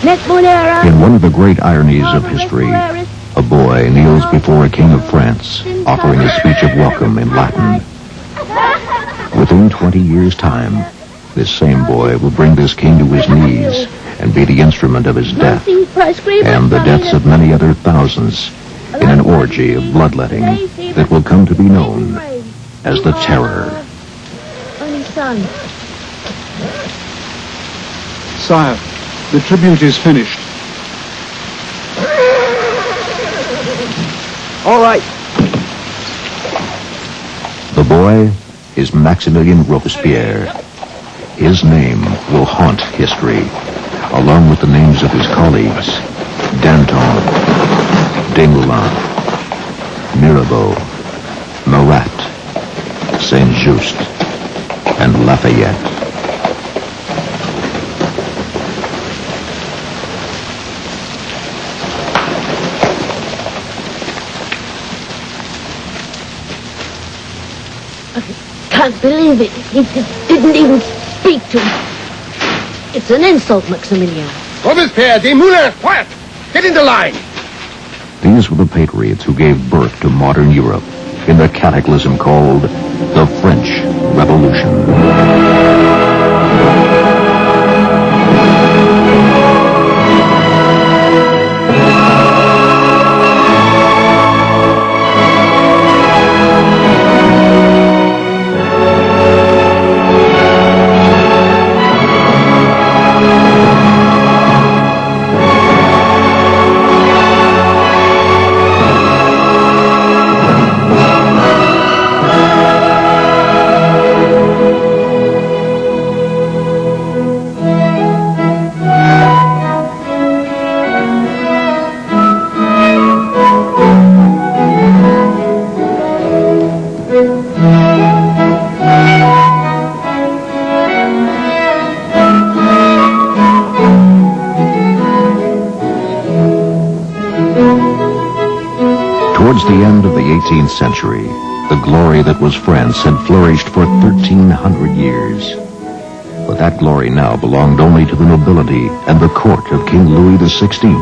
In one of the great ironies of history, a boy kneels before a king of France, offering a speech of welcome in Latin. Within 20 years' time, this same boy will bring this king to his knees and be the instrument of his death and the deaths of many other thousands in an orgy of bloodletting that will come to be known as the Terror. Only son. Sire, the tribute is finished. All right. The boy is Maximilien Robespierre. His name will haunt history, along with the names of his colleagues, Danton, Desmoulins, Mirabeau, Marat, Saint-Just, and Lafayette. I can't believe it. He didn't even speak to him. It's an insult, Maximilien. Robespierre, Desmoulins, quiet! Get into line! These were the patriots who gave birth to modern Europe in the cataclysm called the French Revolution. Towards the end of the 18th century, the glory that was France had flourished for 1,300 years. But that glory now belonged only to the nobility and the court of King Louis XVI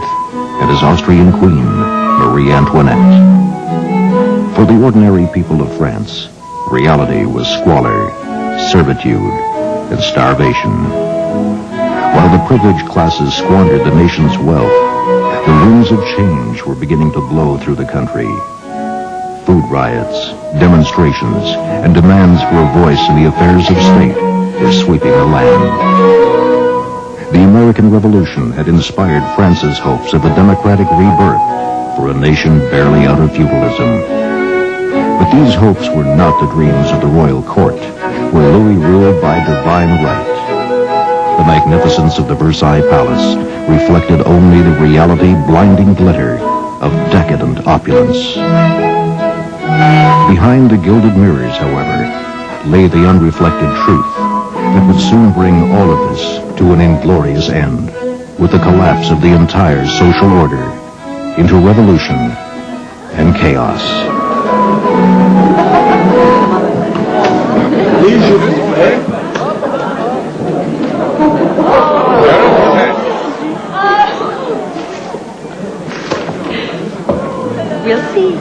and his Austrian queen, Marie Antoinette. For the ordinary people of France, reality was squalor, servitude, and starvation. While the privileged classes squandered the nation's wealth, the winds of change were beginning to blow through the country. Food riots, demonstrations, and demands for a voice in the affairs of state were sweeping the land. The American Revolution had inspired France's hopes of a democratic rebirth for a nation barely out of feudalism. But these hopes were not the dreams of the royal court, where Louis ruled by divine right. The magnificence of the Versailles Palace reflected only the reality blinding glitter of decadent opulence. Behind the gilded mirrors, however, lay the unreflected truth that would soon bring all of this to an inglorious end, with the collapse of the entire social order into revolution and chaos. We'll see.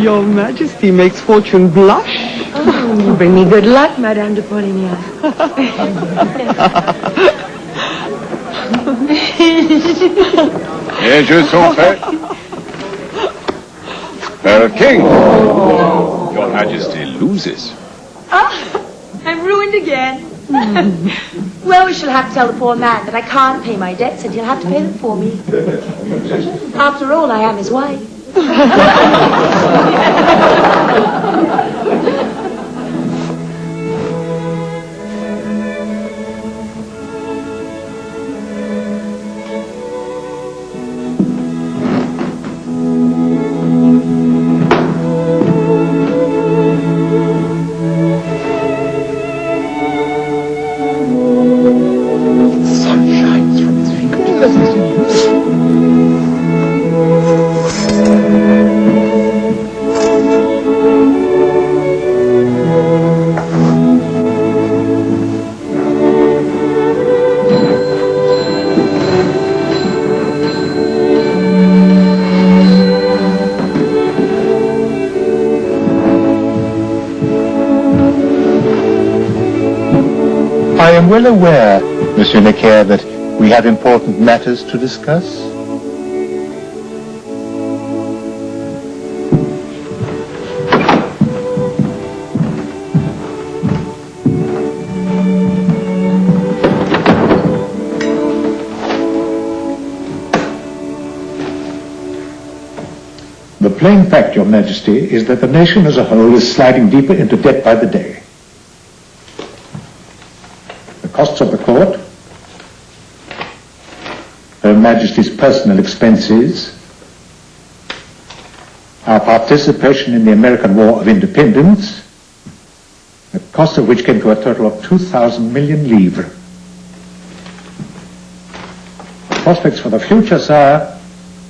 Your Majesty makes fortune blush. Oh, bring me good luck, Madame de Polignac. Les jeux sont faits. King, Your Majesty loses. I'm ruined again. Well, we shall have to tell the poor man that I can't pay my debts and he'll have to pay them for me. After all, I am his wife. am well aware, Monsieur Necker, that we have important matters to discuss. The plain fact, Your Majesty, is that the nation as a whole is sliding deeper into debt by the day. The costs of the court, Her Majesty's personal expenses, our participation in the American War of Independence, the cost of which came to a total of 2,000 million livres. The prospects for the future, sir,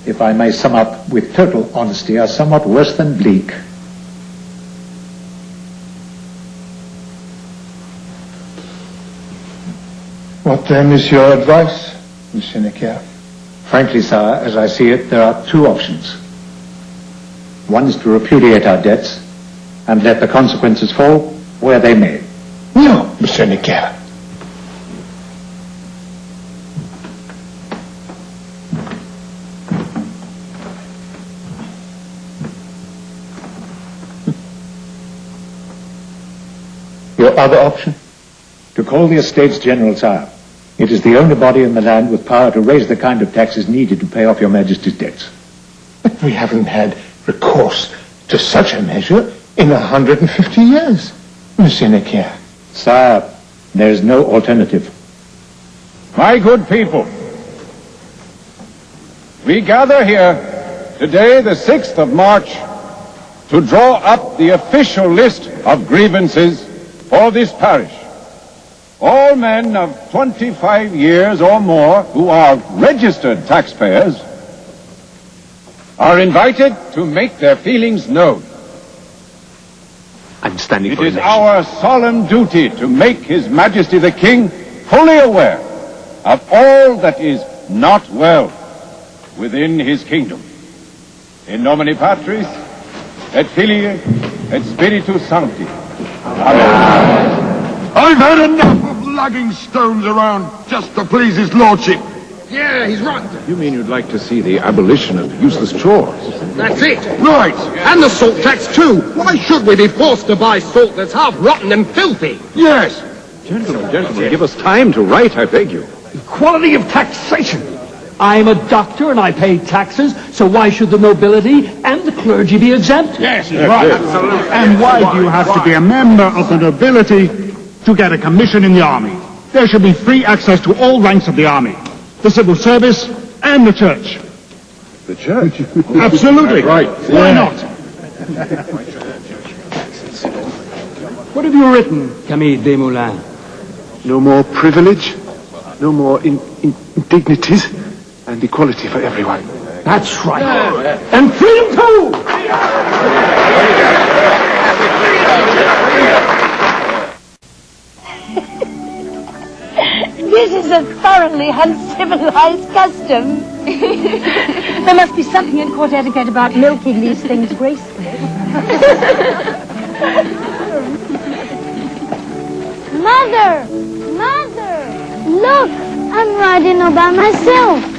if I may sum up with total honesty, are somewhat worse than bleak. What then is your advice, Monsieur Necker? Frankly, sir, as I see it, there are two options. One is to repudiate our debts and let the consequences fall where they may. No, Monsieur Necker. Your other option? To call the Estates General, sire. It is the only body in the land with power to raise the kind of taxes needed to pay off Your Majesty's debts. But we haven't had recourse to such a measure in 150 years, Monsieur Necker. Sire, there is no alternative. My good people, we gather here today, the 6th of March, to draw up the official list of grievances for this parish. All men of 25 years or more who are registered taxpayers are invited to make their feelings known. I'm standing for It is election. our solemn duty to make His Majesty the King fully aware of all that is not well within his kingdom. In nomine Patris, et Filii, et Spiritus Sancti. Amen. I've had enough of lugging stones around just to please his lordship. Yeah, he's right. You mean you'd like to see the abolition of useless chores? That's it. Right. And the salt tax too. Why should we be forced to buy salt that's half rotten and filthy? Yes. Gentlemen, give us time to write, I beg you. Equality of taxation. I'm a doctor and I pay taxes, so why should the nobility and the clergy be exempt? Yes, right. Absolutely. And why do you have to be a member of the nobility to get a commission in the army? There should be free access to all ranks of the army, the civil service, and the church. The church? Absolutely. Right. Why not? What have you written? Camille Desmoulins. No more privilege, no more indignities, and equality for everyone. That's right. And freedom too! This is a thoroughly uncivilized custom. There must be something in court etiquette about milking these things gracefully. Mother! Mother! Look! I'm riding all by myself.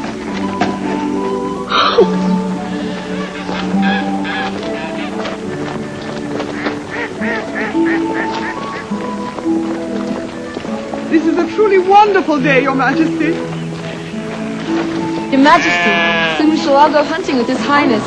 This is a truly wonderful day, Your Majesty. Your Majesty, soon we shall all go hunting with His Highness.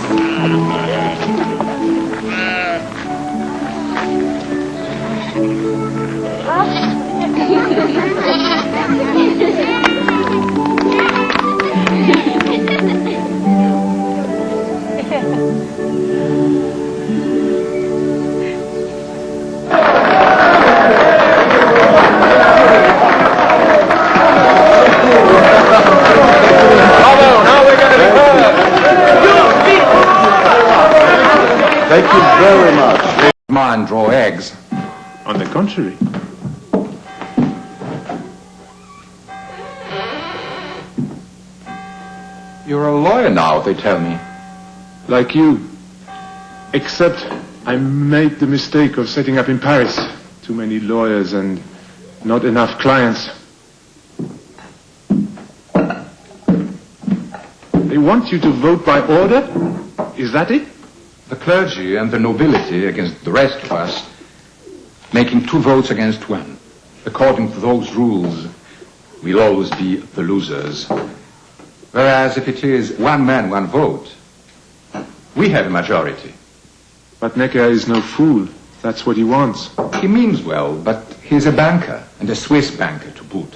Thank you very much. Mine draw eggs. On the contrary. You're a lawyer now, they tell me. Like you. Except I made the mistake of setting up in Paris. Too many lawyers and Not enough clients. They want you to vote by order? Is that it? The clergy and the nobility against the rest of us, making 2 votes against 1. According to those rules, we'll always be the losers. Whereas if it is 1 man, 1 vote, we have a majority. But Necker is no fool. That's what he wants. He means well, but he's a banker, and a Swiss banker to boot.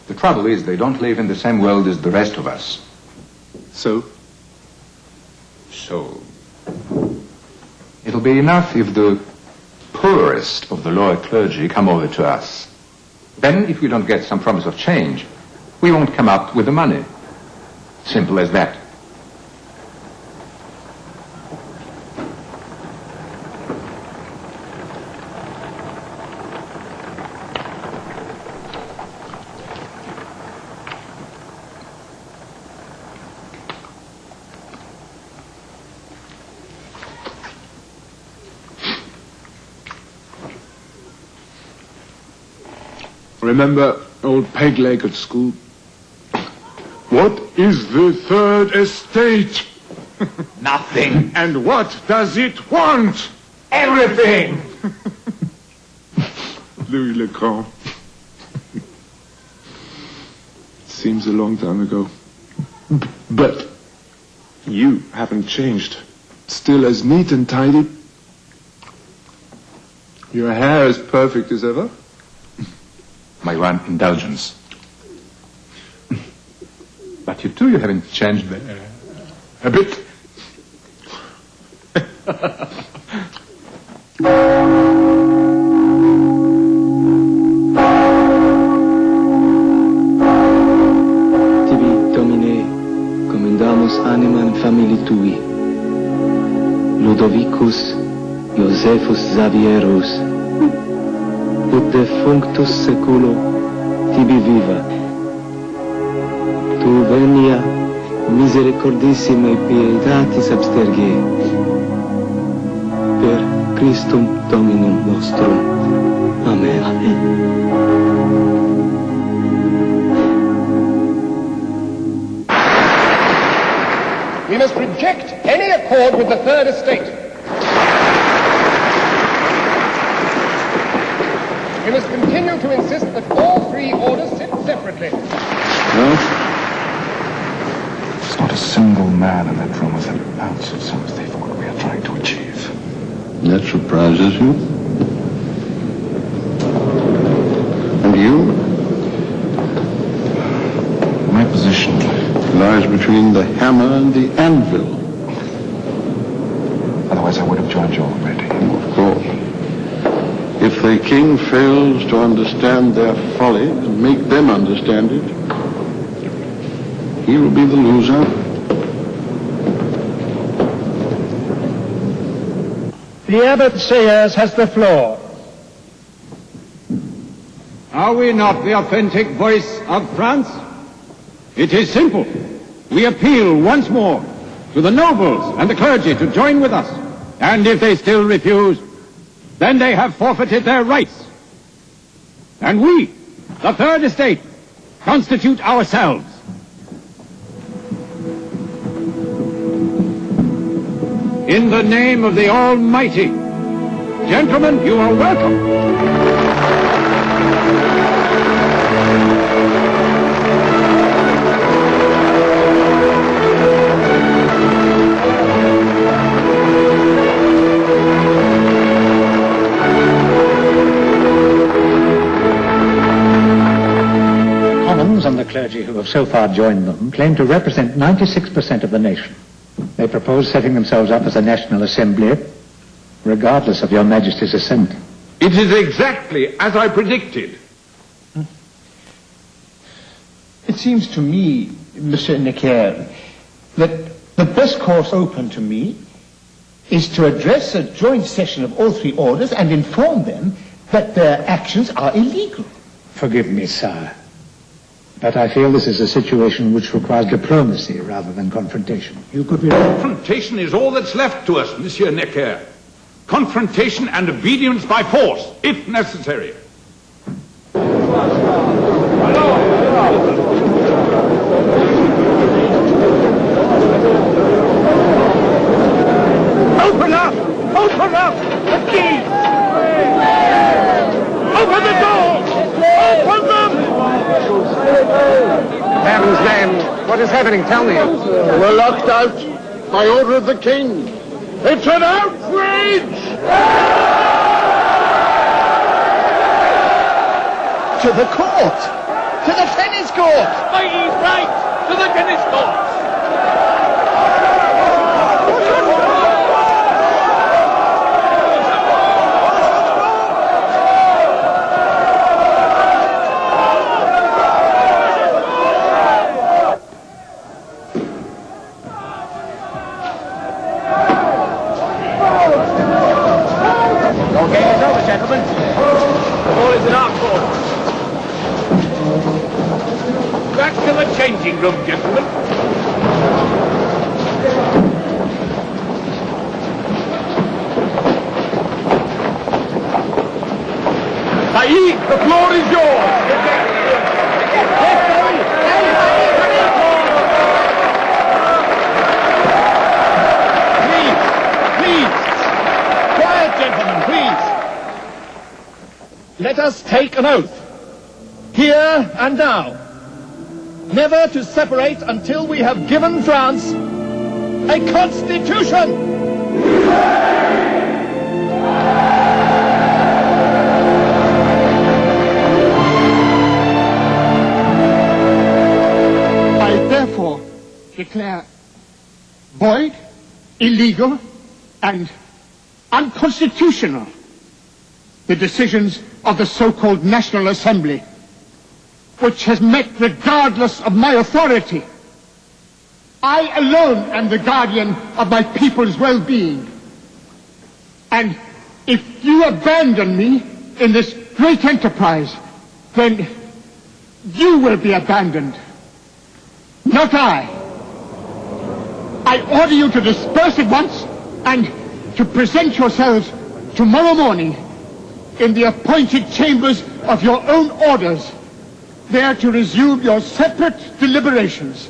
The trouble is, they don't live in the same world as the rest of us. So? So, it'll be enough if the poorest of the lower clergy come over to us. Then, if we don't get some promise of change, we won't come up with the money. Simple as that. Remember old Pegleg at school? What is the third estate? Nothing. And what does it want? Everything. Louis Le Grand. Seems a long time ago. But you haven't changed. Still as neat and tidy. Your hair as perfect as ever. My one indulgence. But you too, you haven't changed a bit. Tibi, Domine, commendamus animam famili tui. Ludovicus Josephus Xavierus, ut defunctus seculo tibi viva. Tu venia misericordissime pietatis absterge. Per Christum Dominum nostrum. Amen. We must reject any accord with the third estate. We must continue to insist that all 3 orders sit separately. No? There's not a single man in that room with an ounce of sympathy for what we are trying to achieve. That surprises you? And you? My position Lies between the hammer and the anvil. Otherwise I would have joined you already. Of course. If the king fails to understand their folly and make them understand it, he will be the loser. The Abbot Sayers has the floor. Are we not the authentic voice of France? It is simple. We appeal once more to the nobles and the clergy to join with us. And if they still refuse, then they have forfeited their rights. And we, the third estate, constitute ourselves. In the name of the Almighty, gentlemen, you are welcome. And the clergy who have so far joined them claim to represent 96% of the nation. They propose setting themselves up as a National Assembly, regardless of your Majesty's assent. It is exactly as I predicted. It seems to me, Monsieur Necker, that the best course open to me is to address a joint session of all 3 orders and inform them that their actions are illegal. Forgive me, sire. But I feel this is a situation which requires diplomacy rather than confrontation. You could be... Confrontation is all that's left to us, Monsieur Necker. Confrontation and obedience by force, if necessary. Open up! Open up! The keys! Open the door! Open them! Heaven's name, what is happening? Tell me. We're locked out by order of the king. It's an outrage! To the court! To the tennis court! He's right! To the tennis court! Changing room, gentlemen. Saeed, the floor is yours. Please. Quiet, gentlemen, please. Let us take an oath. Here and now. Never to separate until we have given France a constitution! I therefore declare void, illegal, and unconstitutional the decisions of the so-called National Assembly, which has met regardless of my authority. I alone am the guardian of my people's well-being. And if you abandon me in this great enterprise, then you will be abandoned, not I. I order you to disperse at once and to present yourselves tomorrow morning in the appointed chambers of your own orders, there to resume your separate deliberations.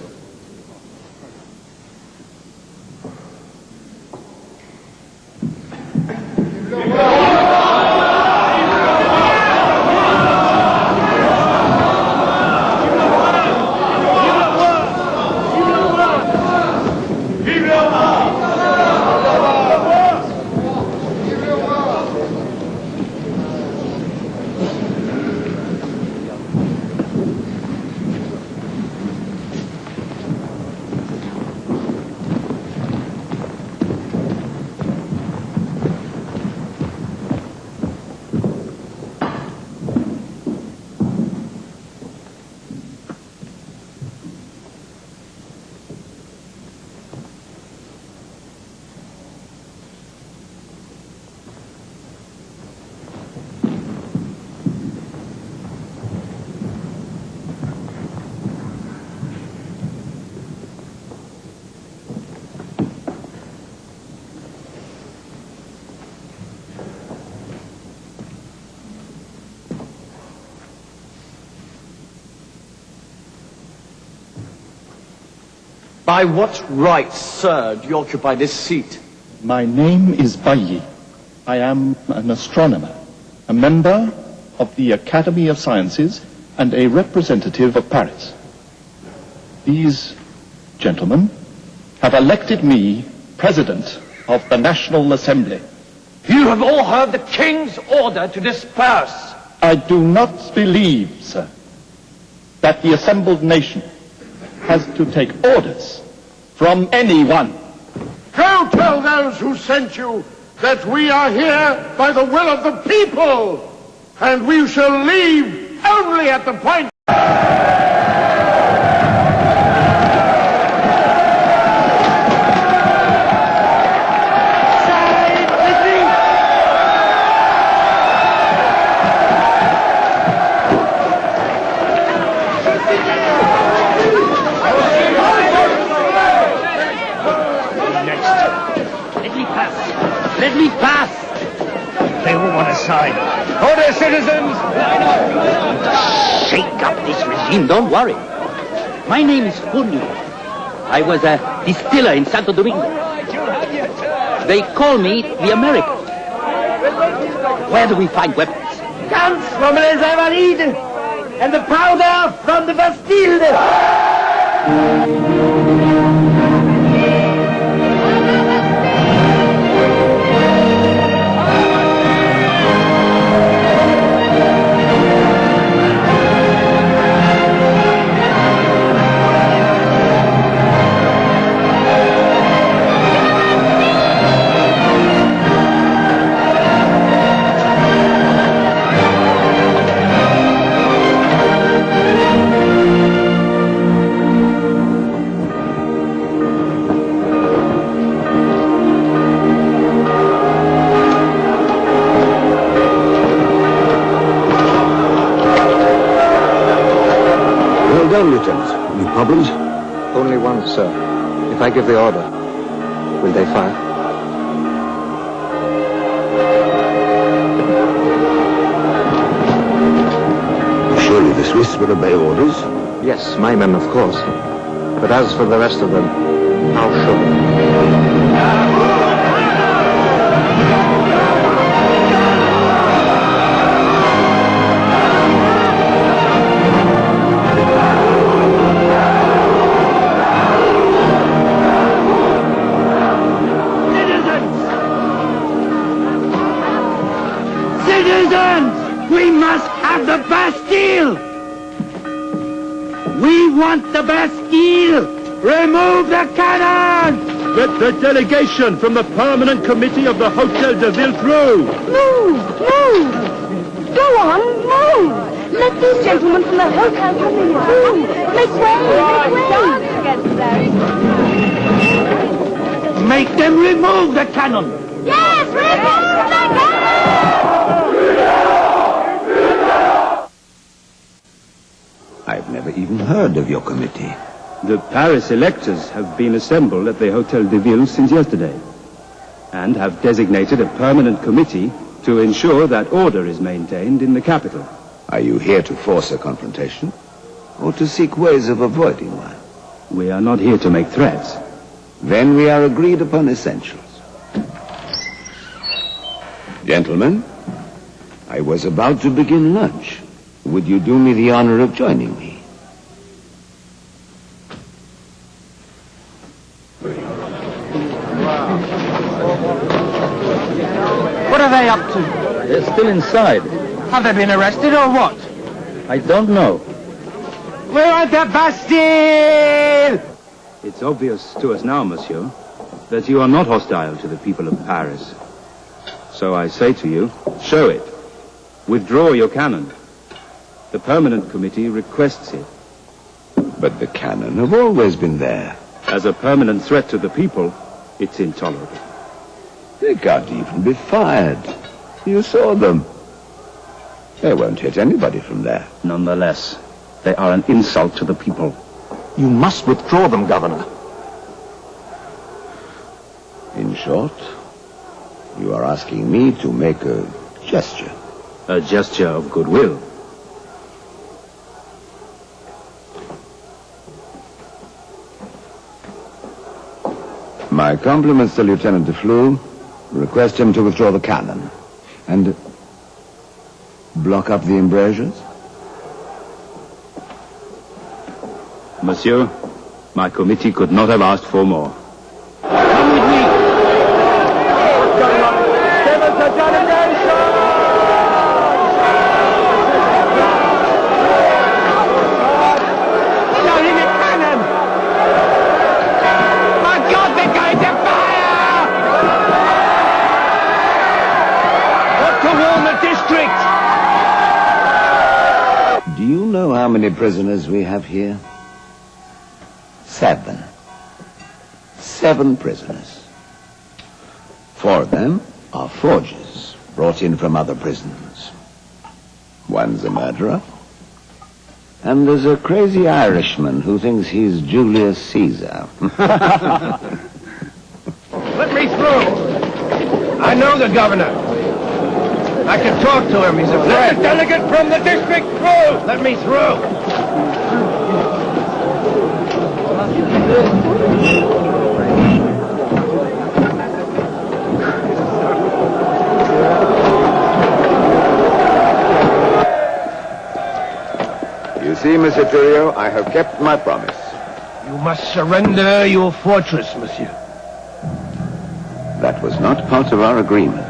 By what right, sir, do you occupy this seat? My name is Bailly. I am an astronomer, a member of the Academy of Sciences, and a representative of Paris. These gentlemen have elected me President of the National Assembly. You have all heard the King's order to disperse. I do not believe, sir, that the assembled nation has to take orders from anyone. Go tell those who sent you that we are here by the will of the people, and we shall leave only at the point. Let me pass! They all want a side. Order, citizens! Shake up this regime, don't worry. My name is Julio. I was a distiller in Santo Domingo. They call me the American. Where do we find weapons? Guns from Les Invalides and the powder from the Bastille. Lieutenant. Any problems? Only one, sir. If I give the order, will they fire? Surely the Swiss will obey orders? Yes, my men, of course. But as for the rest of them, how should they? We must have the Bastille! We want the Bastille! Remove the cannon! Get the delegation from the Permanent Committee of the Hotel de Ville through! Move! Move! Go on, move! Let these gentlemen from the hotel come in through! Make way! Make them remove the cannon! Yes! Remove the cannon! I've never even heard of your committee. The Paris electors have been assembled at the Hôtel de Ville since yesterday and have designated a permanent committee to ensure that order is maintained in the capital. Are you here to force a confrontation or to seek ways of avoiding one? We are not here to make threats. Then we are agreed upon essentials. Gentlemen, I was about to begin lunch. Would you do me the honor of joining me? What are they up to? They're still inside. Have they been arrested or what? I don't know. We're at the Bastille! It's obvious to us now, monsieur, that you are not hostile to the people of Paris. So I say to you, show it. Withdraw your cannon. The Permanent Committee requests it. But the cannon have always been there. As a permanent threat to the people, it's intolerable. They can't even be fired. You saw them. They won't hit anybody from there. Nonetheless, they are an insult to the people. You must withdraw them, Governor. In short, you are asking me to make a gesture. A gesture of goodwill. My compliments to Lieutenant de Flue. Request him to withdraw the cannon. And block up the embrasures? Monsieur, my committee could not have asked for more. Come with me! Give us a delegation! Loading the cannon! My God, they're going to fire! What to warn the district? Do you know how many prisoners we have here? 7. 7 prisoners. 4 of them are forgers, brought in from other prisons. One's a murderer. And there's a crazy Irishman who thinks he's Julius Caesar. Let me through! I know the governor. I can talk to him. He's a friend. Let the delegate from the district through! Let me through. You see, Monsieur Thuriot, I have kept my promise. You must surrender your fortress, monsieur. That was not part of our agreement.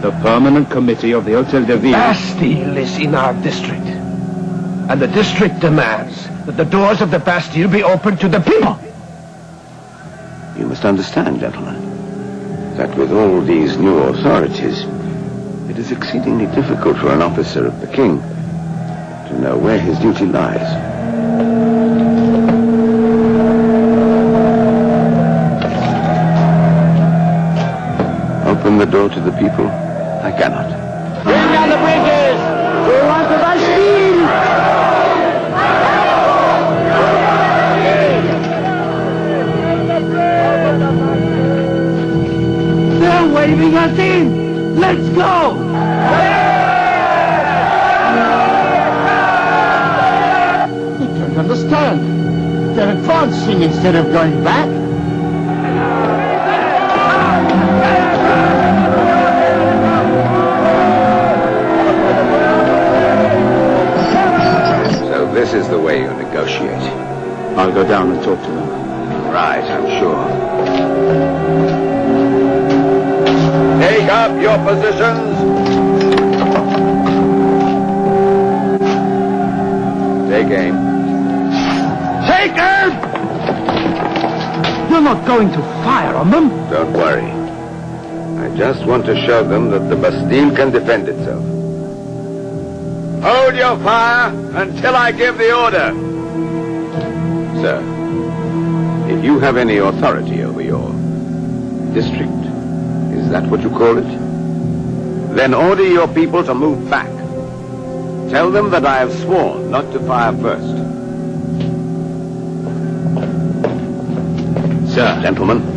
The permanent committee of the Hôtel de Ville... Bastille is in our district. And the district demands that the doors of the Bastille be opened to the people. You must understand, gentlemen, that with all these new authorities, it is exceedingly difficult for an officer of the king to know where his duty lies. Open the door to the people? I cannot. Bring down the bridges! We want the Bastille! They're waving us in! Let's go! You don't understand. They're advancing instead of going back. So this is the way you negotiate. I'll go down and talk to them. Right, I'm sure. Take up your positions. Take aim. Take aim! You're not going to fire on them. Don't worry. I just want to show them that the Bastille can defend itself. Hold your fire until I give the order. Sir, if you have any authority over your district, is that what you call it? Then order your people to move back. Tell them that I have sworn not to fire first. Sir. Gentlemen.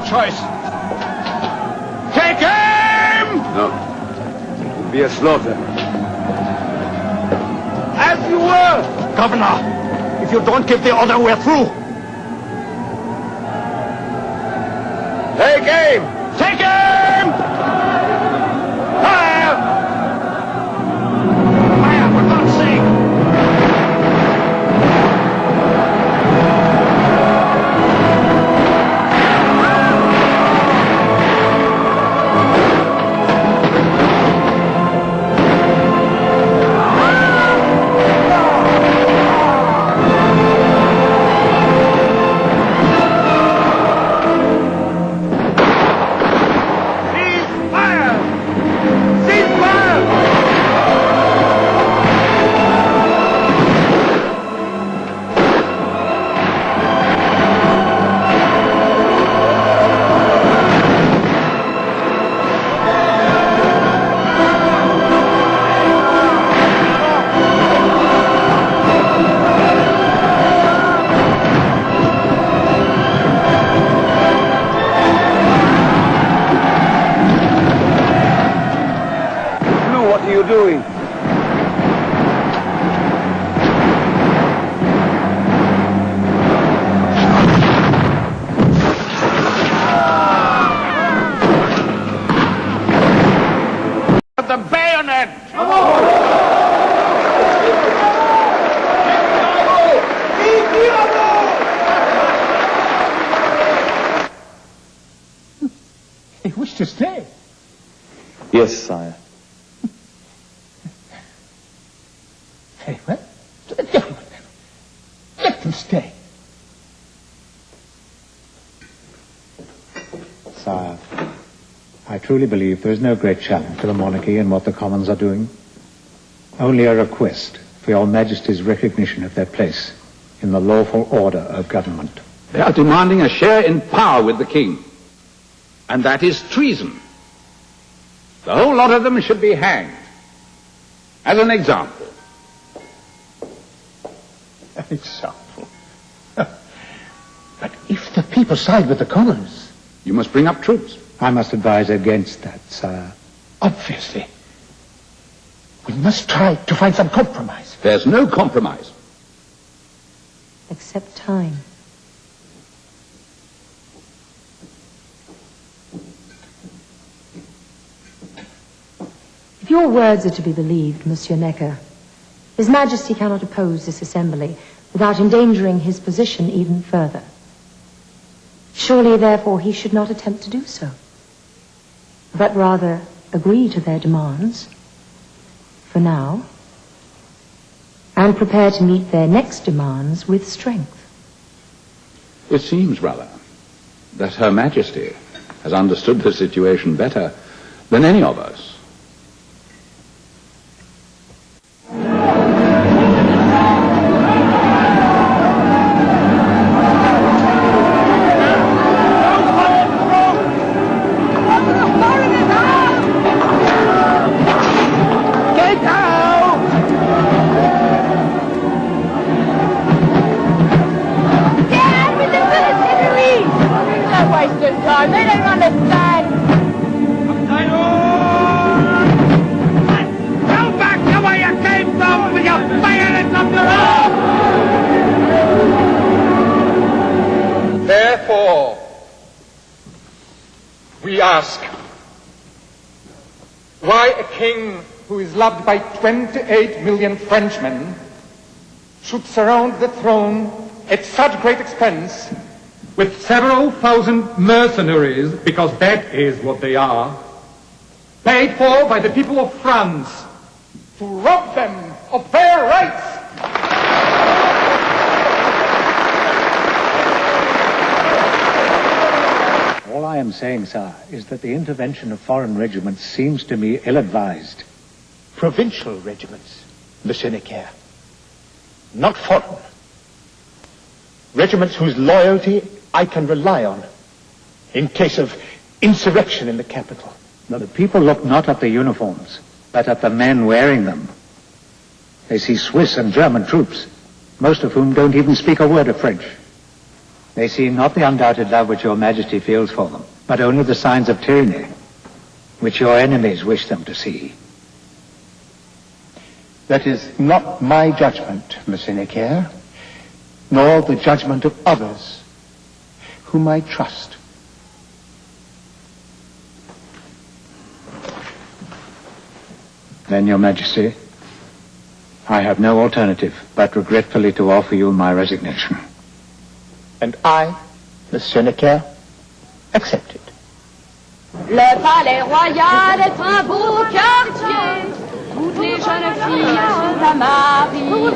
Choice. Take aim! No. It would be a slaughter. As you were! Governor, if you don't give the order, we're through. Take aim! Take aim! Fire! Fire, for God's sake! Doing? The bayonet! They wish to stay. Yes, sire. Very well. To the devil with them. Let them stay. truly believe there is no great challenge to the monarchy in what the Commons are doing. Only a request for your Majesty's recognition of their place in the lawful order of government. They are demanding a share in power with the king. And that is treason. The whole lot of them should be hanged. As an example. An example? But if the people side with the Commons... You must bring up troops. I must advise against that, sire. Obviously. We must try to find some compromise. There's no compromise. Except time. If your words are to be believed, Monsieur Necker, His Majesty cannot oppose this assembly without endangering his position even further. Surely, therefore, he should not attempt to do so, but rather agree to their demands, for now, and prepare to meet their next demands with strength. It seems, rather, that Her Majesty has understood the situation better than any of us. Therefore, we ask, why a king who is loved by 28 million Frenchmen should surround the throne at such great expense with several thousand mercenaries, because that is what they are, paid for by the people of France to rob them of their rights. All I am saying, sir, is that the intervention of foreign regiments seems to me ill-advised. Provincial regiments, Monsieur Necker. Not foreign. Regiments whose loyalty I can rely on in case of insurrection in the capital. Now, the people look not at the uniforms, but at the men wearing them. They see Swiss and German troops, most of whom don't even speak a word of French. They see not the undoubted love which your Majesty feels for them, but only the signs of tyranny, which your enemies wish them to see. That is not my judgment, Monsieur Necker, nor the judgment of others whom I trust. Then, your Majesty, I have no alternative but regretfully to offer you my resignation. And I, Monsieur Necker, accept it. Le palais royal est un beau quartier. Toutes les jeunes filles sont à marier.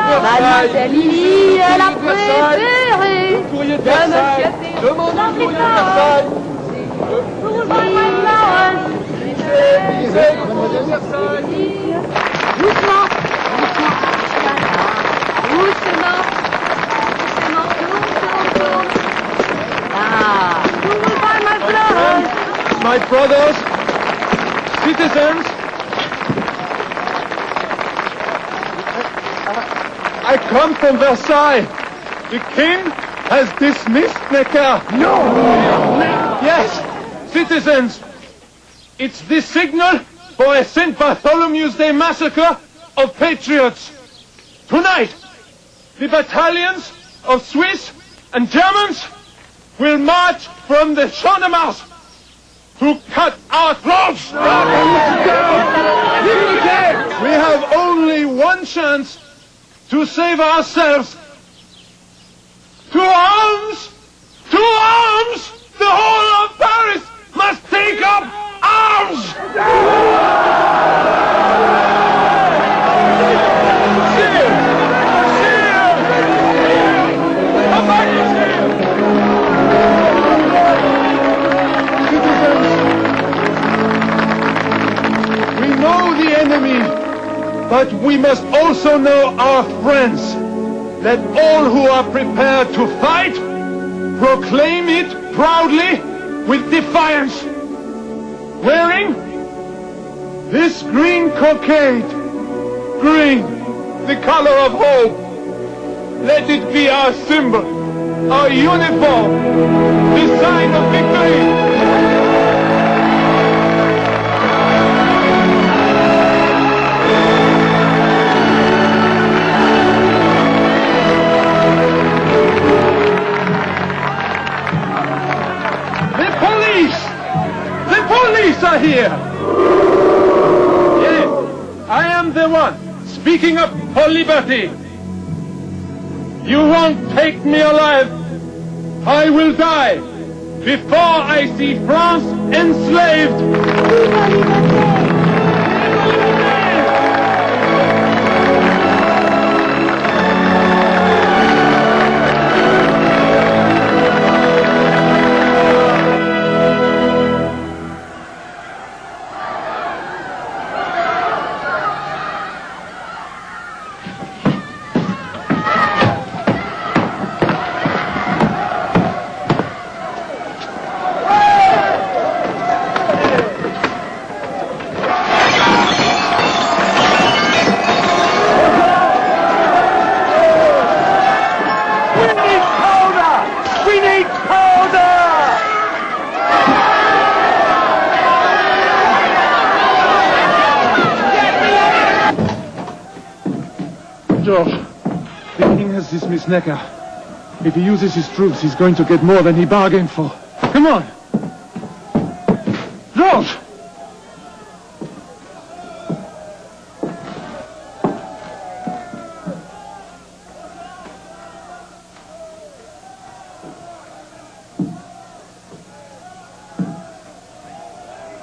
Mademoiselle Lily est la préférée de Monsieur Théodore. Demandez le courrier de Versailles. Doucement, doucement. My brothers, citizens, I come from Versailles. The king has dismissed Necker. No! Yes, citizens, it's the signal for a St. Bartholomew's Day massacre of patriots. Tonight, the battalions of Swiss and Germans will march from the Champ de Mars to cut our throats! We have only one chance to save ourselves. To arms! To arms! The whole of Paris must take up arms! know the enemy, but we must also know our friends. Let all who are prepared to fight proclaim it proudly with defiance. Wearing this green cockade, green, the color of hope. Let it be our symbol, our uniform, the sign of victory. Police are here! Yes, I am the one speaking up for liberty. You won't take me alive. I will die before I see France enslaved. George, the king has dismissed Necker. If he uses his troops, he's going to get more than he bargained for. Come on! George!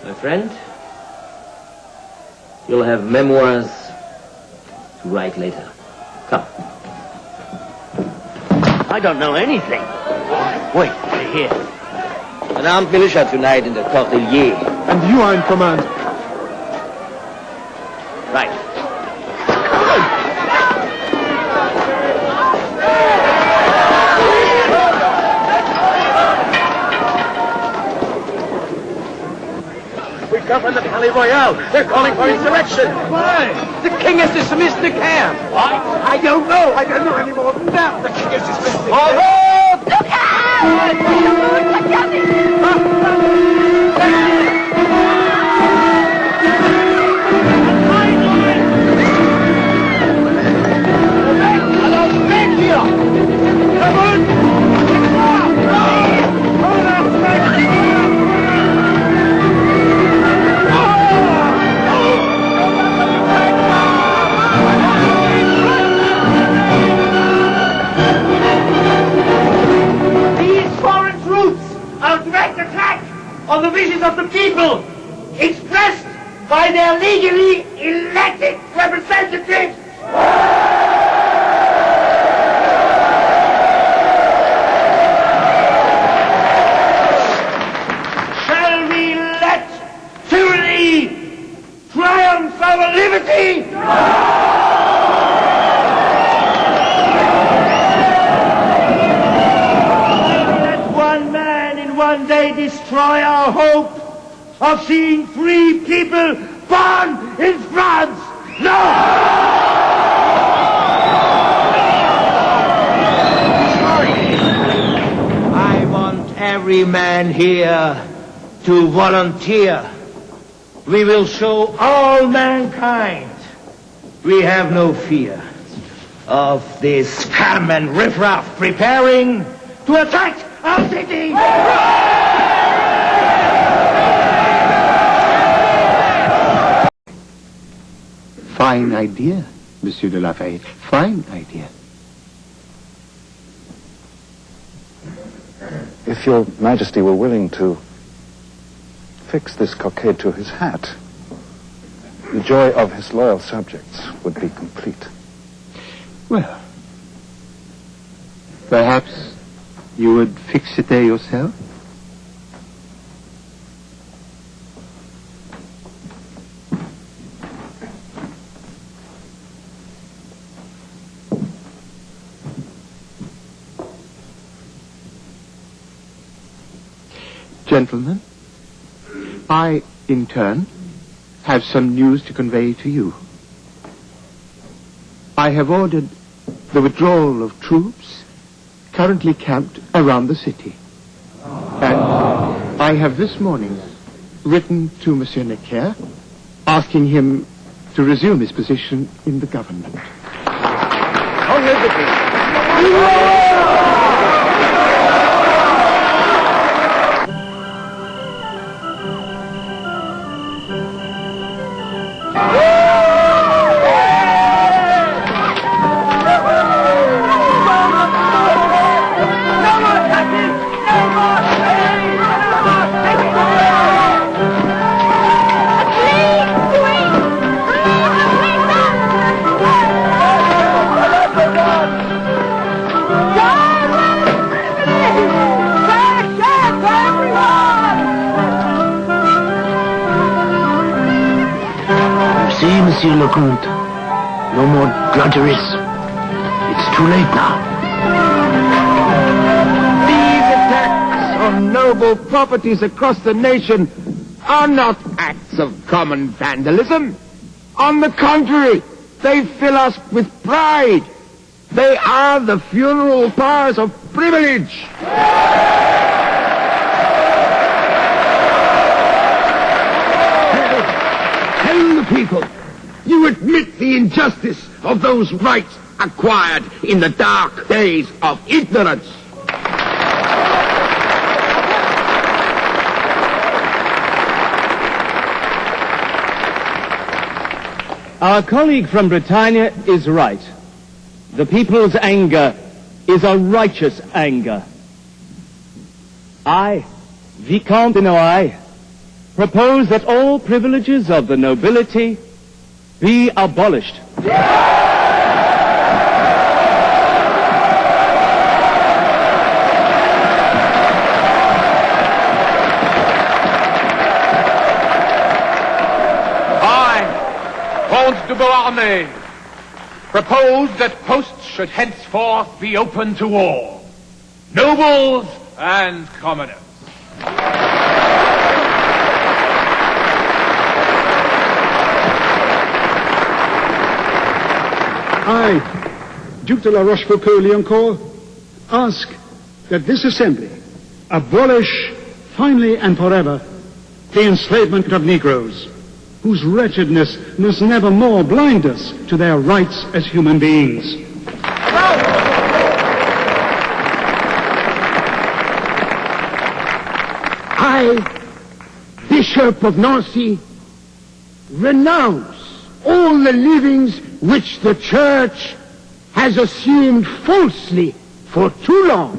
My friend, you'll have memoirs to write later. Come. I don't know anything. Wait, here. An armed militia tonight in the Cordelier. And you are in command. Right. We come from the Palais Royal. They're calling for insurrection. Why? The king has dismissed the camp. What? I don't know. I don't know any more than that. The king has dismissed the camp. Look on the wishes of the people, expressed by their legally elected representatives. Shall we let tyranny triumph over liberty? One day destroy our hope of seeing free people born in France. No! I want every man here to volunteer. We will show all mankind we have no fear of this scum and riffraff preparing to attack our city. Fine idea, Monsieur de Lafayette. Fine idea. If your Majesty were willing to fix this cockade to his hat, the joy of his loyal subjects would be complete. Well, perhaps you would fix it there yourself? Gentlemen, I, in turn, have some news to convey to you. I have ordered the withdrawal of troops currently camped around the city. And I have this morning written to Monsieur Necker, asking him to resume his position in the government. Long live the king! Monsieur le Comte, no more drudgeries. It's too late now. These attacks on noble properties across the nation are not acts of common vandalism. On the contrary, they fill us with pride. They are the funeral pyres of privilege. Tell the people, you admit the injustice of those rights acquired in the dark days of ignorance. Our colleague from Britannia is right. The people's anger is a righteous anger. I, Vicomte de Noailles, propose that all privileges of the nobility be abolished. Comte de Beauharnais, propose that posts should henceforth be open to all, nobles and commoners. I, Duke de la Rochefoucauld-Liancourt, ask that this assembly abolish finally and forever the enslavement of Negroes, whose wretchedness must never more blind us to their rights as human beings. I, Bishop of Nancy, renounce all the livings which the Church has assumed falsely for too long.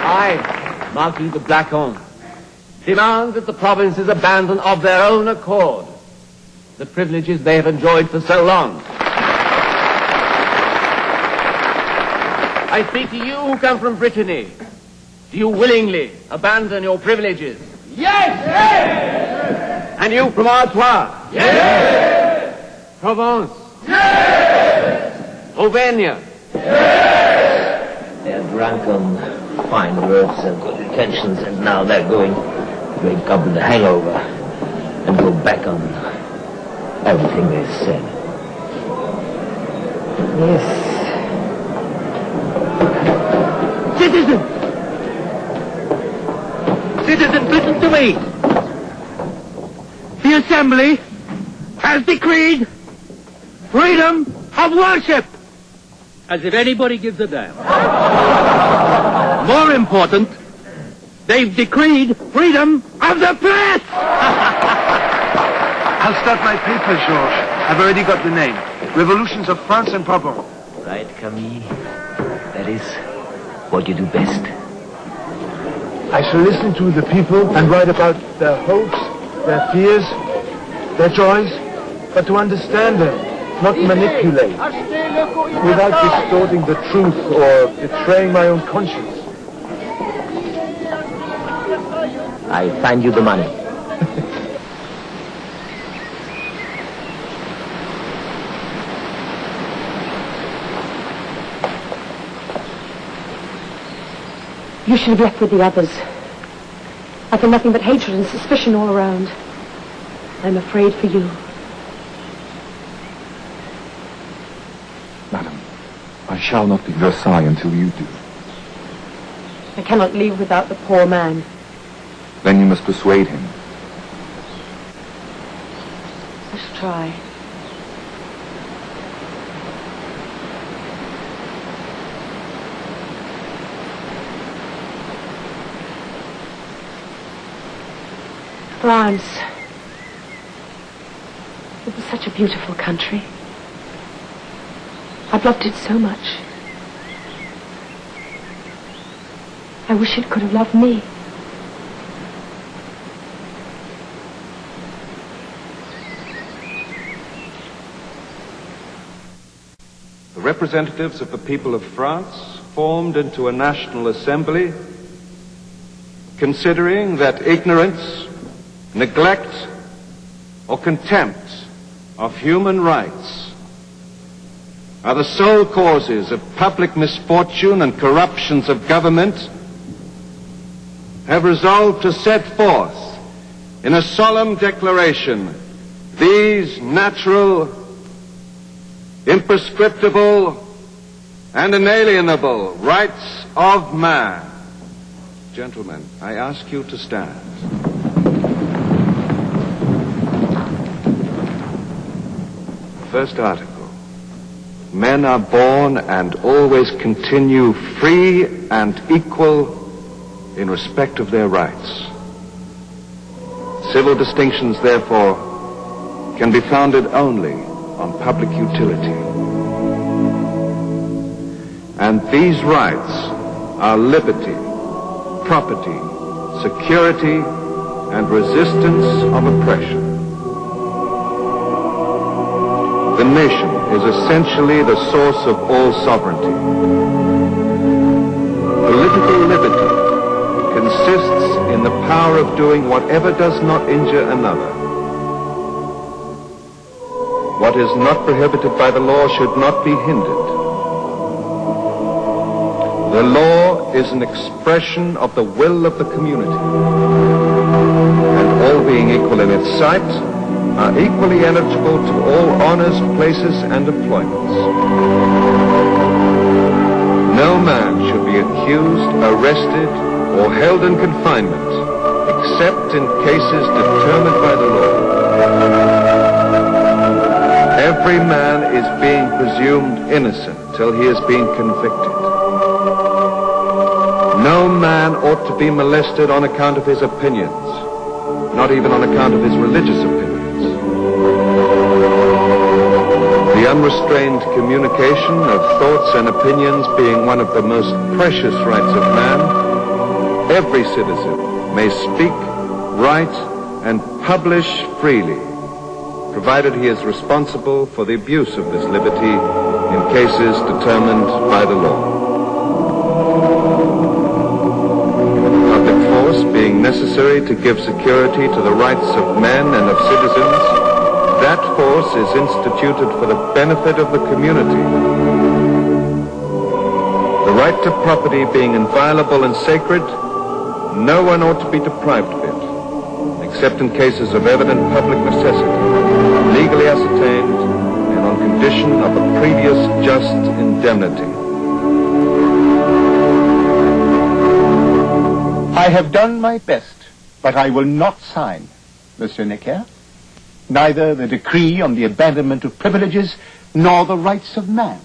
I, Marquis de Blancon, demand that the provinces abandon of their own accord the privileges they have enjoyed for so long. I speak to you who come from Brittany. Do you willingly abandon your privileges? Yes! Yes! And you from Artois? Yes! Provence? Yes! Auvergne? Yes! They're drunk on fine words and good intentions, and now they're going to wake up with a hangover and go back on everything they said. Yes. Citizens, listen to me. The Assembly has decreed freedom of worship. As if anybody gives a damn. More important, they've decreed freedom of the press. I'll start my paper, Georges. I've already got the name. Revolutions of France and Brabant. Right, Camille. That is what you do best. I shall listen to the people and write about their hopes, their fears, their joys, but to understand them, not manipulate, without distorting the truth or betraying my own conscience. I find you the money. You should have left with the others. I feel nothing but hatred and suspicion all around. I'm afraid for you. Madam, I shall not leave Versailles until you do. I cannot leave without the poor man. Then you must persuade him. I shall try. France. It was such a beautiful country. I've loved it so much. I wish it could have loved me. The representatives of the people of France formed into a National Assembly, considering that ignorance, neglect, or contempt of human rights are the sole causes of public misfortune and corruptions of government, have resolved to set forth in a solemn declaration these natural, imprescriptible, and inalienable rights of man. Gentlemen, I ask you to stand. First article. Men are born and always continue free and equal in respect of their rights. Civil distinctions, therefore, can be founded only on public utility. And these rights are liberty, property, security, and resistance of oppression. The nation is essentially the source of all sovereignty. Political liberty consists in the power of doing whatever does not injure another. What is not prohibited by the law should not be hindered. The law is an expression of the will of the community, and all being equal in its sight are equally eligible to all honors, places, and employments. No man should be accused, arrested, or held in confinement, except in cases determined by the law. Every man is being presumed innocent till he is being convicted. No man ought to be molested on account of his opinions, not even on account of his religious opinions. The unrestrained communication of thoughts and opinions being one of the most precious rights of man, every citizen may speak, write, and publish freely, provided he is responsible for the abuse of this liberty in cases determined by the law. Public force being necessary to give security to the rights of men and of citizens, that force is instituted for the benefit of the community. The right to property being inviolable and sacred, no one ought to be deprived of it, except in cases of evident public necessity, legally ascertained, and on condition of a previous just indemnity. I have done my best, but I will not sign, Monsieur Necker, neither the decree on the abandonment of privileges nor the rights of man.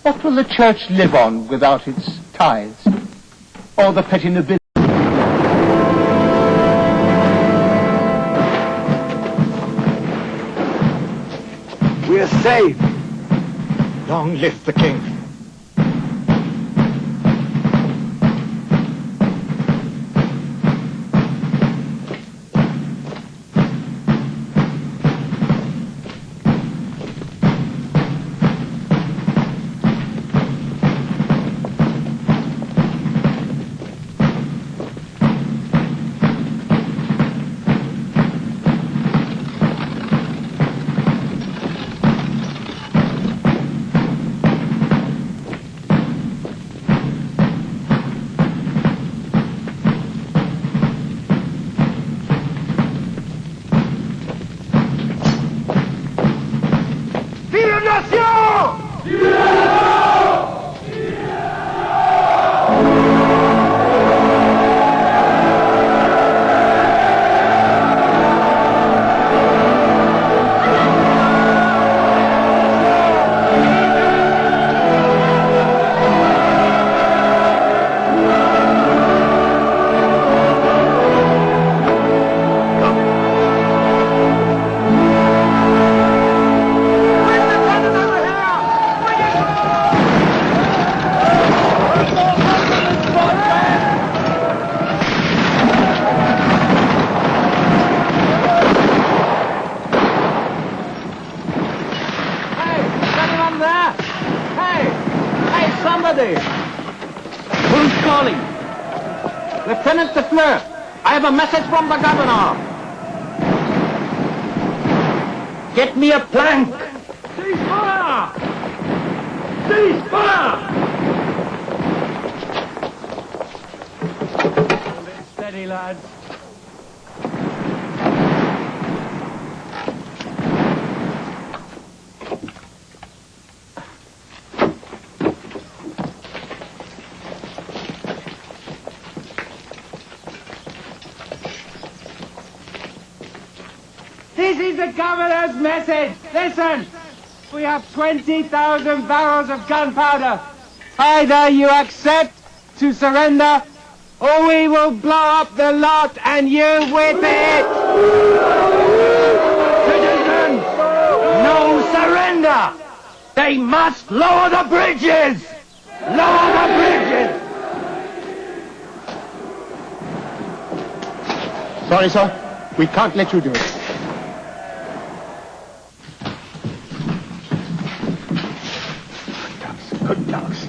What will the church live on without its tithes, or the petty nobility? We are saved. Long live the king. Lieutenant de Fleur, I have a message from the governor. Get me a plank. Cease fire! Cease fire! Steady, lads. This is the governor's message. Listen, we have 20,000 barrels of gunpowder. Either you accept to surrender, or we will blow up the lot and you with it. Citizens, no surrender. They must lower the bridges. Lower the bridges. Sorry, sir. We can't let you do it. Good dogs.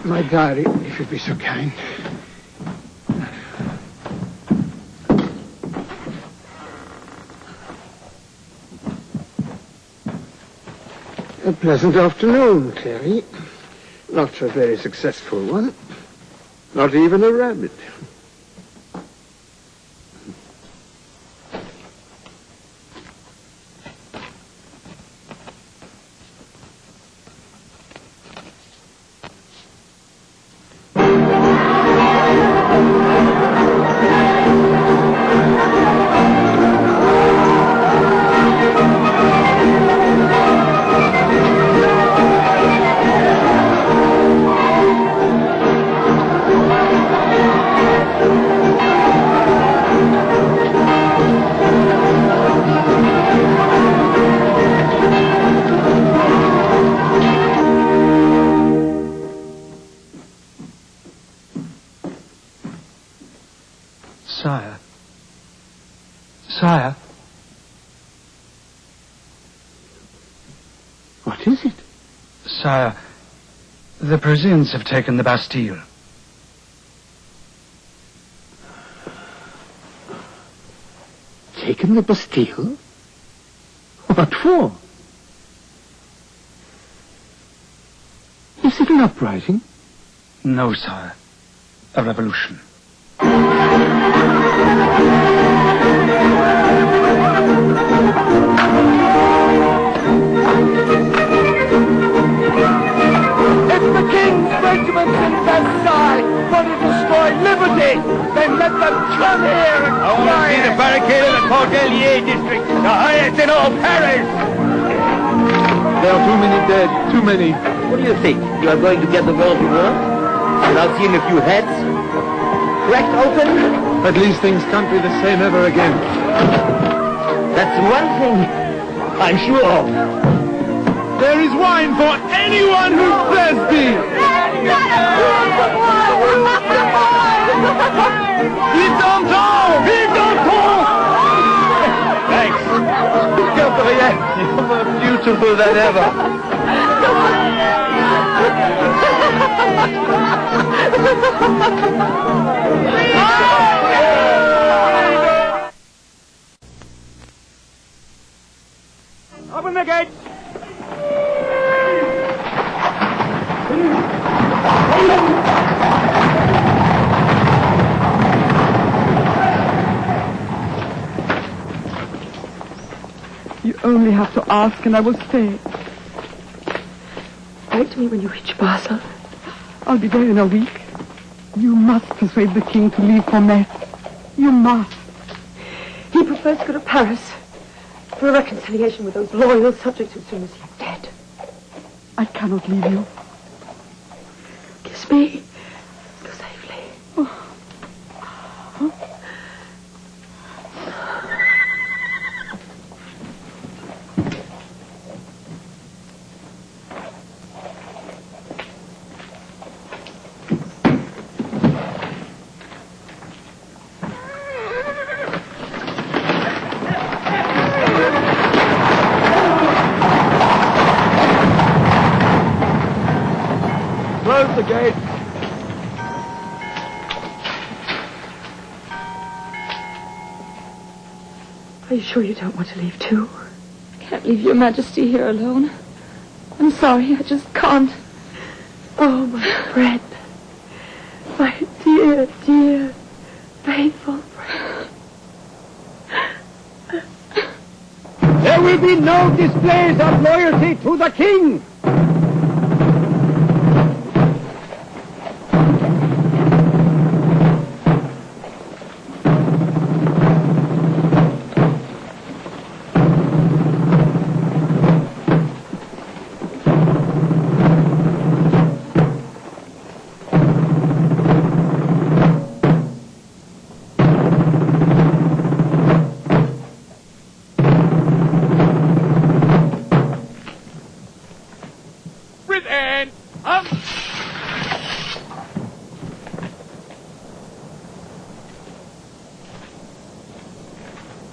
My diary, if you'd be so kind. A pleasant afternoon, Clary. Not a very successful one. Not even a rabbit. Sire. Sire. What is it? Sire, the Parisians have taken the Bastille. Taken the Bastille? What for? Is it an uprising? No, sire. A revolution. If the king's regiments in Versailles want to destroy liberty, then let them come here and I want to see the barricade of the Cordelier district, the highest in all Paris. There are too many dead, too many. What do you think? You are going to get the world war without seeing a few heads? Cracked open? At least things can't be the same ever again. That's one thing I'm sure of. There is wine for anyone who's thirsty! Vite d'antan! Vite d'antan! Thanks. Gabrielle, you're more beautiful than ever. Open the gates! You only have to ask and I will stay. Write to me when you reach Basel. I'll be there in a week. You must persuade the king to leave for Metz. You must. He prefers to go to Paris for a reconciliation with those loyal subjects as soon as he's dead. I cannot leave you. Kiss me. Go safely. Close the gate. Are you sure you don't want to leave too? I can't leave your Majesty here alone. I'm sorry, I just can't. Oh, my friend. My dear, dear, faithful friend. There will be no displays of loyalty to the king!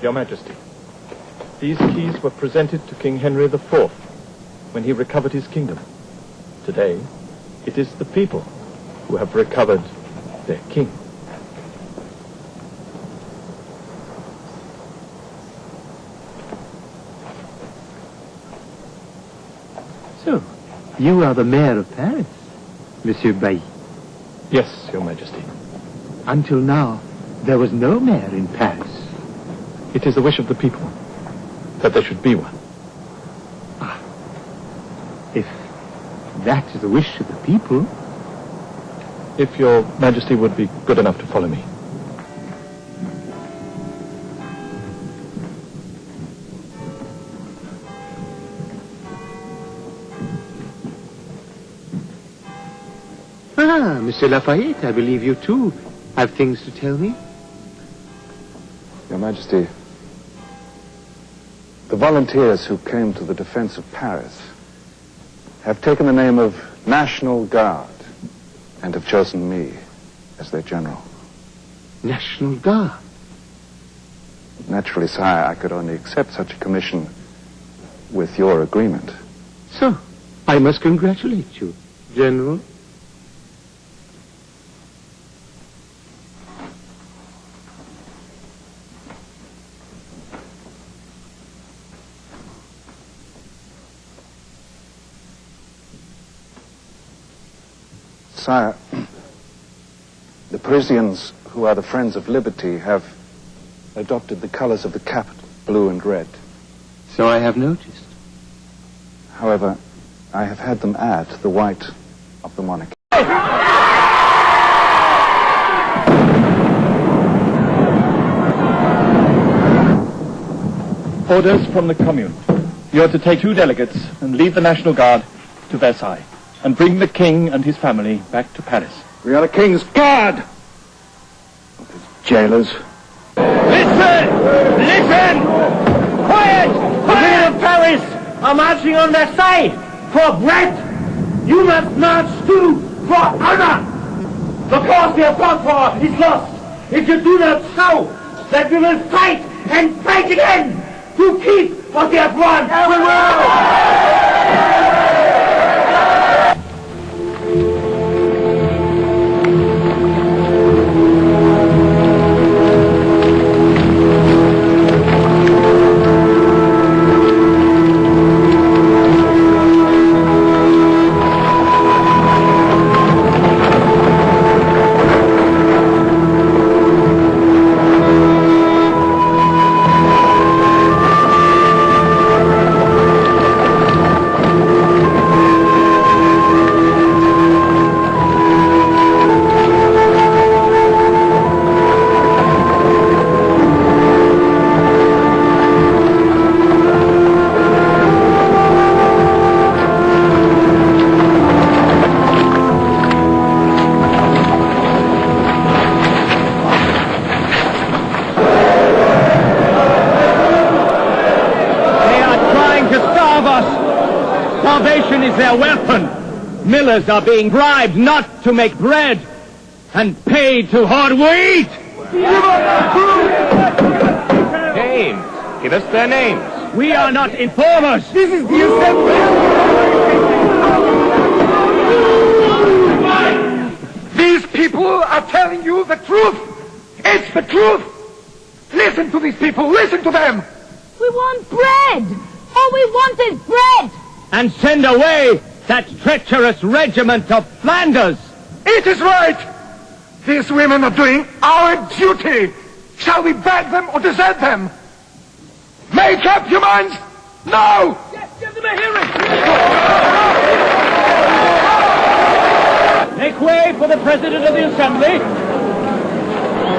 Your Majesty, these keys were presented to King Henry IV when he recovered his kingdom. Today, it is the people who have recovered their king. So, you are the mayor of Paris, Monsieur Bailly? Yes, Your Majesty. Until now, there was no mayor in Paris. It is the wish of the people that there should be one. If that is the wish of the people... If Your Majesty would be good enough to follow me. Ah, Monsieur Lafayette, I believe you too have things to tell me. Your Majesty, the volunteers who came to the defense of Paris have taken the name of National Guard and have chosen me as their general. National Guard? Naturally, sire, I could only accept such a commission with your agreement. So, I must congratulate you, General. Sire, the Parisians, who are the Friends of Liberty, have adopted the colors of the capital, blue and red. So I have noticed. However, I have had them add the white of the monarchy. Orders from the Commune. You are to take 2 delegates and leave the National Guard to Versailles and bring the king and his family back to Paris. We are the King's Guard! Jailers. Listen! Listen! Quiet! The men of Paris are marching on Versailles for bread. You must march too for honor. The cause we have fought for is lost. If you do not show that we will fight and fight again to keep what we have won. We will! Starvation is their weapon. Millers are being bribed not to make bread and paid to hoard wheat. Names. Give us their names. We are not informers. This is the assembly. are telling you the truth. It's the truth. Listen to these people. Listen to them. We want bread. All we want is bread. And send away that treacherous regiment of Flanders. It is right. These women are doing our duty. Shall we beg them or desert them? Make up your minds now! Yes, give them a hearing! Make way for the President of the Assembly.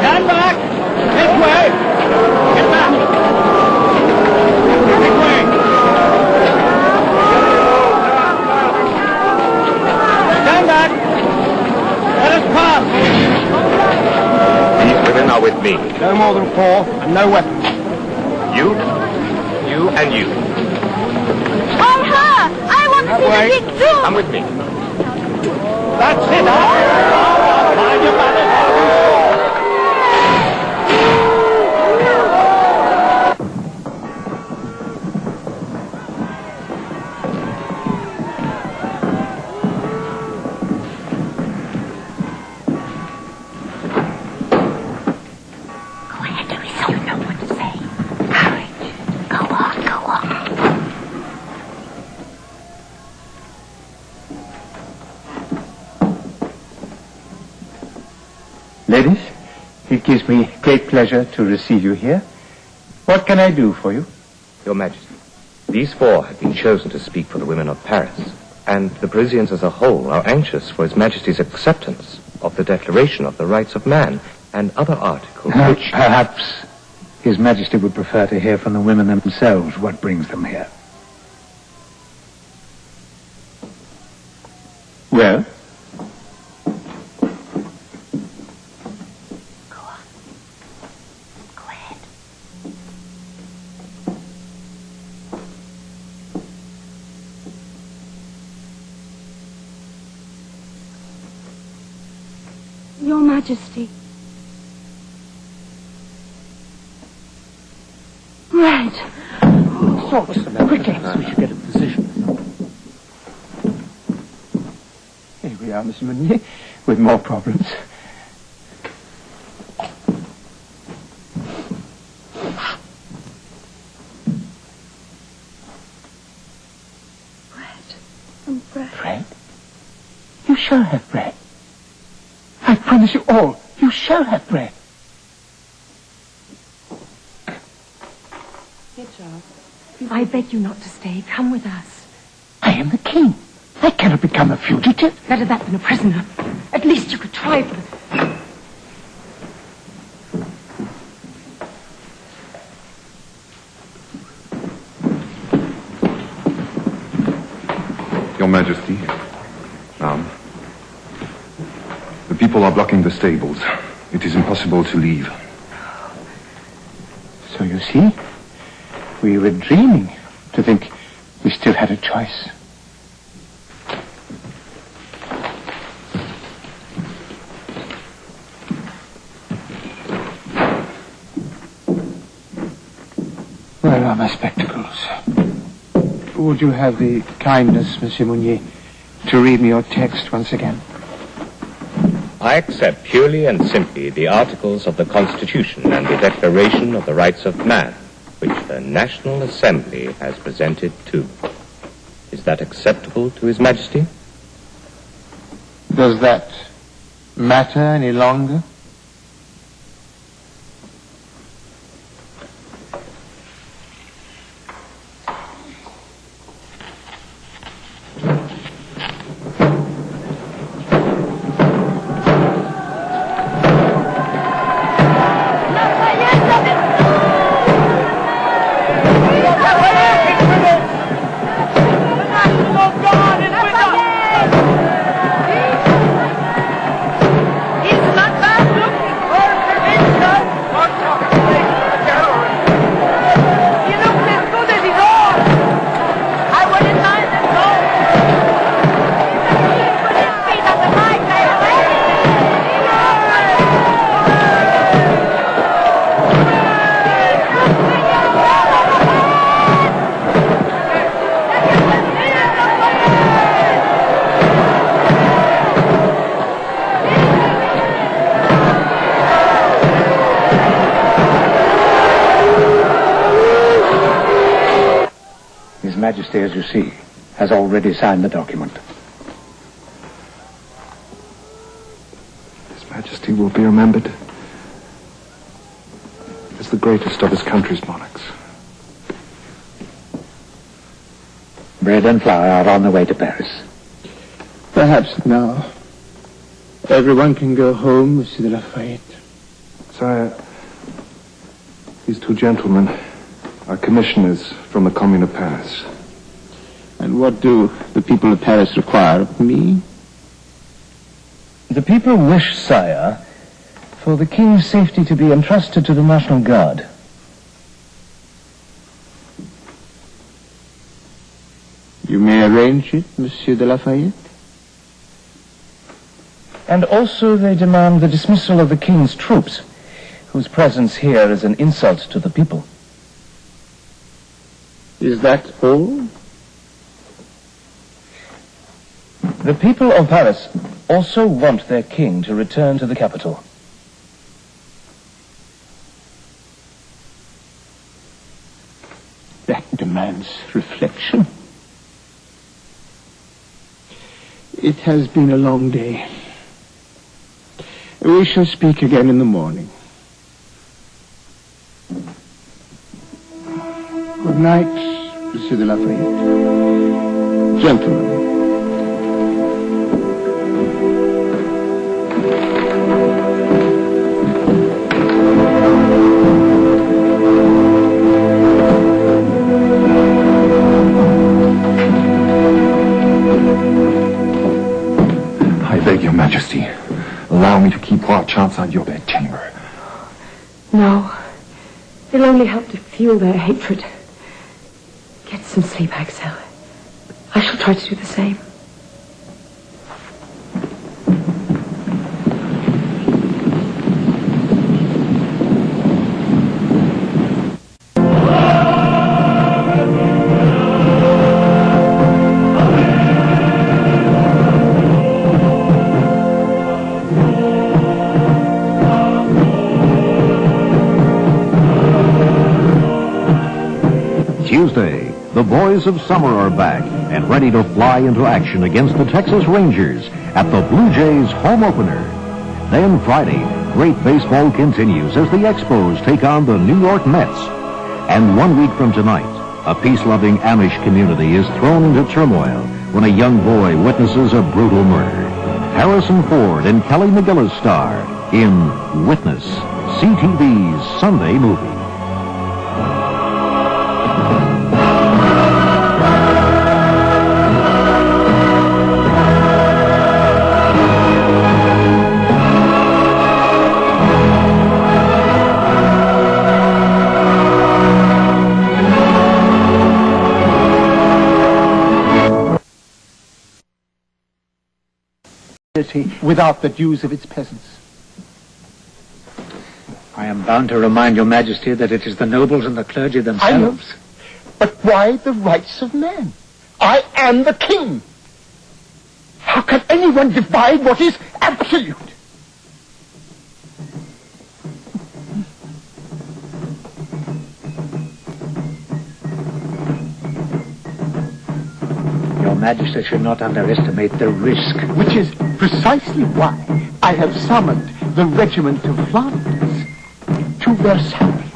Stand back. Make way. Get back. Make way. Stand back. Let us pass. These women are with me. No more than 4 and no weapons. You, and you. On her! I want to see the king too! Come with me. That's it. Find your balance. Ladies, it gives me great pleasure to receive you here. What can I do for you? Your Majesty, these 4 have been chosen to speak for the women of Paris, and the Parisians as a whole are anxious for His Majesty's acceptance of the Declaration of the Rights of Man and other articles which... Perhaps His Majesty would prefer to hear from the women themselves what brings them here. Well? Your Majesty. Bread. Salt, quickly, so we should get a position. Here we are, Mr. Meunier, with more problems. Bread? You shall have bread. I promise you all, you shall have bread. I beg you not to stay. Come with us. I am the king. I cannot become a fugitive. Better that than a prisoner. At least you could try for the... Your Majesty, the people are blocking the stables. It is impossible to leave. So you see, we were dreaming to think we still had a choice. Where are my spectacles? Would you have the kindness, Monsieur Meunier, to read me your text once again? I accept purely and simply the articles of the Constitution and the Declaration of the Rights of Man, which the National Assembly has presented to. Is that acceptable to His Majesty? Does that matter any longer? It's not bad. Majesty, as you see, has already signed the document. His Majesty will be remembered as the greatest of his country's monarchs. Bread and flour are on the way to Paris. Perhaps now everyone can go home, Monsieur de Lafayette. Sire, these two gentlemen are commissioners from the Commune of Paris. And what do the people of Paris require of me? The people wish, sire, for the king's safety to be entrusted to the National Guard. You may arrange it, Monsieur de Lafayette. And also they demand the dismissal of the king's troops, whose presence here is an insult to the people. Is that all? The people of Paris also want their king to return to the capital. That demands reflection. It has been a long day. We shall speak again in the morning. Good night, Monsieur de Lafayette. Gentlemen. I beg your Majesty, allow me to keep watch outside your bedchamber. No. It'll only help to fuel their hatred. Get some sleep, Axel. I shall try to do the same. Tuesday, the boys of summer are back and ready to fly into action against the Texas Rangers at the Blue Jays home opener. Then Friday, great baseball continues as the Expos take on the New York Mets. And 1 week from tonight, a peace-loving Amish community is thrown into turmoil when a young boy witnesses a brutal murder. Harrison Ford and Kelly McGillis star in Witness, CTV's Sunday movie. Without the dues of its peasants. I am bound to remind your Majesty that it is the nobles and the clergy themselves. I know. But why the rights of man? I am the king. How can anyone divide what is absolute? Your Majesty should not underestimate the risk. Which is precisely why I have summoned the regiment of Flanders to Versailles.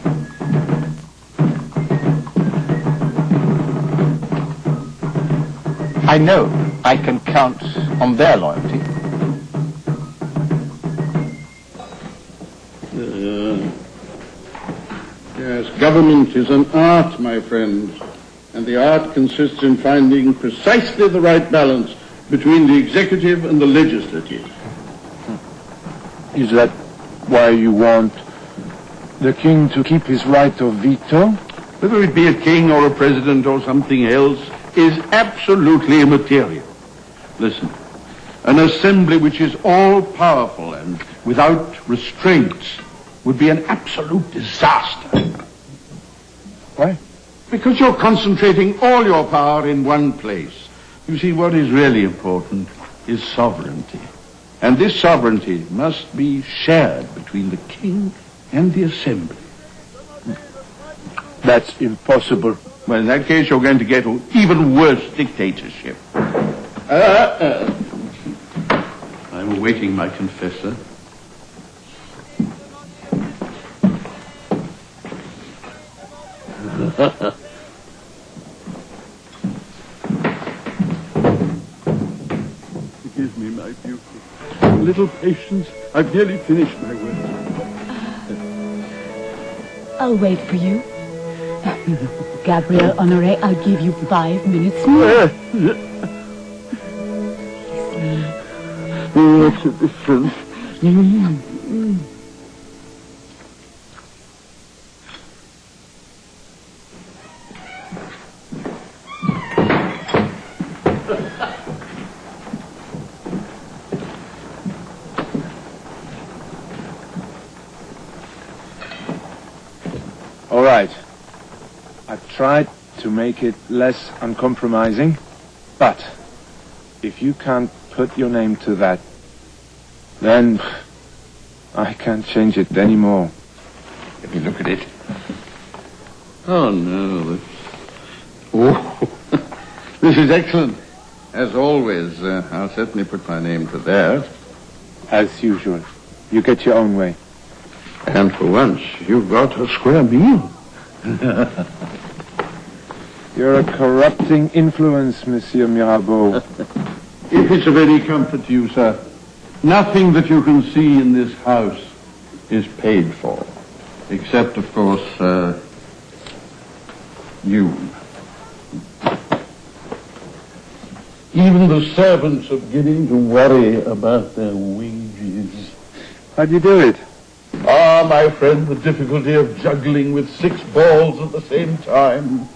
I know I can count on their loyalty. Yes, government is an art, my friend. And the art consists in finding precisely the right balance between the executive and the legislative. Is that why you want the king to keep his right of veto? Whether it be a king or a president or something else is absolutely immaterial. Listen, an assembly which is all-powerful and without restraints would be an absolute disaster. Why? Because you're concentrating all your power in one place. You see, what is really important is sovereignty. And this sovereignty must be shared between the king and the assembly. That's impossible, Well, in that case, you're going to get an even worse dictatorship. I'm awaiting my confessor. Forgive me, my beauty. A little patience. I've nearly finished my work. I'll wait for you. Gabriel Honoré, I'll give you 5 minutes more. What's the difference? All right. I've tried to make it less uncompromising, but if you can't put your name to that, then I can't change it anymore. Let me look at it. Oh, no. Oh, this is excellent. As always, I'll certainly put my name to that. As usual. You get your own way. And for once, you've got a square meal. You're a corrupting influence, Monsieur Mirabeau. If it's of any comfort to you, sir, nothing that you can see in this house is paid for. Except, of course, you. Even the servants are beginning to worry about their wages. How'd you do it? Ah, my friend, the difficulty of juggling with 6 balls at the same time,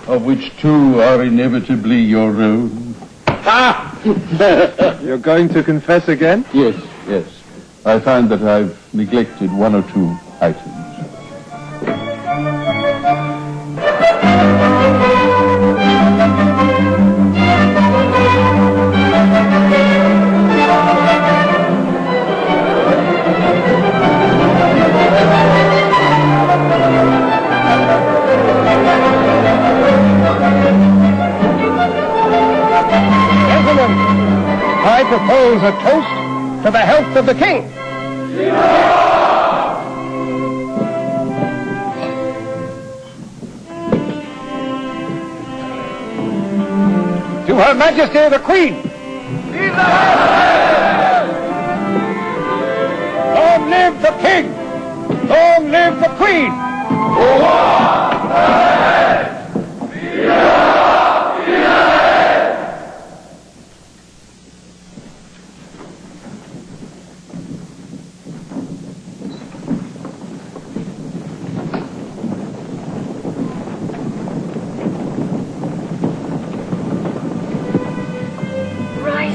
of which 2 are inevitably your own. Ah! You're going to confess again? Yes, yes. I find that I've neglected 1 or 2 items. I propose a toast to the health of the king. To Her Majesty the Queen. Long live the king. Long live the Queen.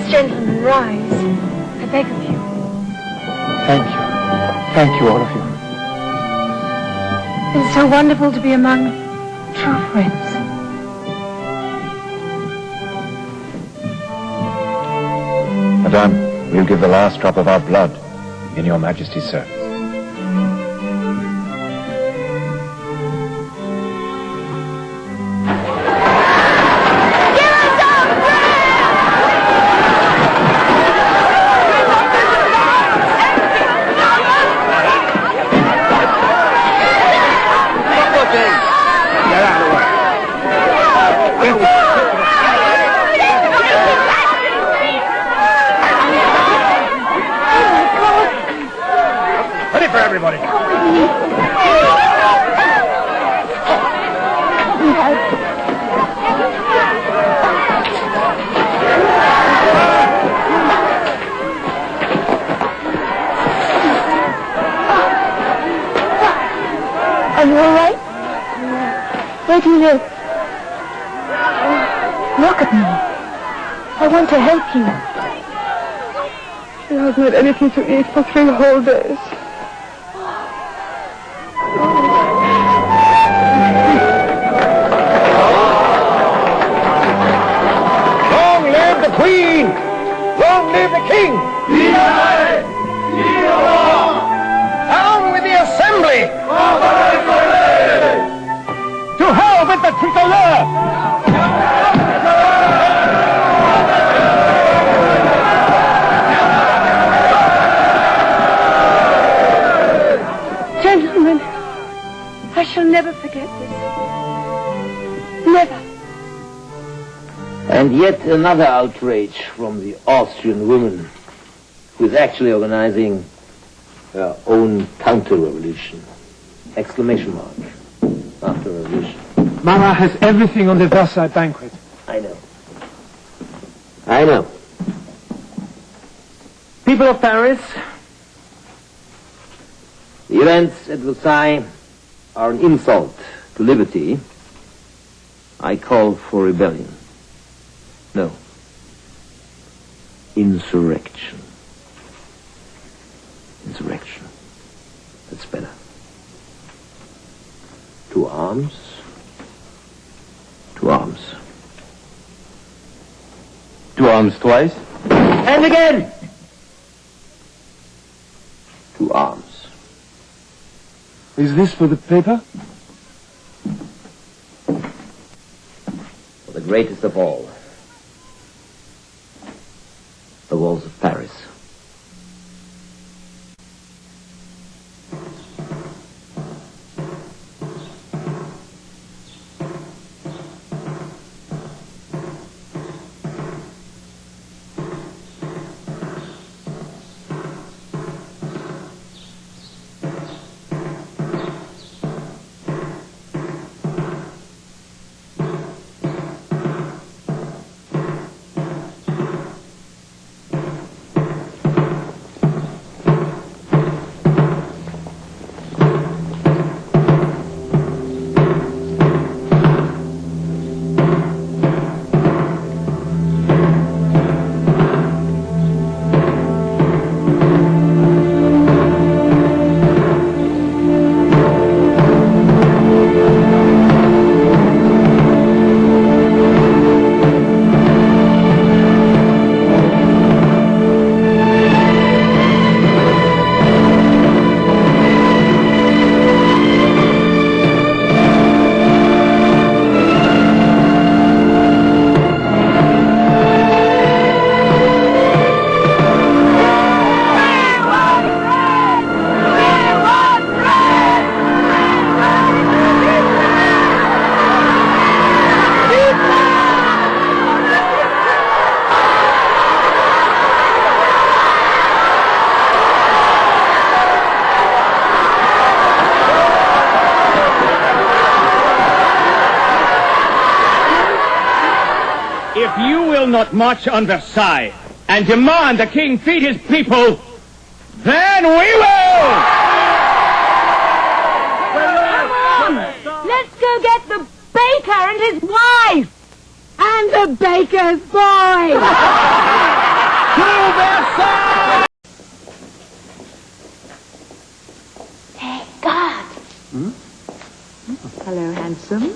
Gentlemen, rise. I beg of you. Thank you. Thank you, all of you. It's so wonderful to be among true friends. Madame, we'll give the last drop of our blood in your Majesty's service. Are you all right? Where do you live? Look at me. I want to help you. She hasn't had anything to eat for 3 whole days. Long live the Queen! Long live the King! Down with the Assembly! To hell with the tricolor! never forget this. Never. And yet another outrage from the Austrian woman, who is actually organizing her own counter-revolution. Exclamation mark. After revolution. Mama has everything on the Versailles banquet. I know. I know. People of Paris, the events at Versailles are an insult to liberty. I call for rebellion. No. Insurrection. Insurrection. That's better. To arms. To arms. To arms twice. And again! To arms. Is this for the paper? For the greatest of all. The walls of Paris. If you will not march on Versailles and demand the king feed his people, then we will! Come on! Let's go get the baker and his wife! And the baker's boy! To Versailles! Hey, God! Hello, handsome.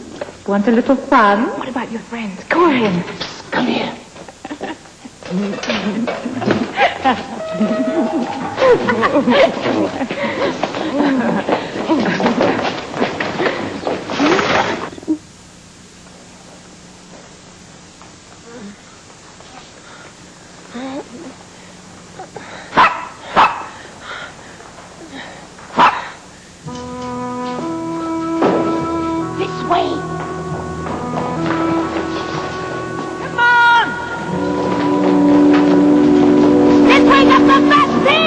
Want a little fun? What about your friends? Go in. Come here. This way! Come on! Let's wake up the Bastille!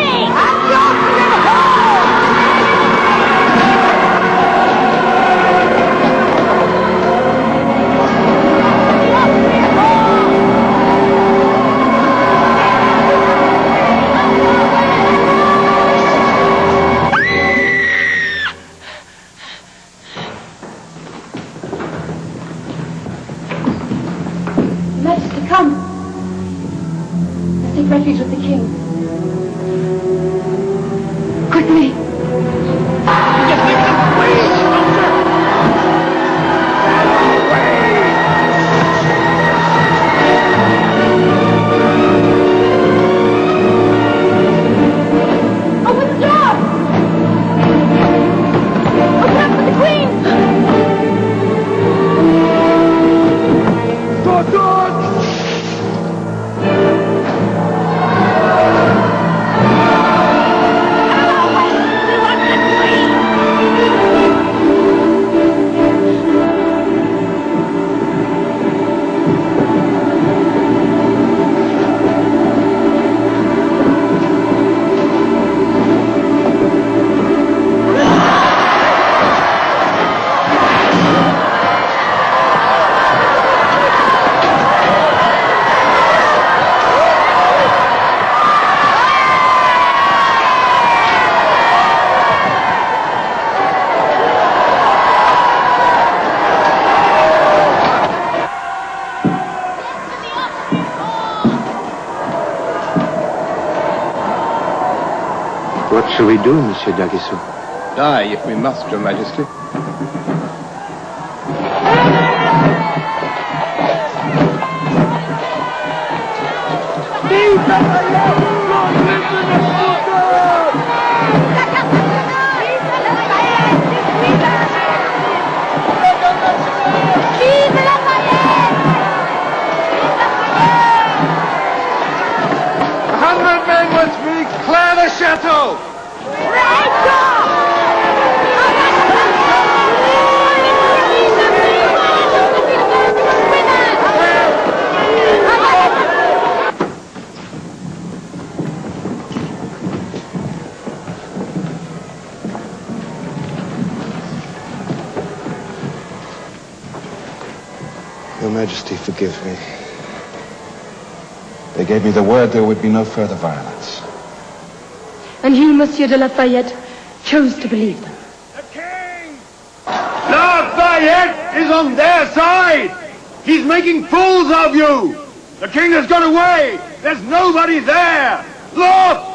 Majesty, come. Let's take refuge with the king. Quickly. Open the door! Open up for the queen! What shall we do, Monsieur d'Aguesseau? Die, if we must, Your Majesty. Clear the chateau! Your Majesty, forgive me. They gave me the word there would be no further violence. And you, Monsieur de Lafayette, chose to believe them. Lafayette is on their side! He's making fools of you! The king has gone away! There's nobody there! Look!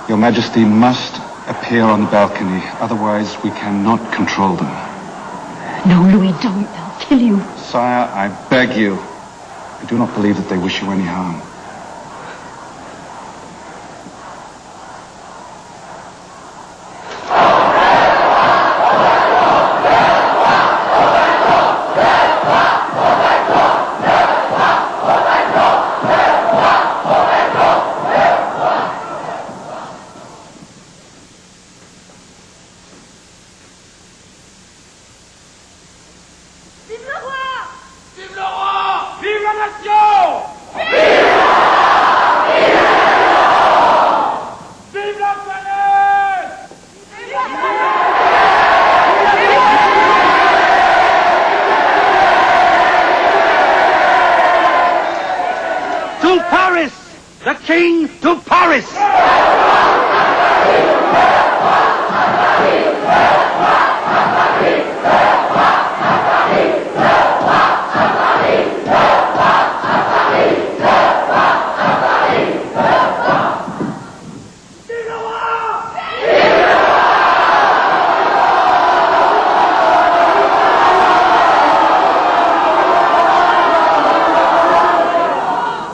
Your Majesty must appear on the balcony, otherwise we cannot control them. No, Louis, don't. They'll kill you. Sire, I beg you. I do not believe that they wish you any harm.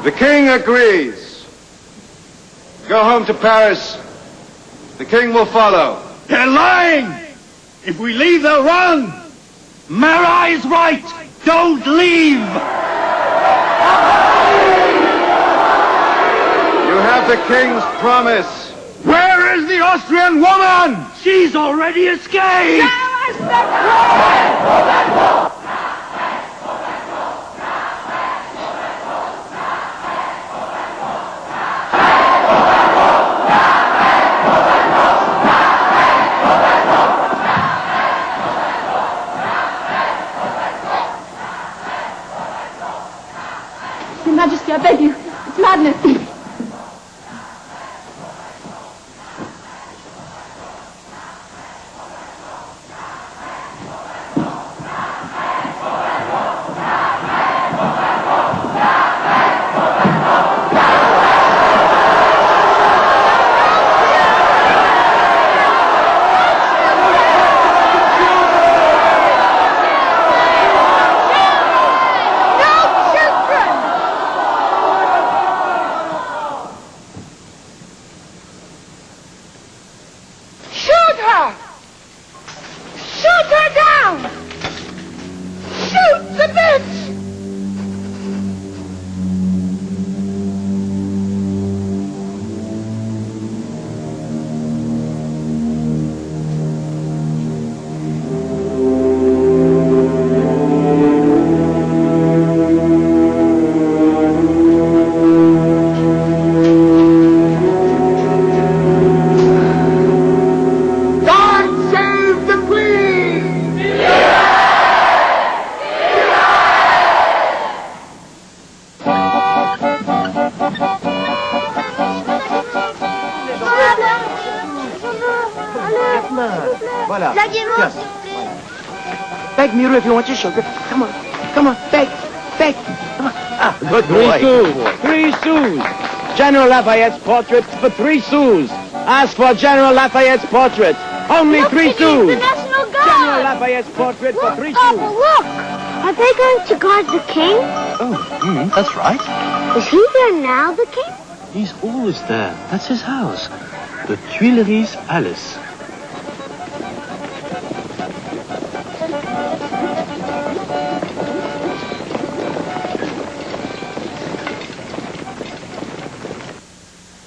The king agrees. Go home to Paris. The king will follow. They're lying! If we leave, they'll run! Marat is right! Don't leave! You have the king's promise. Where is the Austrian woman? She's already escaped! Your Majesty, I beg you. It's madness. Yes. Beg, Miro, if you want your sugar. Come on. Come on. Beg. Beg. Come on. Ah, good boy. 3 sous. General Lafayette's portrait for 3 sous. Ask for General Lafayette's portrait. Only 3 sous. The National Guard. General Lafayette's portrait for 3 sous. Papa, look. Are they going to guard the king? Oh, that's right. Is he there now, the king? He's always there. That's his house. The Tuileries Palace.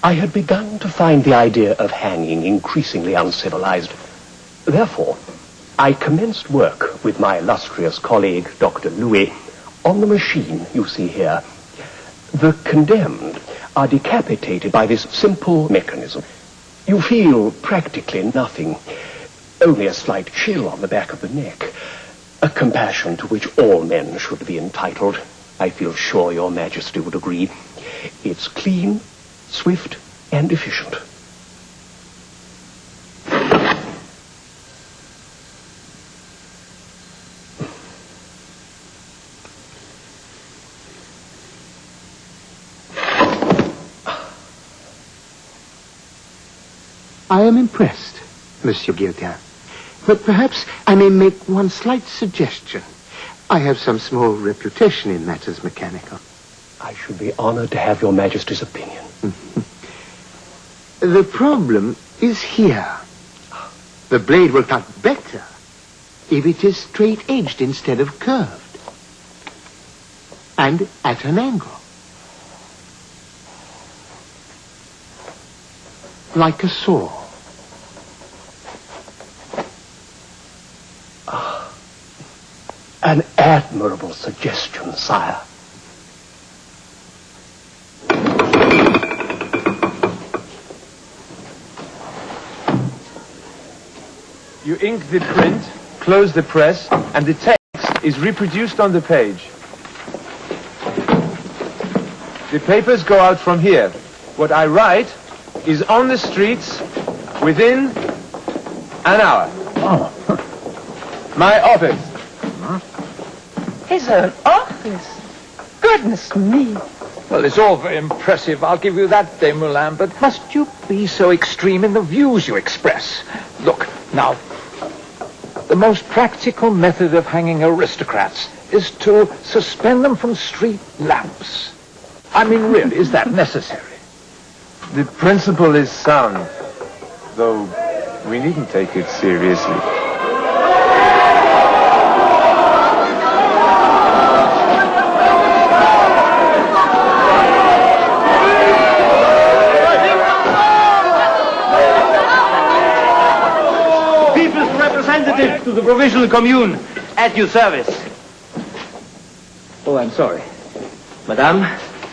I had begun to find the idea of hanging increasingly uncivilized. Therefore, I commenced work with my illustrious colleague, Dr. Louis, on the machine you see here. The condemned are decapitated by this simple mechanism. You feel practically nothing, only a slight chill on the back of the neck, a compassion to which all men should be entitled. I feel sure your Majesty would agree. It's clean, swift, and efficient. I am impressed, Monsieur Guillotin. But perhaps I may make one slight suggestion. I have some small reputation in matters mechanical. I should be honored to have your Majesty's opinion. The problem is here. The blade will cut better if it is straight-edged instead of curved. And at an angle. Like a saw. An admirable suggestion, sire. You ink the print, close the press, and the text is reproduced on the page. The papers go out from here. What I write is on the streets within an hour. My office. Is there an office? Goodness me. Well, it's all very impressive, I'll give you that, Desmoulins, but must you be so extreme in the views you express? Look, now, the most practical method of hanging aristocrats is to suspend them from street lamps. I mean, really, is that necessary? The principle is sound, though we needn't take it seriously. Representative to the Provisional Commune, at your service. Oh, I'm sorry. Madame,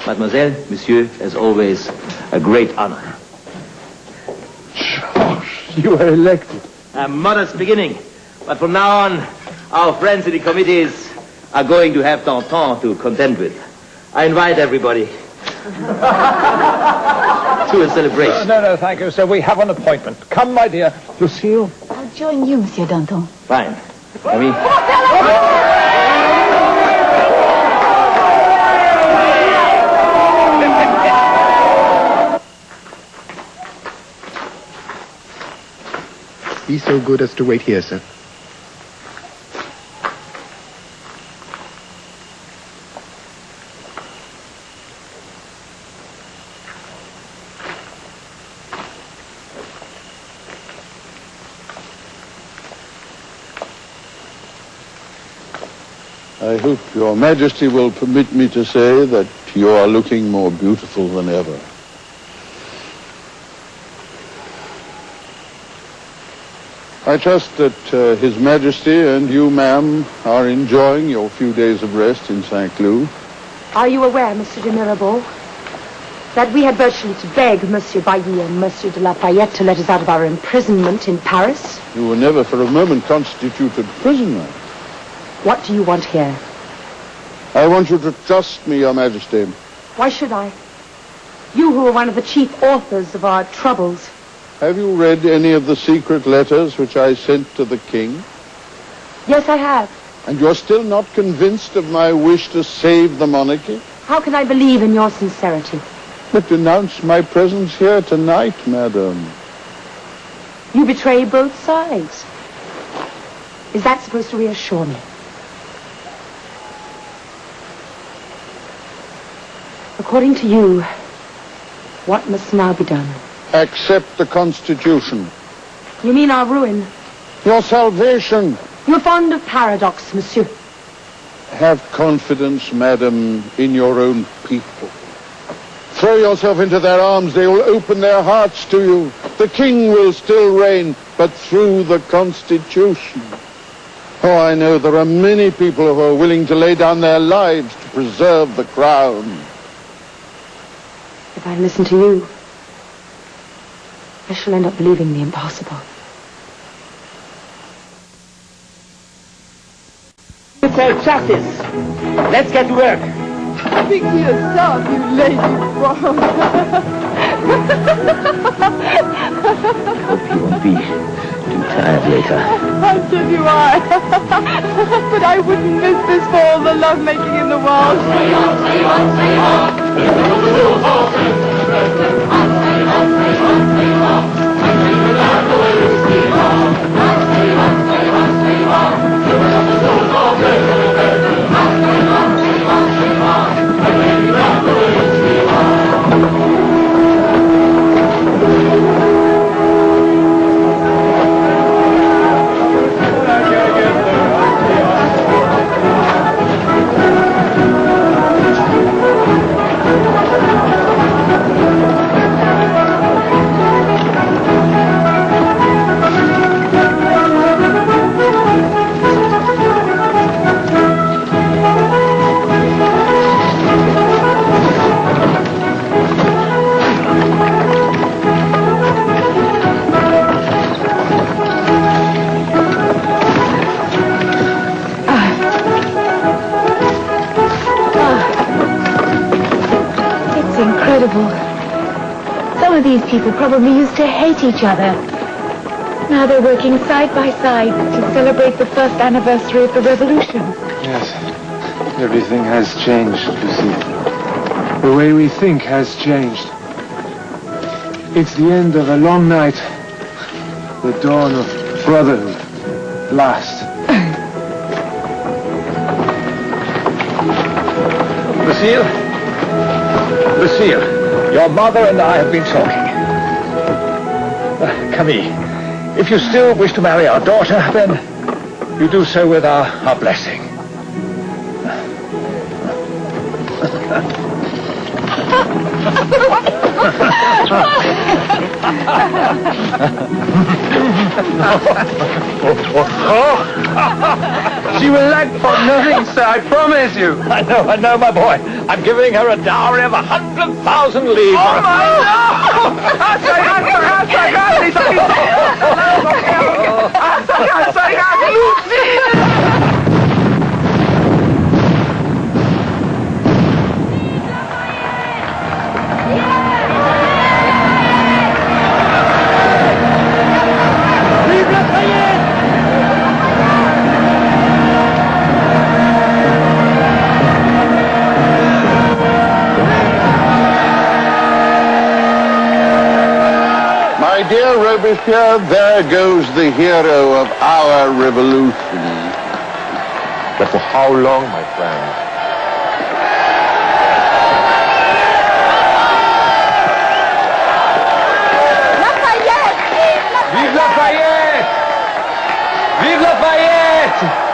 Mademoiselle, Monsieur, as always, a great honor. You are elected. A modest beginning, but from now on, our friends in the committees are going to have Danton to contend with. I invite everybody to a celebration. No, thank you, sir. We have an appointment. Come, my dear. Lucille? I'll join you, Monsieur Danton. Fine. I mean... Be so good as to wait here, sir. I hope your Majesty will permit me to say that you are looking more beautiful than ever. I trust that His Majesty and you, ma'am, are enjoying your few days of rest in Saint-Cloud. Are you aware, Monsieur de Mirabeau, that we had virtually to beg Monsieur Bailly and Monsieur de Lafayette to let us out of our imprisonment in Paris? You were never for a moment constituted prisoner. What do you want here? I want you to trust me, Your Majesty. Why should I? You who were one of the chief authors of our troubles. Have you read any of the secret letters which I sent to the king? Yes, I have. And you're still not convinced of my wish to save the monarchy? How can I believe in your sincerity? But denounce my presence here tonight, madam. You betray both sides. Is that supposed to reassure me? According to you, what must now be done? Accept the Constitution. You mean our ruin? Your salvation. You're fond of paradox, monsieur. Have confidence, madam, in your own people. Throw yourself into their arms. They will open their hearts to you. The king will still reign, but through the Constitution. Oh, I know there are many people who are willing to lay down their lives to preserve the crown. If I listen to you, I shall end up believing the impossible. Mr. Justice, let's get to work. Speak to yourself, you lady frog. Hope you won't be too tired later. How should you I? But I wouldn't miss this for all the lovemaking in the world. Some of these people probably used to hate each other. Now they're working side by side to celebrate the first anniversary of the revolution. Yes. Everything has changed, you see. The way we think has changed. It's the end of a long night. The dawn of brotherhood. Last. Lucille, your mother and I have been talking. Camille, if you still wish to marry our daughter, then you do so with our blessing. She will lack for nothing, sir, I promise you. I know, my boy. I'm giving her a dowry of 100,000 livres. Oh, my My dear Robespierre, there goes the hero of our revolution. But for how long, my friend? Lafayette! Vive Lafayette! Vive Lafayette!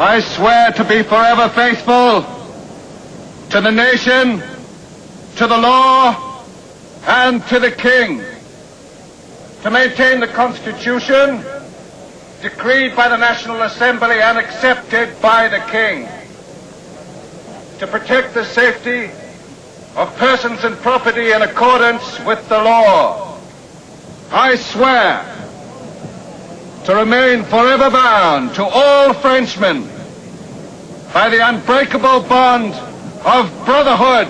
I swear to be forever faithful to the nation, to the law, and to the king. to maintain the Constitution decreed by the National Assembly and accepted by the King, to protect the safety of persons and property in accordance with the law. I swear to remain forever bound to all Frenchmen by the unbreakable bond of brotherhood.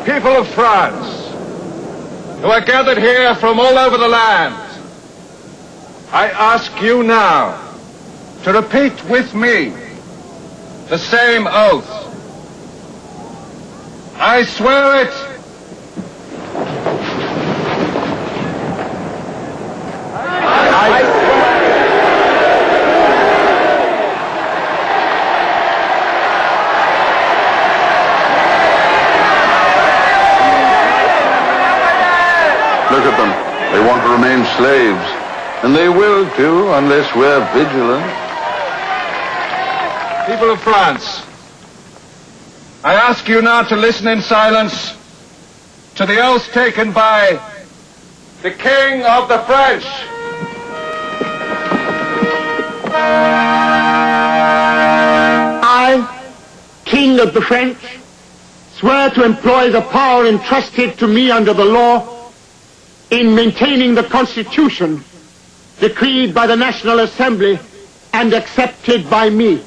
People of France, who are gathered here from all over the land, I ask you now to repeat with me the same oath. I swear it. Look at them. They want to remain slaves. And they will too, unless we're vigilant. People of France, I ask you now to listen in silence to the oath taken by the King of the French. I, King of the French, swear to employ the power entrusted to me under the law in maintaining the Constitution decreed by the National Assembly and accepted by me.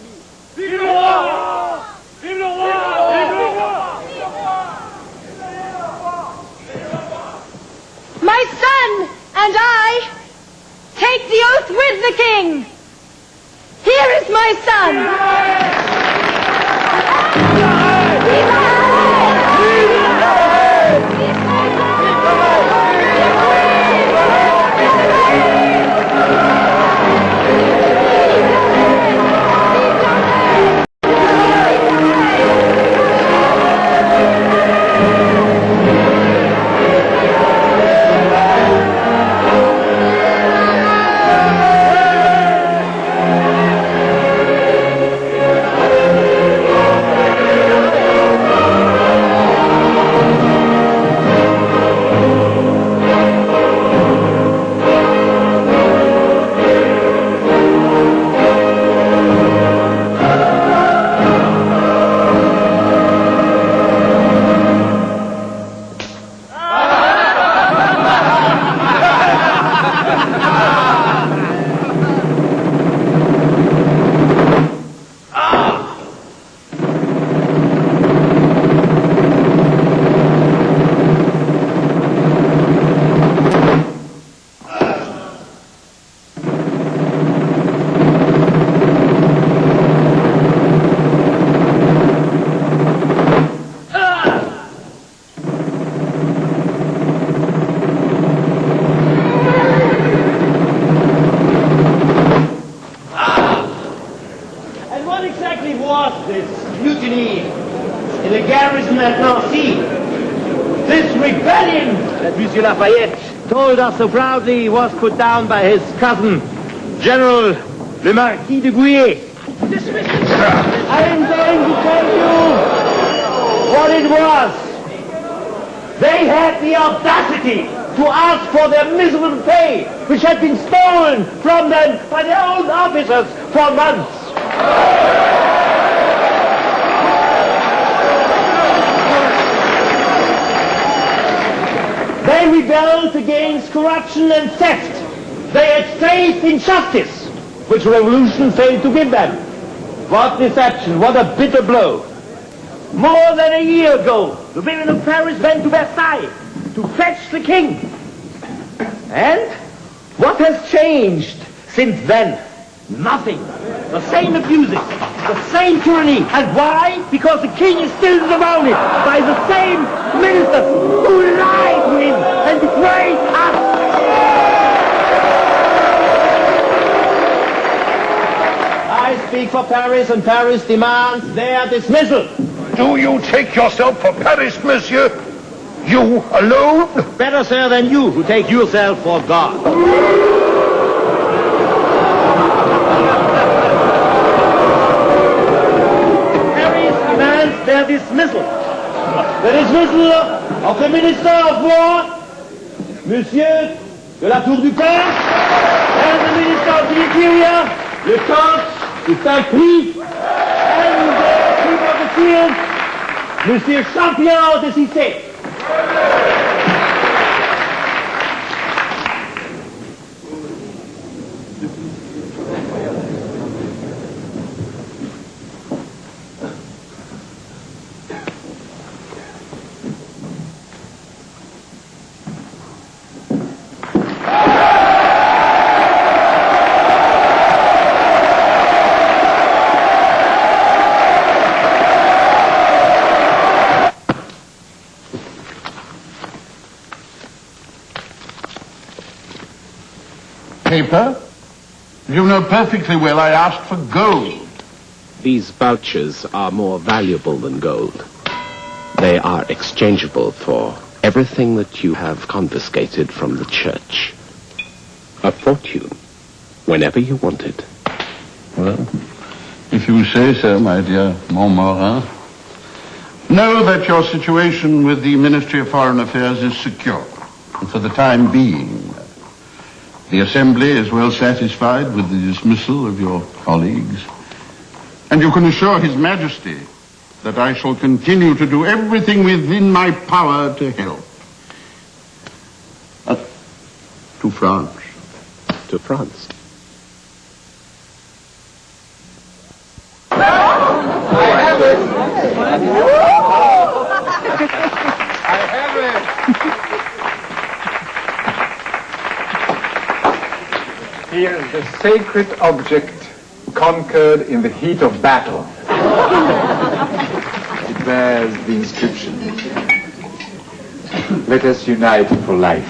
Vive le roi! Vive le roi! Vive le roi! My son and I take the oath with the king. Here is my son. Lafayette told us so proudly was put down by his cousin, General le Marquis de Gouillet. I am going to tell you what it was. They had the audacity to ask for their miserable pay, which had been stolen from them by their own officers for months. They rebelled against corruption and theft. They had faith in justice, which revolution failed to give them. What deception, what a bitter blow. More than a year ago, the women of Paris went to Versailles to fetch the king. And what has changed since then? Nothing. The same abuses, the same tyranny. And why? Because the king is still surrounded by the same ministers who lied to him and betrayed us. I speak for Paris, and Paris demands their dismissal. Do you take yourself for Paris, monsieur? You alone? Better, sir, than you, who take yourself for God. Paris demands their dismissal. The dismissal of the Minister of War, Monsieur de la Tour du Pin, and the Minister of the Interior, Le Comte de Saint-Prix, and the Chief of the Field, Monsieur Champion de Cité. Paper? You know perfectly well I asked for gold. These vouchers are more valuable than gold. They are exchangeable for everything that you have confiscated from the church. A fortune, whenever you want it. Well, if you say so, my dear Montmorin. Know that your situation with the Ministry of Foreign Affairs is secure, and for the time being. The Assembly is well satisfied with the dismissal of your colleagues. And you can assure His Majesty that I shall continue to do everything within my power to help. To France. To France. I have it! I have it! Here is the sacred object conquered in the heat of battle. It bears the inscription, "Let us unite for life."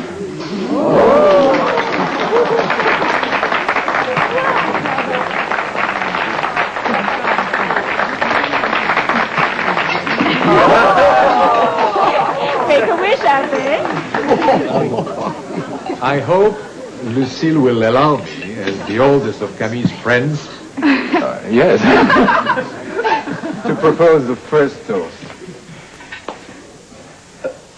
Take a wish, Abbé. I hope Lucille will allow me, as the oldest of Camille's friends, yes, to propose the first toast.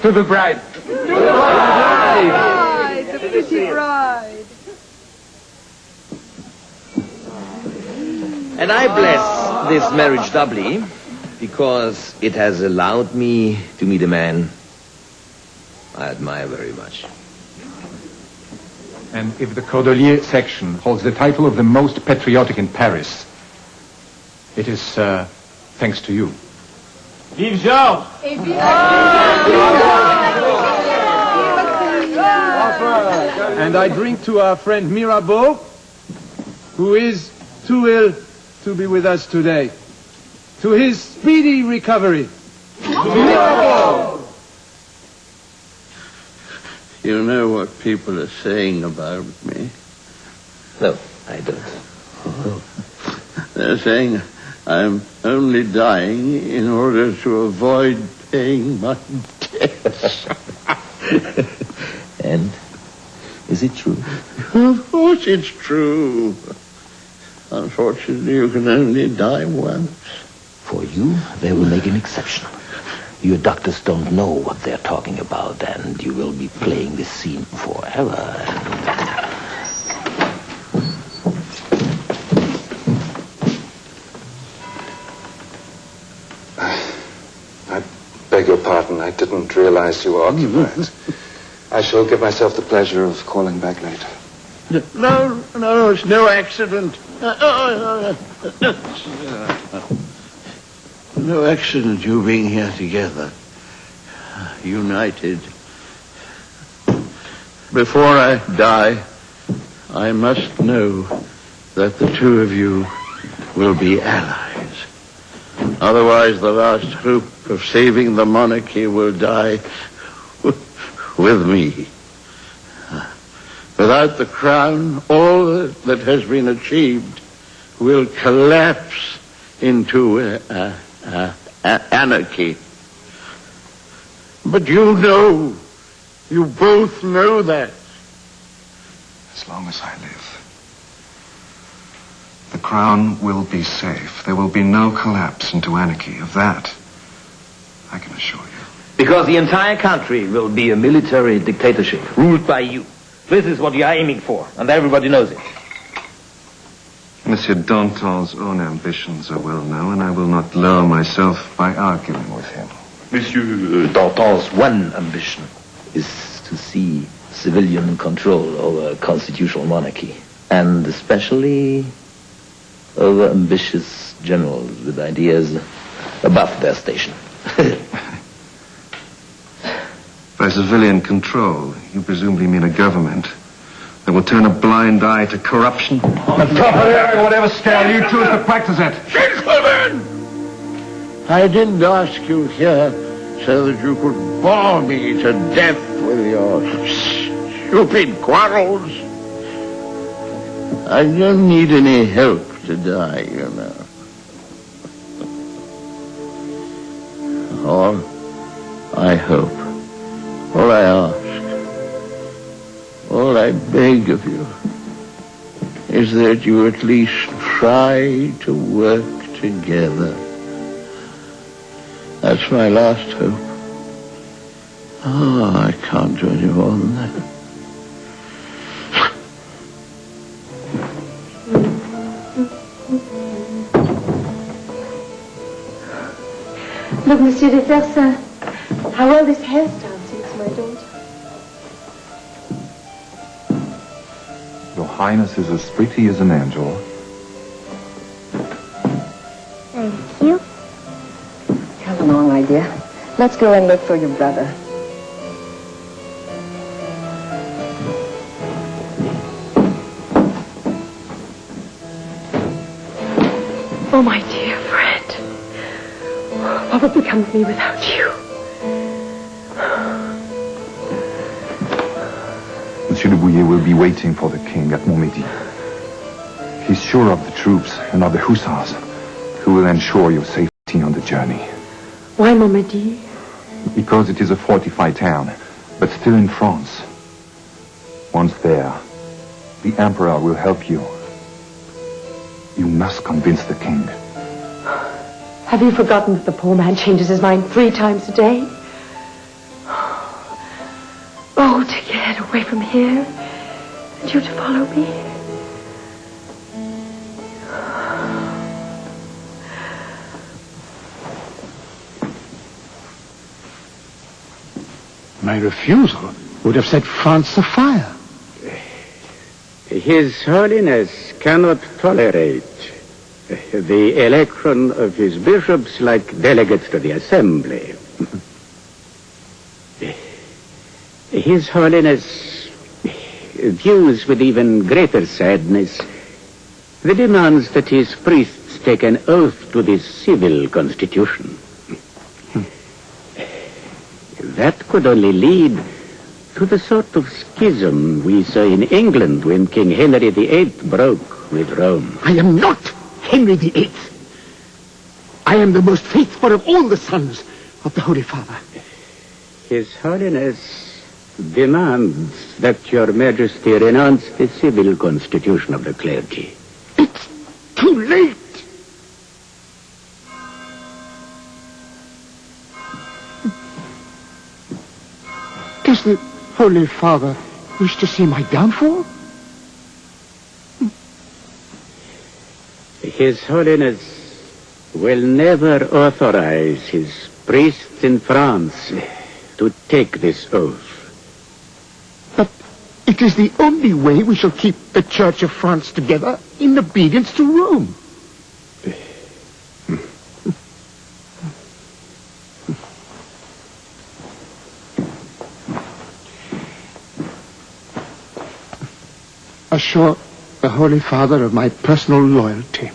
To the bride. To the bride. The pretty bride. And I bless this marriage doubly because it has allowed me to meet a man I admire very much. And if the Cordelier section holds the title of the most patriotic in Paris, it is thanks to you. Vive Georges! And I drink to our friend Mirabeau, who is too ill to be with us today. To his speedy recovery. Mirabeau! You know what people are saying about me? No, I don't. They're saying I'm only dying in order to avoid paying my debts. And is it true? Of course it's true. Unfortunately, you can only die once. For you, they will make an exception. Your doctors don't know what they're talking about, and you will be playing this scene forever. I beg your pardon. I didn't realize you were occupied. I shall give myself the pleasure of calling back later. No, it's no accident. No accident, you being here together, united. Before I die, I must know that the two of you will be allies. Otherwise, the last hope of saving the monarchy will die with me. Without the crown, all that has been achieved will collapse into anarchy. But you know, you both know that. As long as I live, the crown will be safe. There will be no collapse into anarchy. Of that, I can assure you. Because the entire country will be a military dictatorship, ruled by you. This is what you are aiming for, and everybody knows it. Monsieur Danton's own ambitions are well known, and I will not lower myself by arguing with him. Monsieur Danton's one ambition is to see civilian control over constitutional monarchy, and especially over ambitious generals with ideas above their station. By civilian control, you presumably mean a government that will turn a blind eye to corruption? The proper area, whatever scale you choose to practice it. Gentlemen! I didn't ask you here so that you could bore me to death with your stupid quarrels. I don't need any help to die, you know. All I hope, all I ask, all I beg of you is that you at least try to work together. That's my last hope. Oh, I can't do any more than that. Look, Monsieur de Fersen, how well this hairstyle suits my daughter. Your Highness is as pretty as an angel. Thank you. Come along, my dear. Let's go and look for your brother. Oh, my dear Fred. What would become of me without you? Monsieur de Bouillé will be waiting for the king at Montmédy. He's sure of the troops and of the hussars, who will ensure your safety on the journey. Why Montmédy? Because it is a fortified town, but still in France. Once there, the Emperor will help you. You must convince the king. Have you forgotten that the poor man changes his mind 3 times a day? Oh, to get away from here, and you to follow me. My refusal would have set France afire. His Holiness cannot tolerate the election of his bishops like delegates to the Assembly. His Holiness views with even greater sadness the demands that his priests take an oath to the civil constitution. That could only lead to the sort of schism we saw in England when King Henry VIII broke with Rome. I am not Henry VIII. I am the most faithful of all the sons of the Holy Father. His Holiness demands that your Majesty renounce the civil constitution of the clergy. It's too late. Does the Holy Father wish to see my downfall? His Holiness will never authorize his priests in France to take this oath. But it is the only way we shall keep the Church of France together in obedience to Rome. Assure the Holy Father of my personal loyalty.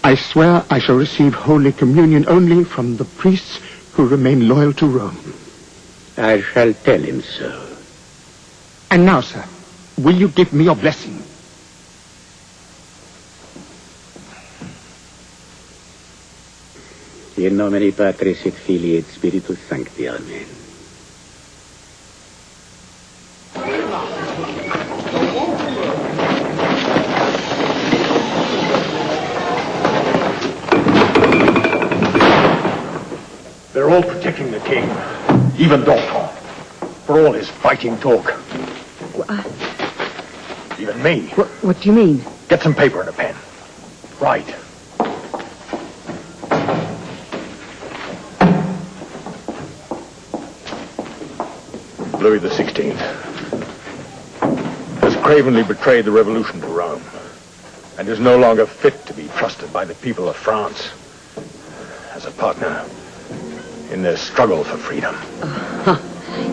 I swear I shall receive Holy Communion only from the priests who remain loyal to Rome. I shall tell him so. And now, sir, will you give me your blessing? In nomine Patris et Filii et Spiritus Sancti. Amen. They're all protecting the king, even Danton, for all his fighting talk. Even me. What do you mean? Get some paper and a pen. Write. Louis XVI has cravenly betrayed the revolution to Rome and is no longer fit to be trusted by the people of France as a partner in their struggle for freedom.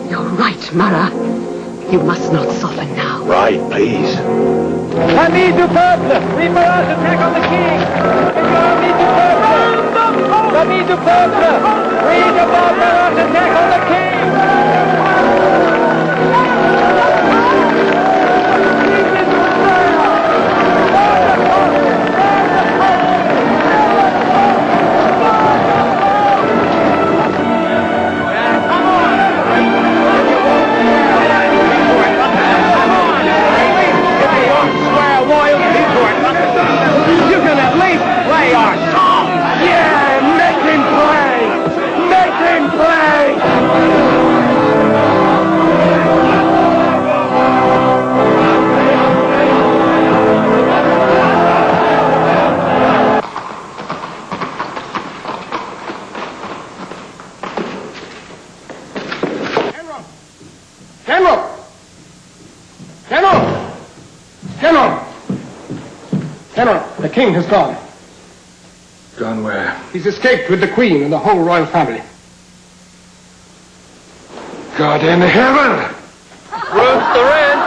You're right, Marat. You must not soften now. Right, please. Famille du peuple! Vive Marat, attack on the king! Famille du peuple! Famille du peuple! Vive Marat, attack on the king! You can at least play our song! Yeah, make him play! Make him play! General! General! General! General, the king has gone. Gone where? He's escaped with the queen and the whole royal family. God in heaven! Room's the rent!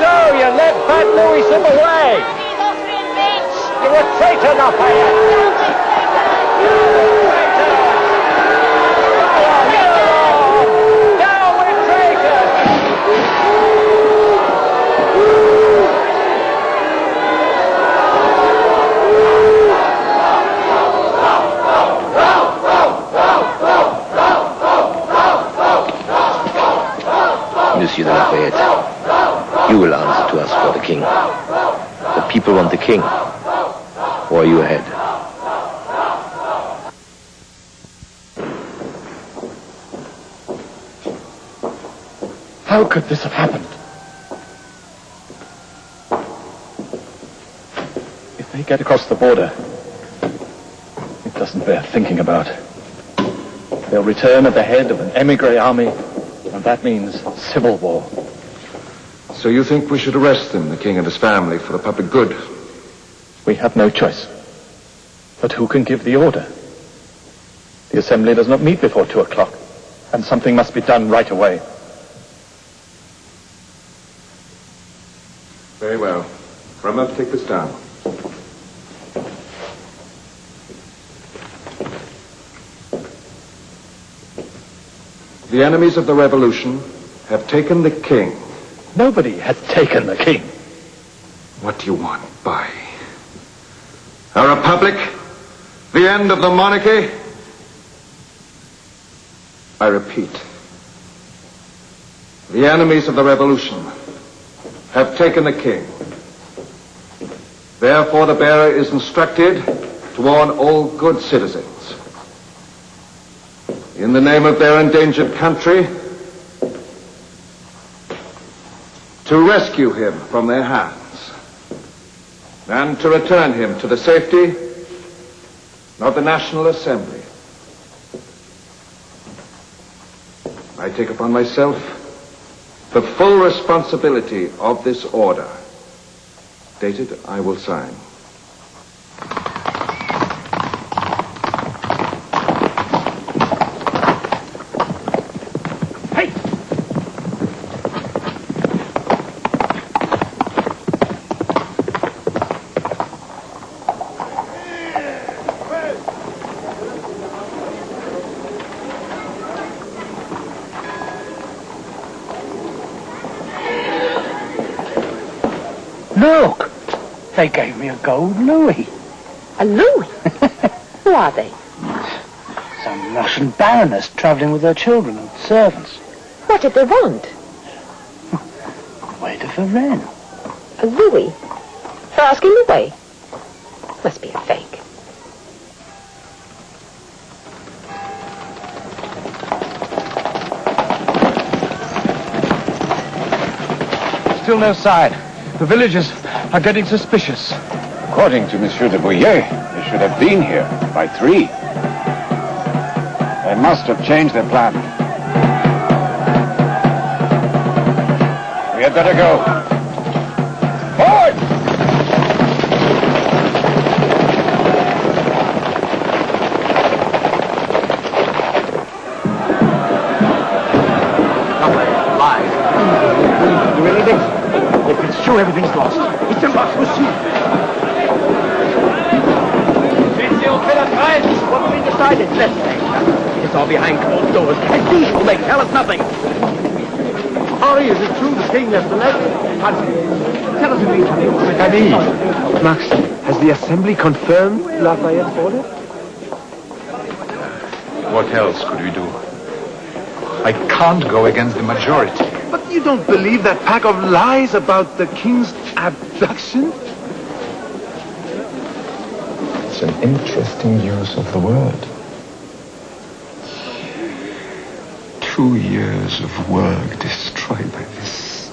So you let Fat Louis slip away? You're a traitor, Lafayette! Monsieur de Lafayette, you will answer to us for the king. The people want the king. Or are you ahead? How could this have happened? If they get across the border, it doesn't bear thinking about. They'll return at the head of an emigre army, and that means civil war. So you think we should arrest them, the king and his family, for the public good? We have no choice. But who can give the order? The assembly does not meet before 2 o'clock, and something must be done right away. Very well. Remember to take this down. The enemies of the revolution have taken the king. Nobody has taken the king. What do you want, Bai? A republic? The end of the monarchy? I repeat, the enemies of the revolution have taken the king. Therefore, the bearer is instructed to warn all good citizens, in the name of their endangered country, to rescue him from their hands and to return him to the safety of the National Assembly. I take upon myself the full responsibility of this order. Dated, I will sign. Look, they gave me a gold louis. A louis? Who are they? Some Russian baroness travelling with her children and servants. What did they want? Way to Varennes. A louis? For asking the way? Must be a fake. Still no sign. The villagers are getting suspicious. According to Monsieur de Bouillet, they should have been here by 3. They must have changed their plan. We had better go. Forward! You really think so? If it's true, everything's lost. It's impossible to see. What have we decided? Let's say. It's all behind closed doors. And these will make hell of nothing. Henri, is it true the king left the letter? Tell us immediately. Camille, Max, has the assembly confirmed Lafayette's order? What else could we do? I can't go against the majority. But you don't believe that pack of lies about the king's abduction? It's an interesting use of the word. 2 years of work destroyed by this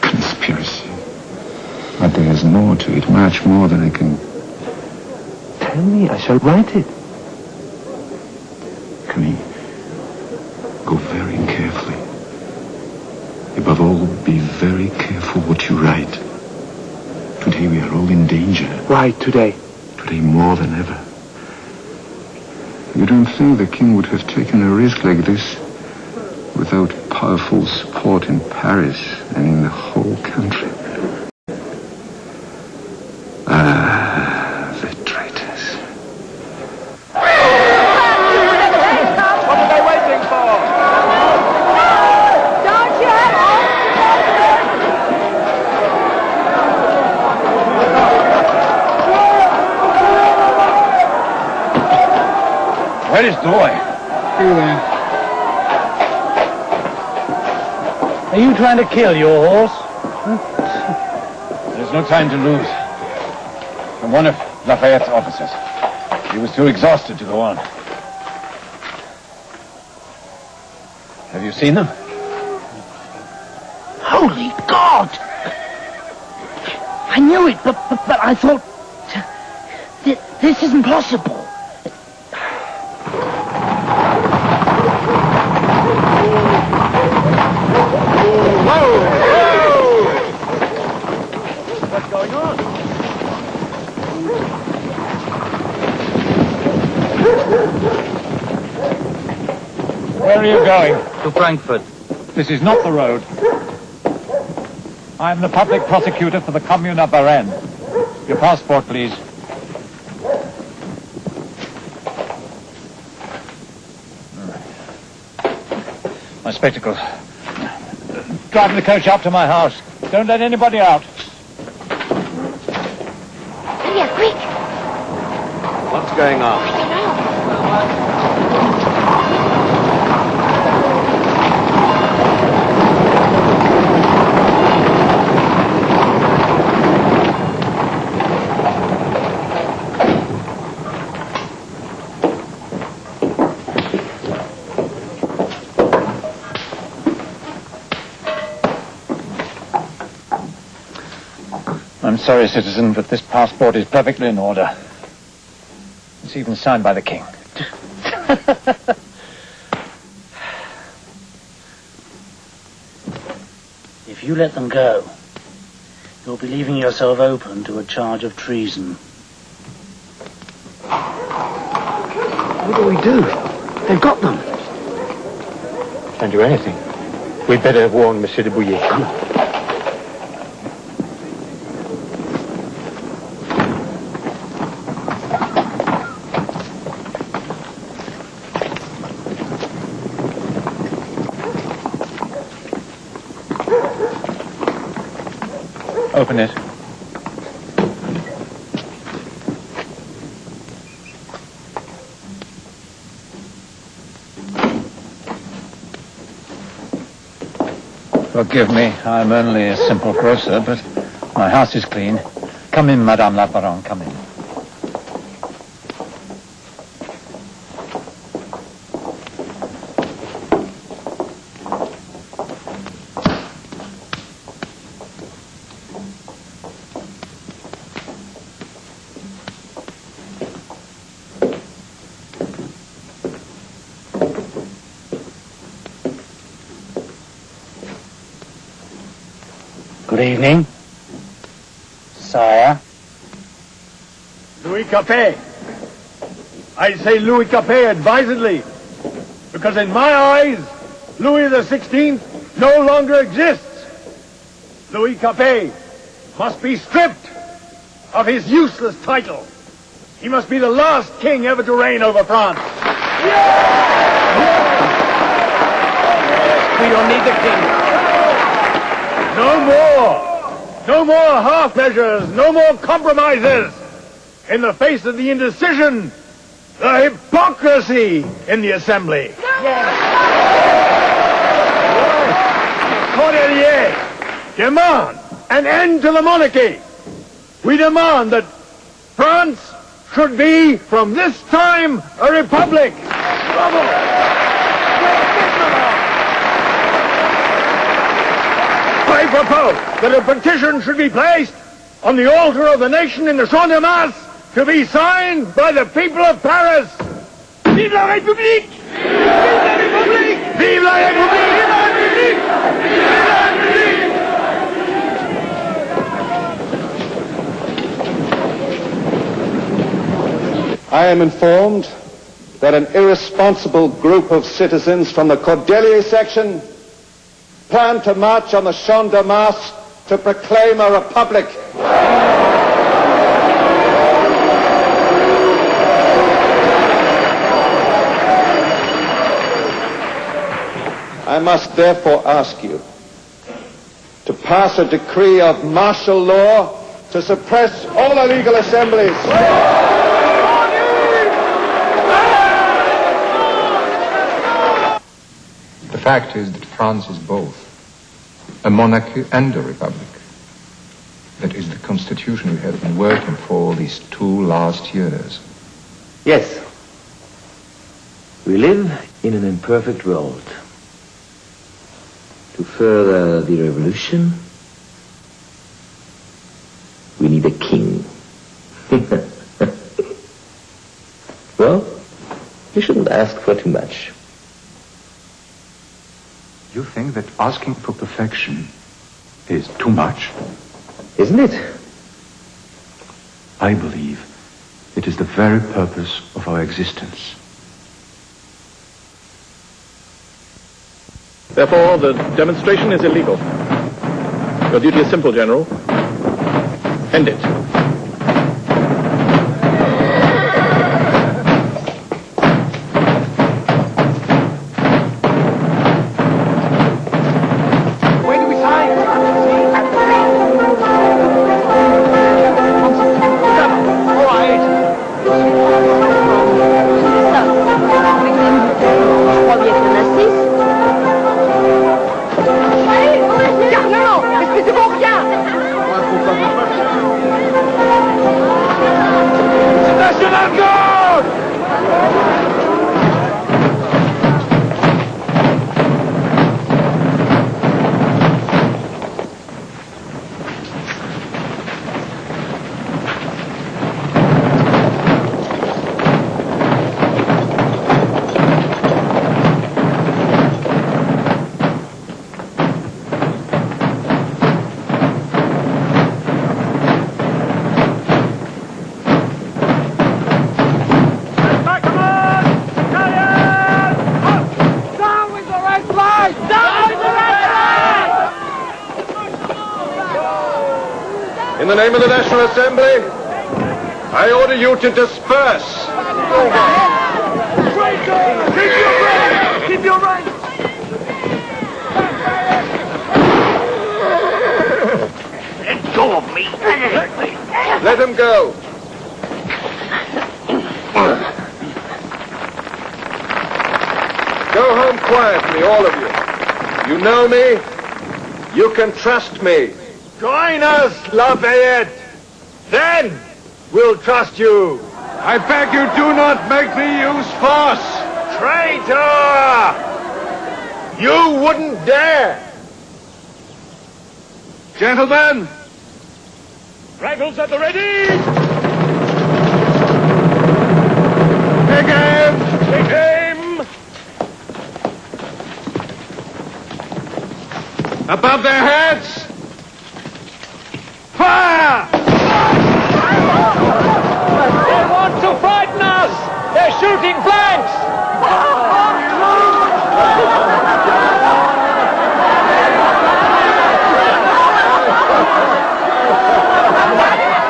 conspiracy. But there is more to it, much more than I can... Tell me, I shall write it. Camille, go very carefully. Above all, be very careful what you write. Today we are all in danger. Why today? Today more than ever. You don't think the king would have taken a risk like this without powerful support in Paris and in the whole country? Ah, the traitors. What are they waiting for? Don't you have Where is Drouet? Here there. Are you trying to kill your horse? There's no time to lose. I'm one of Lafayette's officers. He was too exhausted to go on. Have you seen them? Holy God! I knew it, but I thought... This isn't possible. What's going on? Where are you going? To Frankfurt. This is not the road. I am the public prosecutor for the Commune of Varennes. Your passport, please. My spectacles. Drive the coach up to my house. Don't let anybody out. Here, quick! What's going on? I'm sorry, citizen, but this passport is perfectly in order. It's even signed by the king. If you let them go, you'll be leaving yourself open to a charge of treason. What do we do? They've got them. Can't do anything. We'd better warn Monsieur de Bouillet. Come on. Open it. Forgive me, I'm only a simple grocer, but my house is clean. Come in, Madame la Baronne, come in. Good evening, sire. Louis Capet. I say Louis Capet advisedly, because in my eyes, Louis XVI no longer exists. Louis Capet must be stripped of his useless title. He must be the last king ever to reign over France. We don't need the king. No more! No more half measures! No more compromises! In the face of the indecision, the hypocrisy in the assembly. Cordelier, demand an end to the monarchy. We demand that France should be, from this time, a republic. I propose that a petition should be placed on the altar of the nation in the Champ de Mars to be signed by the people of Paris. Vive la République! Vive la République! Vive la République! Vive la République! I am informed that an irresponsible group of citizens from the Cordelier section plan to march on the Champ de Mars to proclaim a republic. I must therefore ask you to pass a decree of martial law to suppress all illegal assemblies. The fact is that France is both a monarchy and a republic. That is the constitution we have been working for these 2 last years. Yes. We live in an imperfect world. To further the revolution, we need a king. Well, you shouldn't ask for too much. You think that asking for perfection is too much? Isn't it? I believe it is the very purpose of our existence. Therefore, the demonstration is illegal. Your duty is simple, General. End it. In the name of the National Assembly, I order you to disperse. Keep your rank! Keep your rank! Let go Let him go. Go home quietly, all of you. You know me. You can trust me. Join us, Lafayette. Then we'll trust you. I beg you, do not make me use force. Traitor! You wouldn't dare. Gentlemen, Rifles at the ready! take aim! Take aim! Above their heads! Fire! They want to frighten us! They're shooting blanks!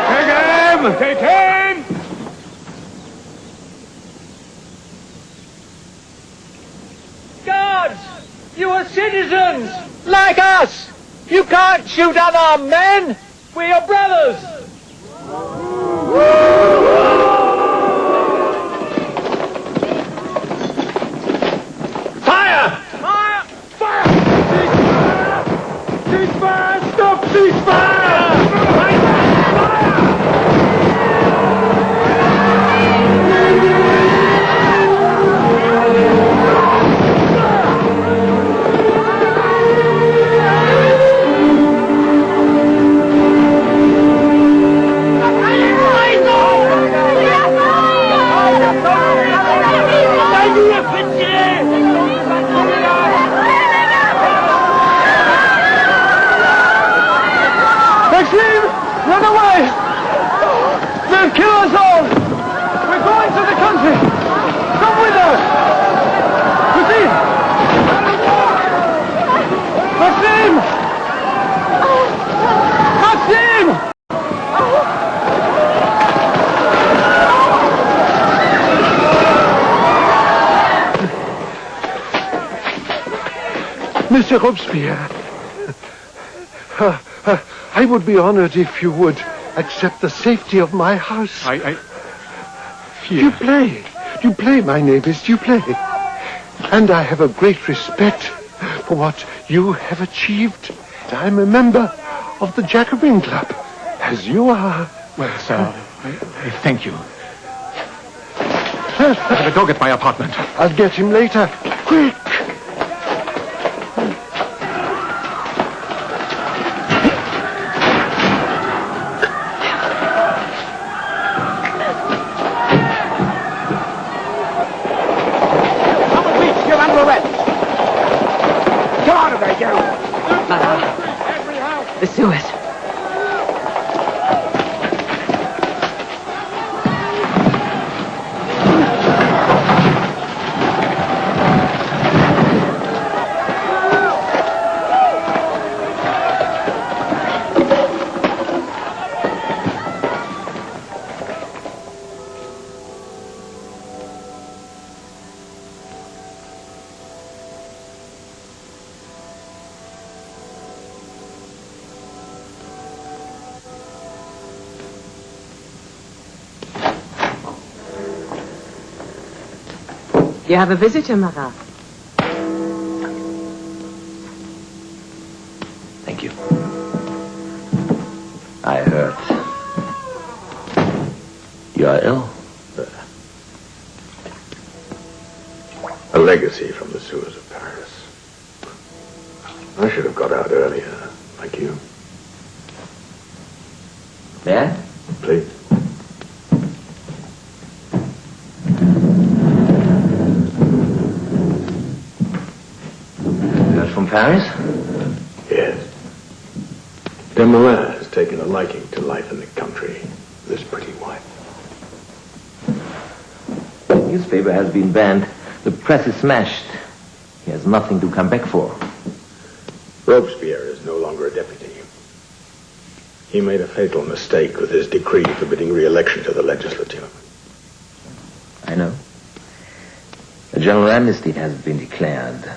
Take aim! Take aim! Guards! You are citizens! Like us! You can't shoot unarmed men! We're your brothers! Fire! Fire! Fire! Ceasefire! Ceasefire! Stop! Ceasefire! Maxime! Run away! They'll kill us all! We're going to the country! Come with us! Maxime! Maxime! Maxime! Mr. Robespierre, I would be honored if you would accept the safety of my house. I fear. Duplay, my name is Duplay. And I have a great respect for what you have achieved. I'm a member of the Jacobin Club, as you are. Well, sir, I thank you. I have a dog at my apartment. I'll get him later. Quick! The sewers. You have a visitor, Marat. Thank you. I heard you are ill. A legacy from the sewers of Paris. I should have got out earlier, like you. Yeah? Please. From Paris? Yes. Desmarins has taken a liking to life in the country with his pretty wife. The newspaper has been banned. The press is smashed. He has nothing to come back for. Robespierre is no longer a deputy. He made a fatal mistake with his decree forbidding re-election to the legislature. I know. A general amnesty has been declared.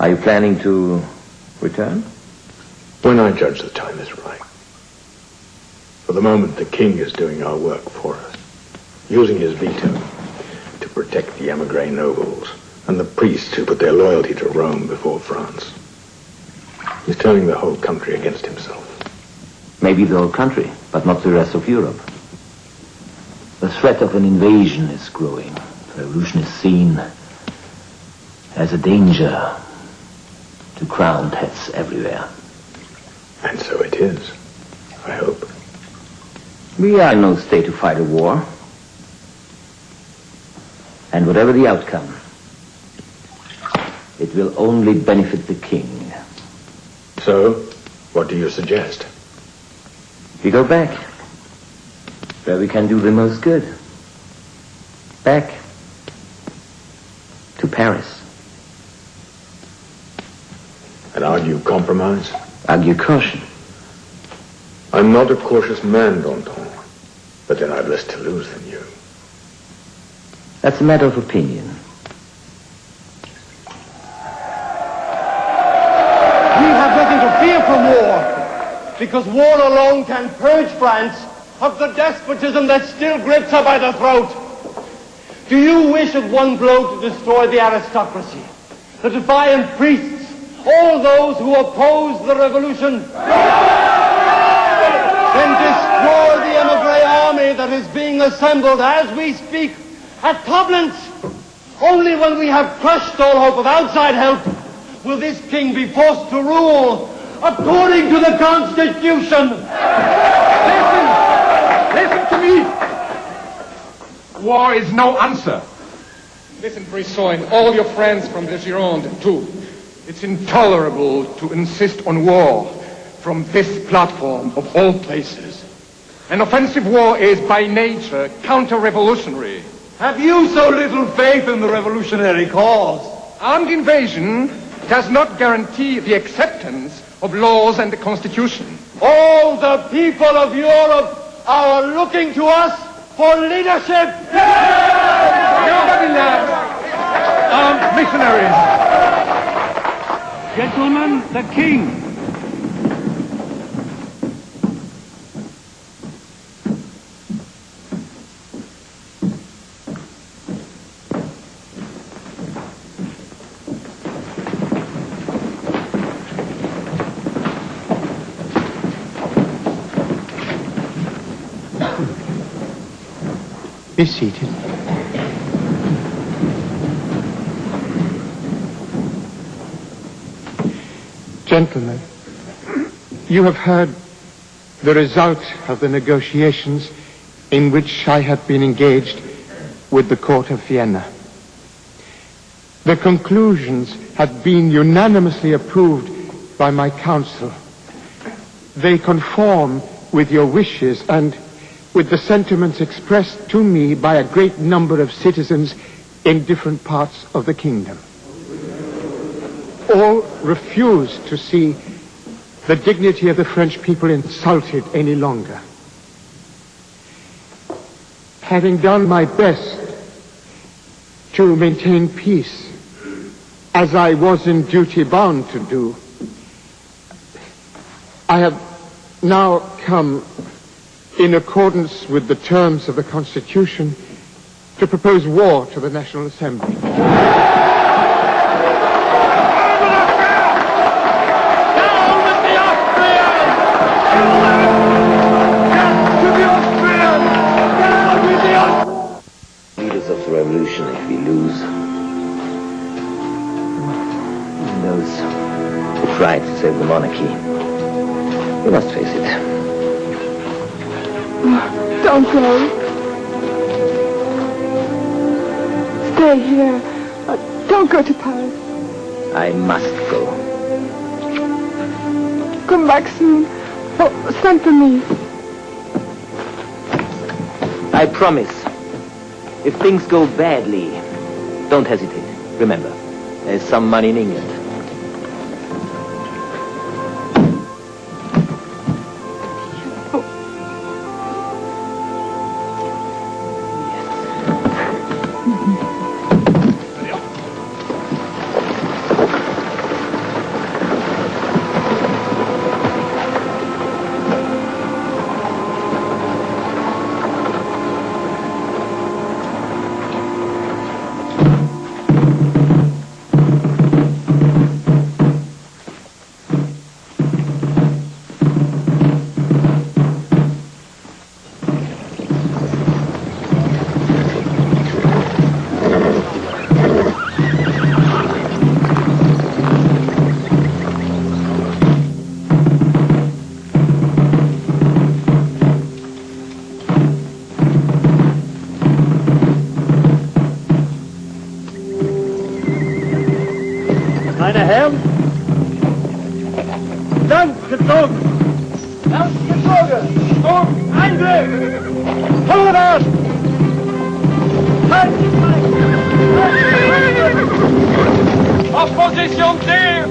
Are you planning to return? When I judge the time is right. For the moment, the king is doing our work for us, using his veto to protect the emigre nobles and the priests who put their loyalty to Rome before France. He's turning the whole country against himself. Maybe the whole country, but not the rest of Europe. The threat of an invasion is growing. The revolution is seen as a danger to crowned heads everywhere. And so it is, I hope. We are in no state to fight a war. And whatever the outcome, it will only benefit the king. So, what do you suggest? We go back, where we can do the most good. Back to Paris. And argue compromise? Argue caution. I'm not a cautious man, Danton, but then I've less to lose than you. That's a matter of opinion. We have nothing to fear from war, because war alone can purge France of the despotism that still grips her by the throat. Do you wish at one blow to destroy the aristocracy, the defiant priests, all those who oppose the revolution? Then destroy the emigre army that is being assembled as we speak at Koblenz. Only when we have crushed all hope of outside help will this king be forced to rule according to the Constitution. Listen to me! War is no answer. Listen, Brisson, and all your friends from the Gironde, too. It's intolerable to insist on war from this platform of all places. An offensive war is by nature counter-revolutionary. Have you so little faith in the revolutionary cause? Armed invasion does not guarantee the acceptance of laws and the Constitution. All the people of Europe are looking to us for leadership. Nobody laughs. Armed missionaries. Gentlemen, the king. Be seated. Gentlemen, you have heard the result of the negotiations in which I have been engaged with the court of Vienna. The conclusions have been unanimously approved by my council. They conform with your wishes and with the sentiments expressed to me by a great number of citizens in different parts of the kingdom. All refuse to see the dignity of the French people insulted any longer. Having done my best to maintain peace, as I was in duty bound to do, I have now come, in accordance with the terms of the Constitution, to propose war to the National Assembly. Leaders of the revolution, if we lose, those who tried to save the monarchy, we must face it. Don't go. Stay here. Don't go to Paris. I must go. Come back soon. Oh, send for me. I promise. If things go badly, don't hesitate. Remember, there's some money in England. Ausgezogen! Und Angriff! Vorwärts! En position de tir!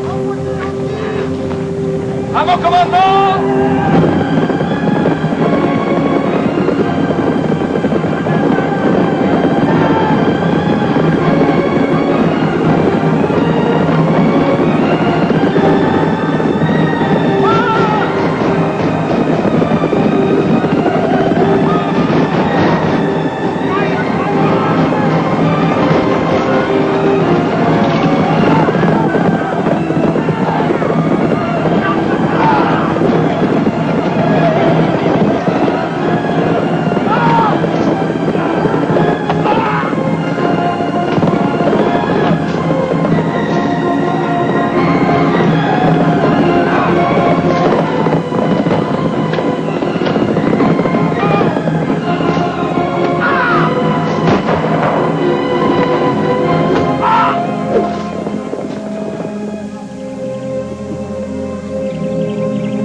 À vos commandements!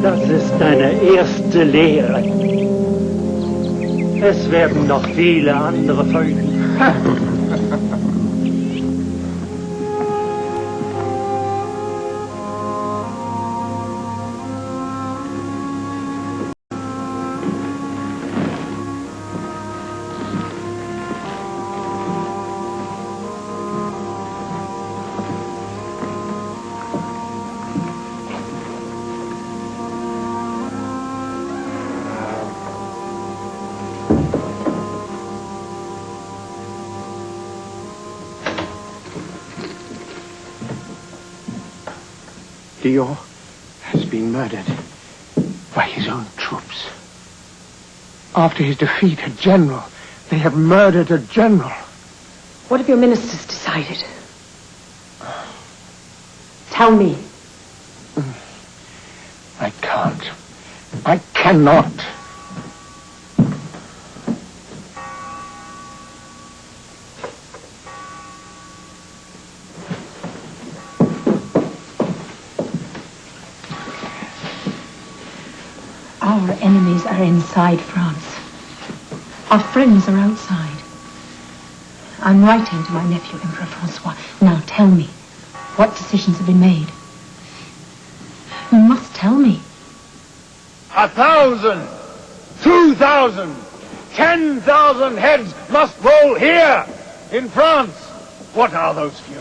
Das ist deine erste Lehre. Es werden noch viele andere folgen. Dior has been murdered by his own troops. After his defeat, a general. They have murdered a general. What have your ministers decided? Tell me. I can't. I cannot. Our enemies are inside France. Our friends are outside. I'm writing to my nephew, Emperor Francois. Now tell me, what decisions have been made? You must tell me. 1,000, 2,000, 10,000 heads must roll here in France. What are those few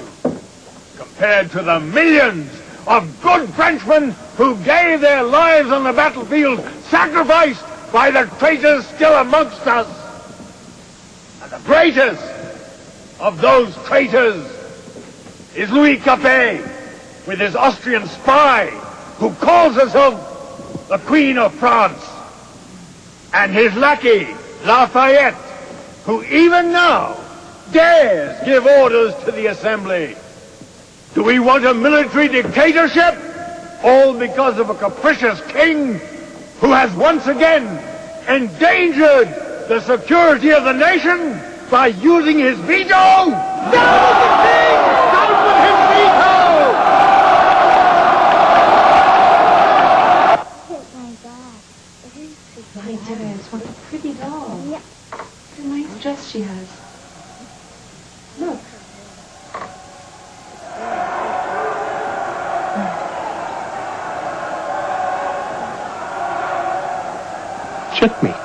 compared to the millions of good Frenchmen who gave their lives on the battlefield, sacrificed by the traitors still amongst us? And the greatest of those traitors is Louis Capet, with his Austrian spy, who calls herself the Queen of France, and his lackey, Lafayette, who even now dares give orders to the Assembly. Do we want a military dictatorship? All because of a capricious king who has once again endangered the security of the nation by using his veto? Down with the king! Down with his veto! My dearest, what a pretty doll. Yeah. What a nice dress she has. Look. Checkmate.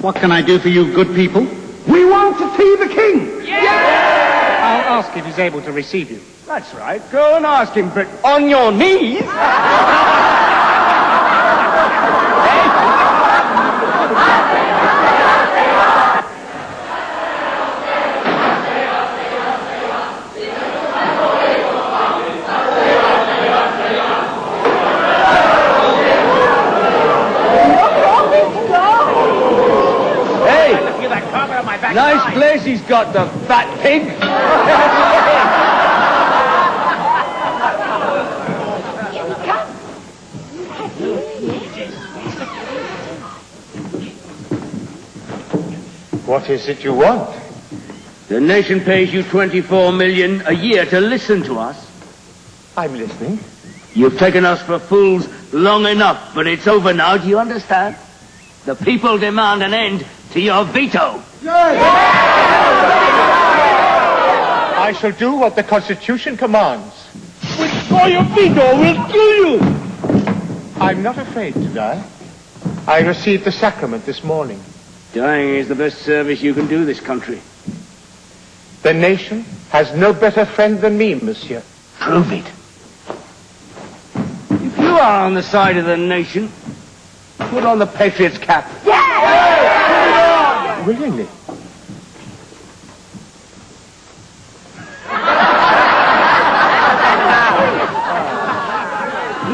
What can I do for you good people? We want to see the king! I'll ask if he's able to receive you. That's right. Go and ask him, but on your knees. place he's got, the fat pig? What is it you want? The nation pays you 24 million a year to listen to us. I'm listening. You've taken us for fools long enough, but it's over now, do you understand? The people demand an end to your veto. I shall do what the Constitution commands. For your veto, we'll kill you! I'm not afraid to die. I received the sacrament this morning. Dying is the best service you can do this country. The nation has no better friend than me, monsieur. Prove it. If you are on the side of the nation, put on the Patriot's cap. Yeah! Willingly.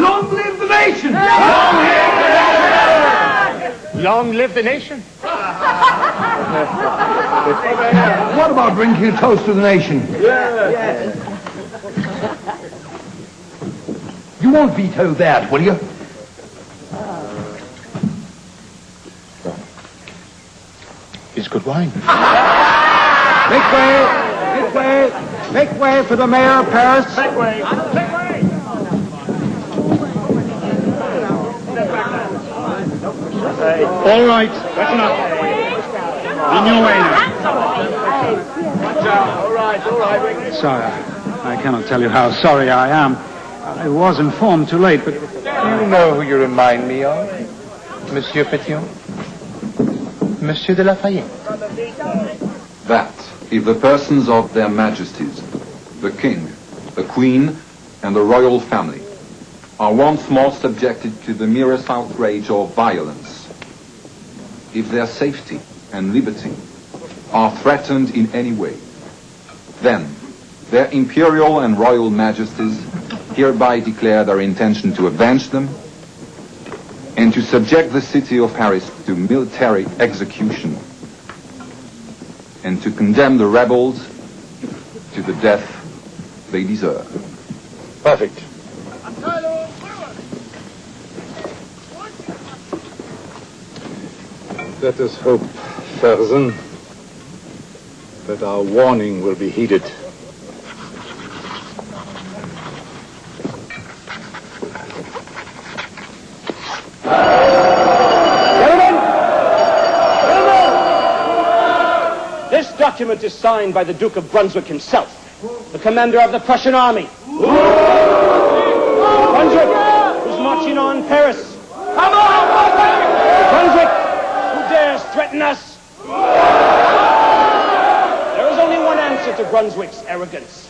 Long live the nation! Long live the nation! What about drinking a toast to the nation? You won't veto that, will you? It's good wine. Make way! Make way! Make way for the mayor of Paris! Make way! All right, that's enough. On your way now. All right. Sire, I cannot tell you how sorry I am. I was informed too late, but... Do you know who you remind me of? Monsieur Pétion? Monsieur de Lafayette. That if the persons of their majesties, the king, the queen, and the royal family, are once more subjected to the merest outrage or violence, if their safety and liberty are threatened in any way, then their imperial and royal majesties hereby declare their intention to avenge them and to subject the city of Paris to military execution and to condemn the rebels to the death they deserve. Perfect. Let us hope, Fersen, that our warning will be heeded. This document is signed by the Duke of Brunswick himself, the commander of the Prussian army. Brunswick, who's marching on Paris. Come on, Brunswick, who dares threaten us? There is only one answer to Brunswick's arrogance.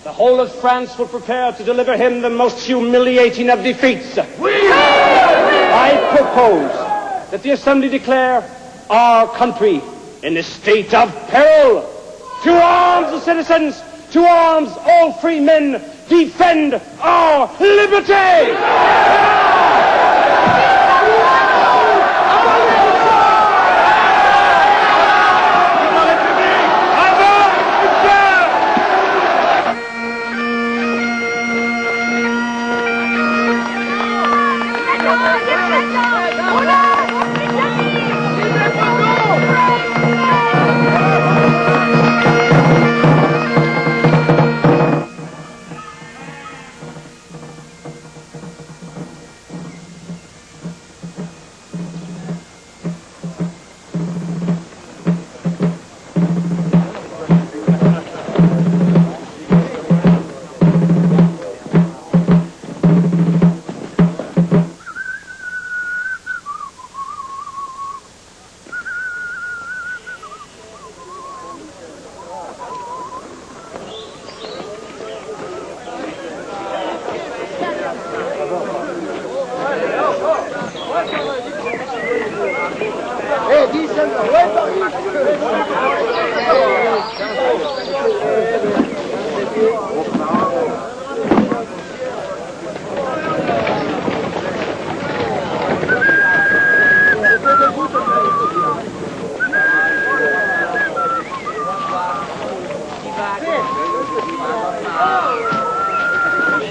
The whole of France will prepare to deliver him the most humiliating of defeats. I propose that the Assembly declare our country in a state of peril. To arms, the citizens! To arms, all free men! Defend our liberty!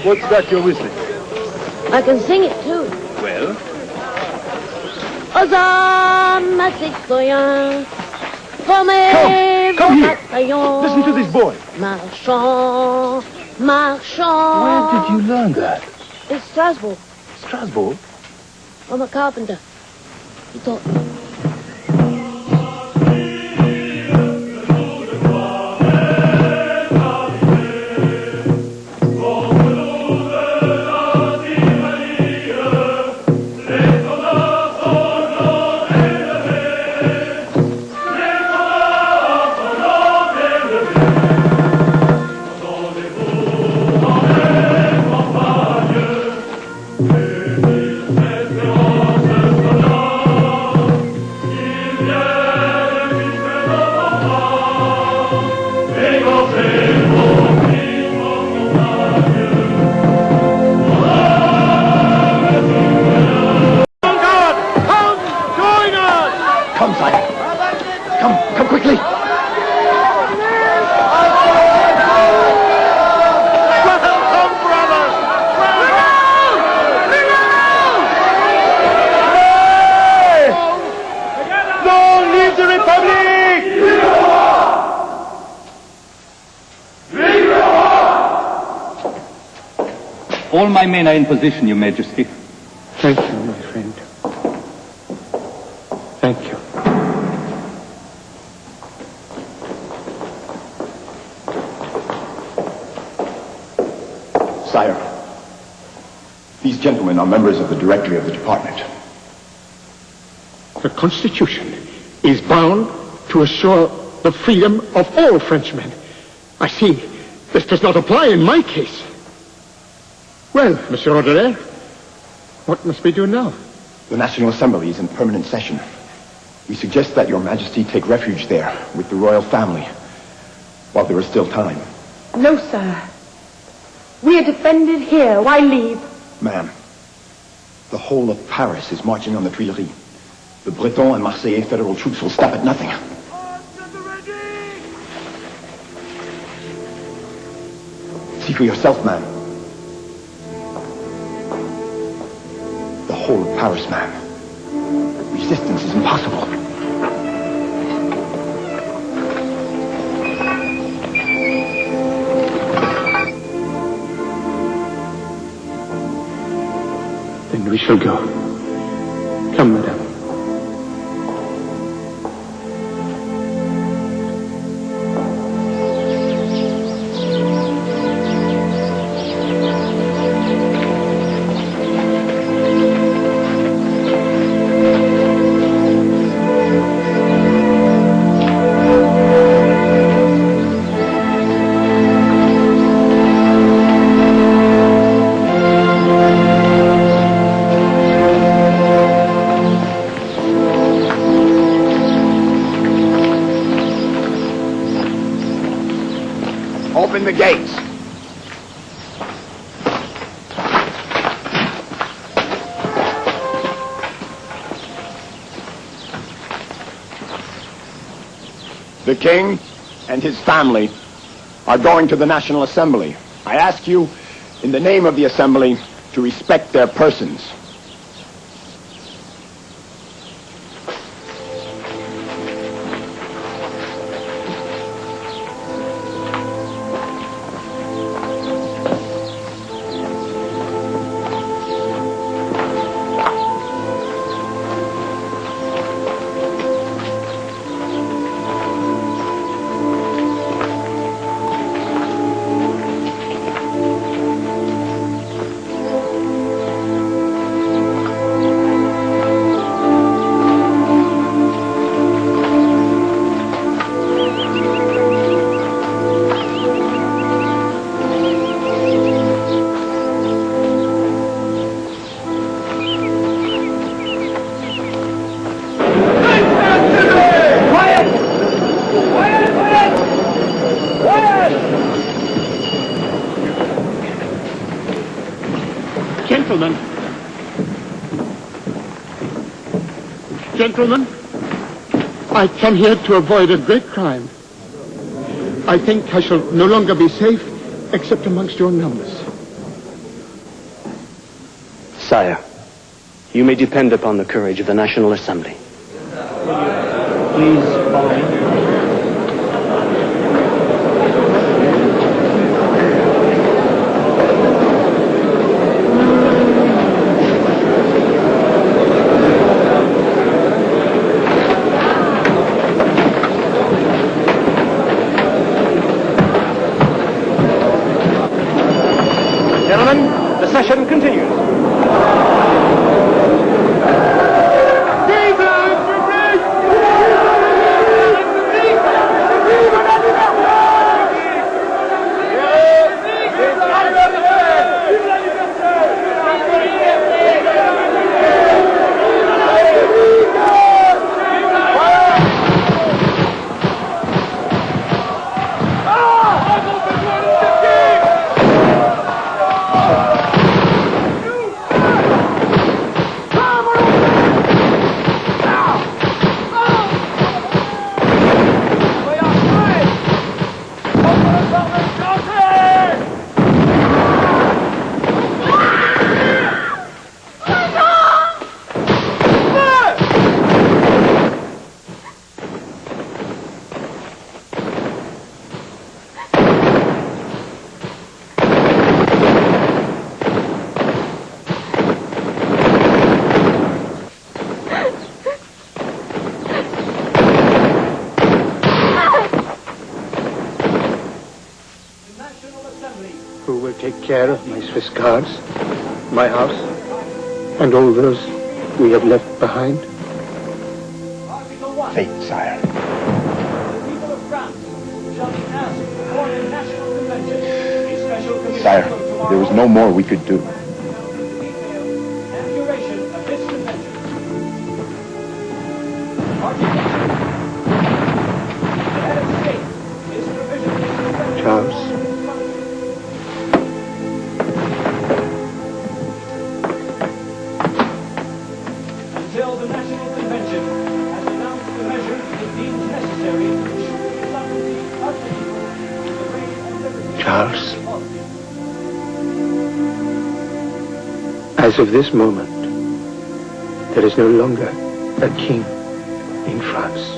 What's that you're whistling? I can sing it too. Well? Aux hommes citoyens, formez Come vos here. bataillons. Listen to this boy. Marchons, marchons. Where did you learn that? In Strasbourg. Strasbourg? I'm a carpenter. He taught me. Come, sire. Come quickly. Long live the Republic! All my men are in position, Your Majesty. Thank you, my friend. Thank you. Sire, these gentlemen are members of the directory of the department. The Constitution is bound to assure the freedom of all Frenchmen. I see this does not apply in my case. Well, Monsieur Roederer, what must we do now? The National Assembly is in permanent session. We suggest that Your Majesty take refuge there with the royal family while there is still time. No, sir. We are defended here. Why leave? Ma'am, the whole of Paris is marching on the Tuileries. The Breton and Marseillais federal troops will stop at nothing. See for yourself, ma'am. The whole of Paris, ma'am. Resistance is impossible. Then we shall go. Come, madame. Open the gates. The king and his family are going to the National Assembly. I ask you, in the name of the Assembly, to respect their persons. Gentlemen, I come here to avoid a great crime. I think I shall no longer be safe except amongst your numbers. Sire, you may depend upon the courage of the National Assembly. Please follow me. Gentlemen, the session continues. Who will take care of my Swiss guards, my house, and all those we have left behind? Fate, sire. Sire, there was no more we could do. Charles. Until the National Convention has announced the measures it deems necessary to ensure the sovereignty of the people, the reign and liberty Charles. As of this moment, there is no longer a king in France.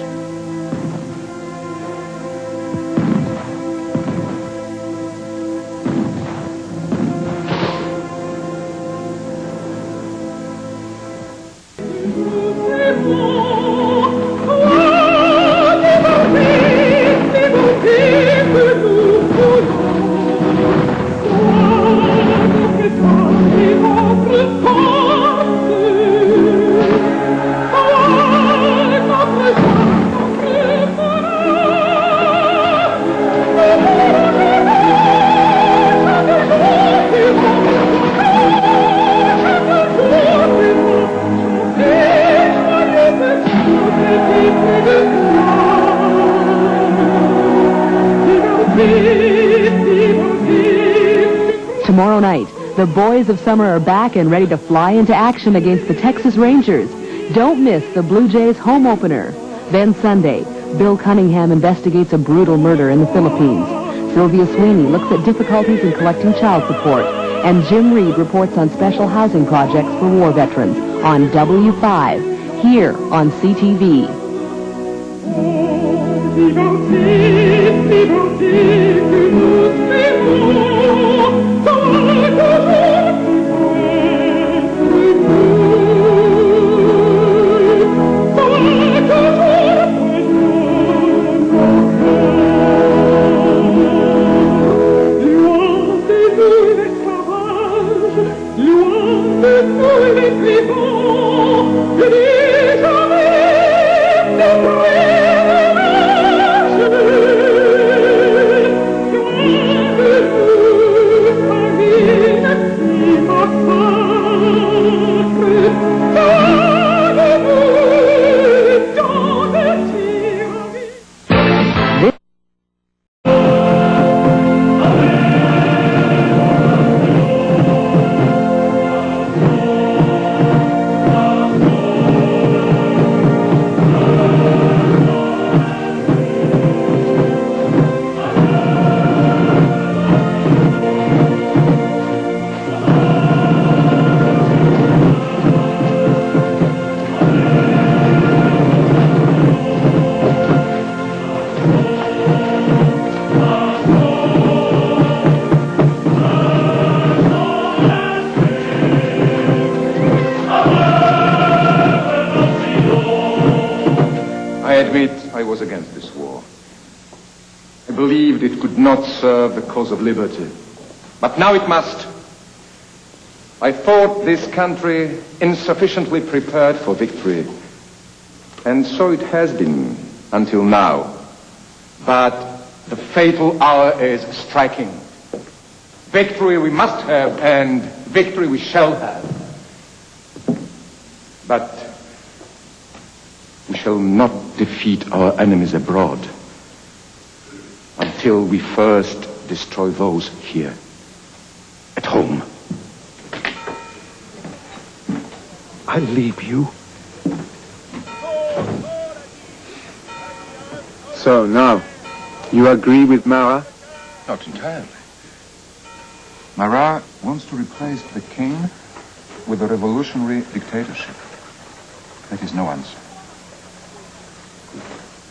Tomorrow night, the boys of summer are back and ready to fly into action against the Texas Rangers. Don't miss the Blue Jays home opener. Then Sunday, Bill Cunningham investigates a brutal murder in the Philippines. Sylvia Sweeney looks at difficulties in collecting child support. And Jim Reed reports on special housing projects for war veterans on W5, here on CTV. admit I was against this war. I believed it could not serve the cause of liberty. But now it must. I thought this country insufficiently prepared for victory. And so it has been until now. But the fatal hour is striking. Victory we must have, and victory we shall have. But we shall not defeat our enemies abroad until we first destroy those here at home. I leave you. So now, you agree with Marat? Not entirely. Marat wants to replace the king with a revolutionary dictatorship. That is no answer.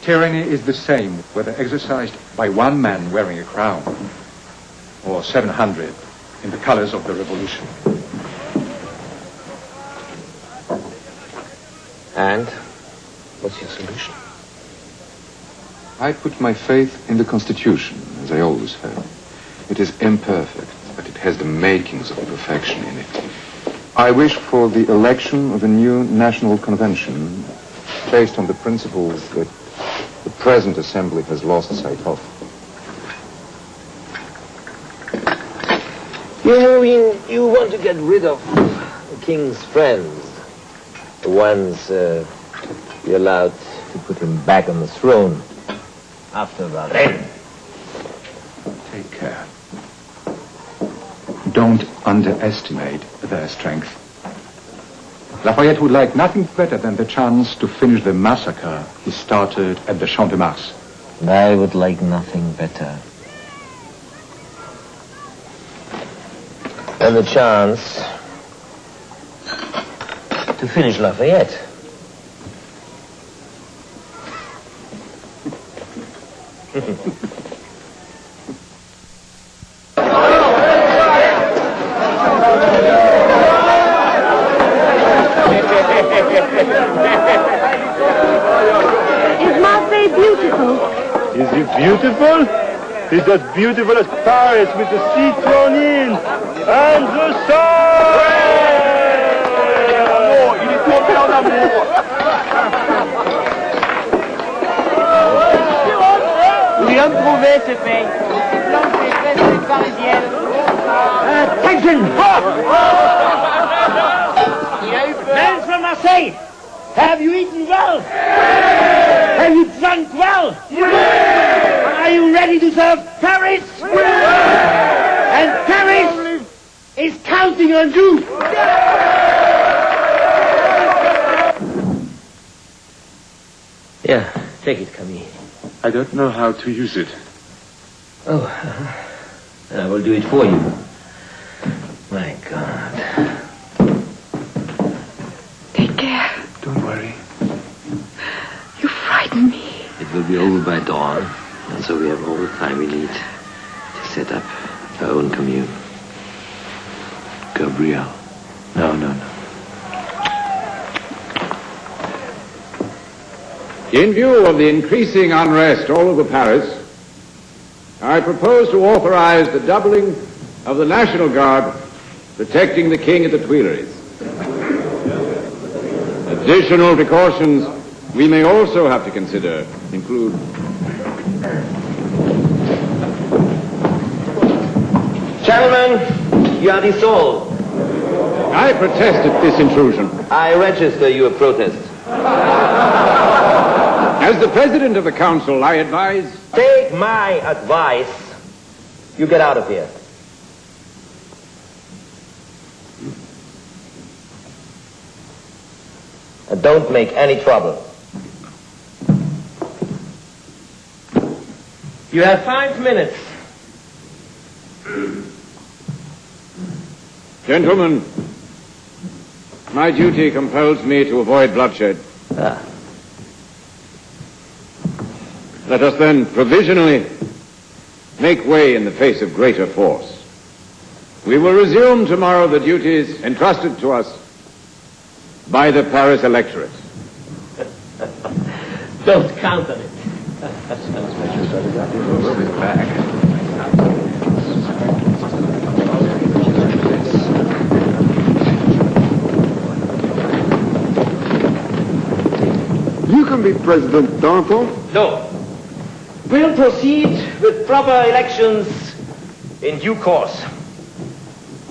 Tyranny is the same whether exercised by one man wearing a crown or 700 in the colors of the revolution. And what's your solution? I put my faith in the Constitution, as I always have. It is imperfect, but it has the makings of perfection in it. I wish for the election of a new national convention based on the principles that the present assembly has lost sight of. You want to get rid of the king's friends, the ones you allowed to put him back on the throne after Varennes. Take care. Don't underestimate their strength. Lafayette would like nothing better than the chance to finish the massacre he started at the Champ de Mars. And I would like nothing better than the chance to finish Lafayette. Is Marseille beautiful? Is it beautiful? It's as beautiful as Paris with the sea thrown in and the sun! Il est tombé en amour! Où il a trouvé ce pays? Blanc et fresques parisiennes. Attention! Men from Marseille, have you eaten well? Have you drunk well? Are you ready to serve Paris? And Paris is counting on you. Yeah, take it, Camille. I don't know how to use it. Oh, I will do it for you. My God. Take care. Don't worry. You frighten me. It will be over by dawn, and so we have all the time we need to set up our own commune. Gabriel. No. In view of the increasing unrest all over Paris, I propose to authorize the doubling of the National Guard protecting the King at the Tuileries. Additional precautions we may also have to consider include Gentlemen, you are dissolved. I protest at this intrusion. I register your protest. As the President of the Council, I advise... Take my advice. You get out of here. And don't make any trouble. You have 5 minutes. Gentlemen, my duty compels me to avoid bloodshed. Let us then provisionally make way in the face of greater force. We will resume tomorrow the duties entrusted to us by the Paris electorate. Don't count on it. We'll be back. You can be President Danton. No. We'll proceed with proper elections in due course.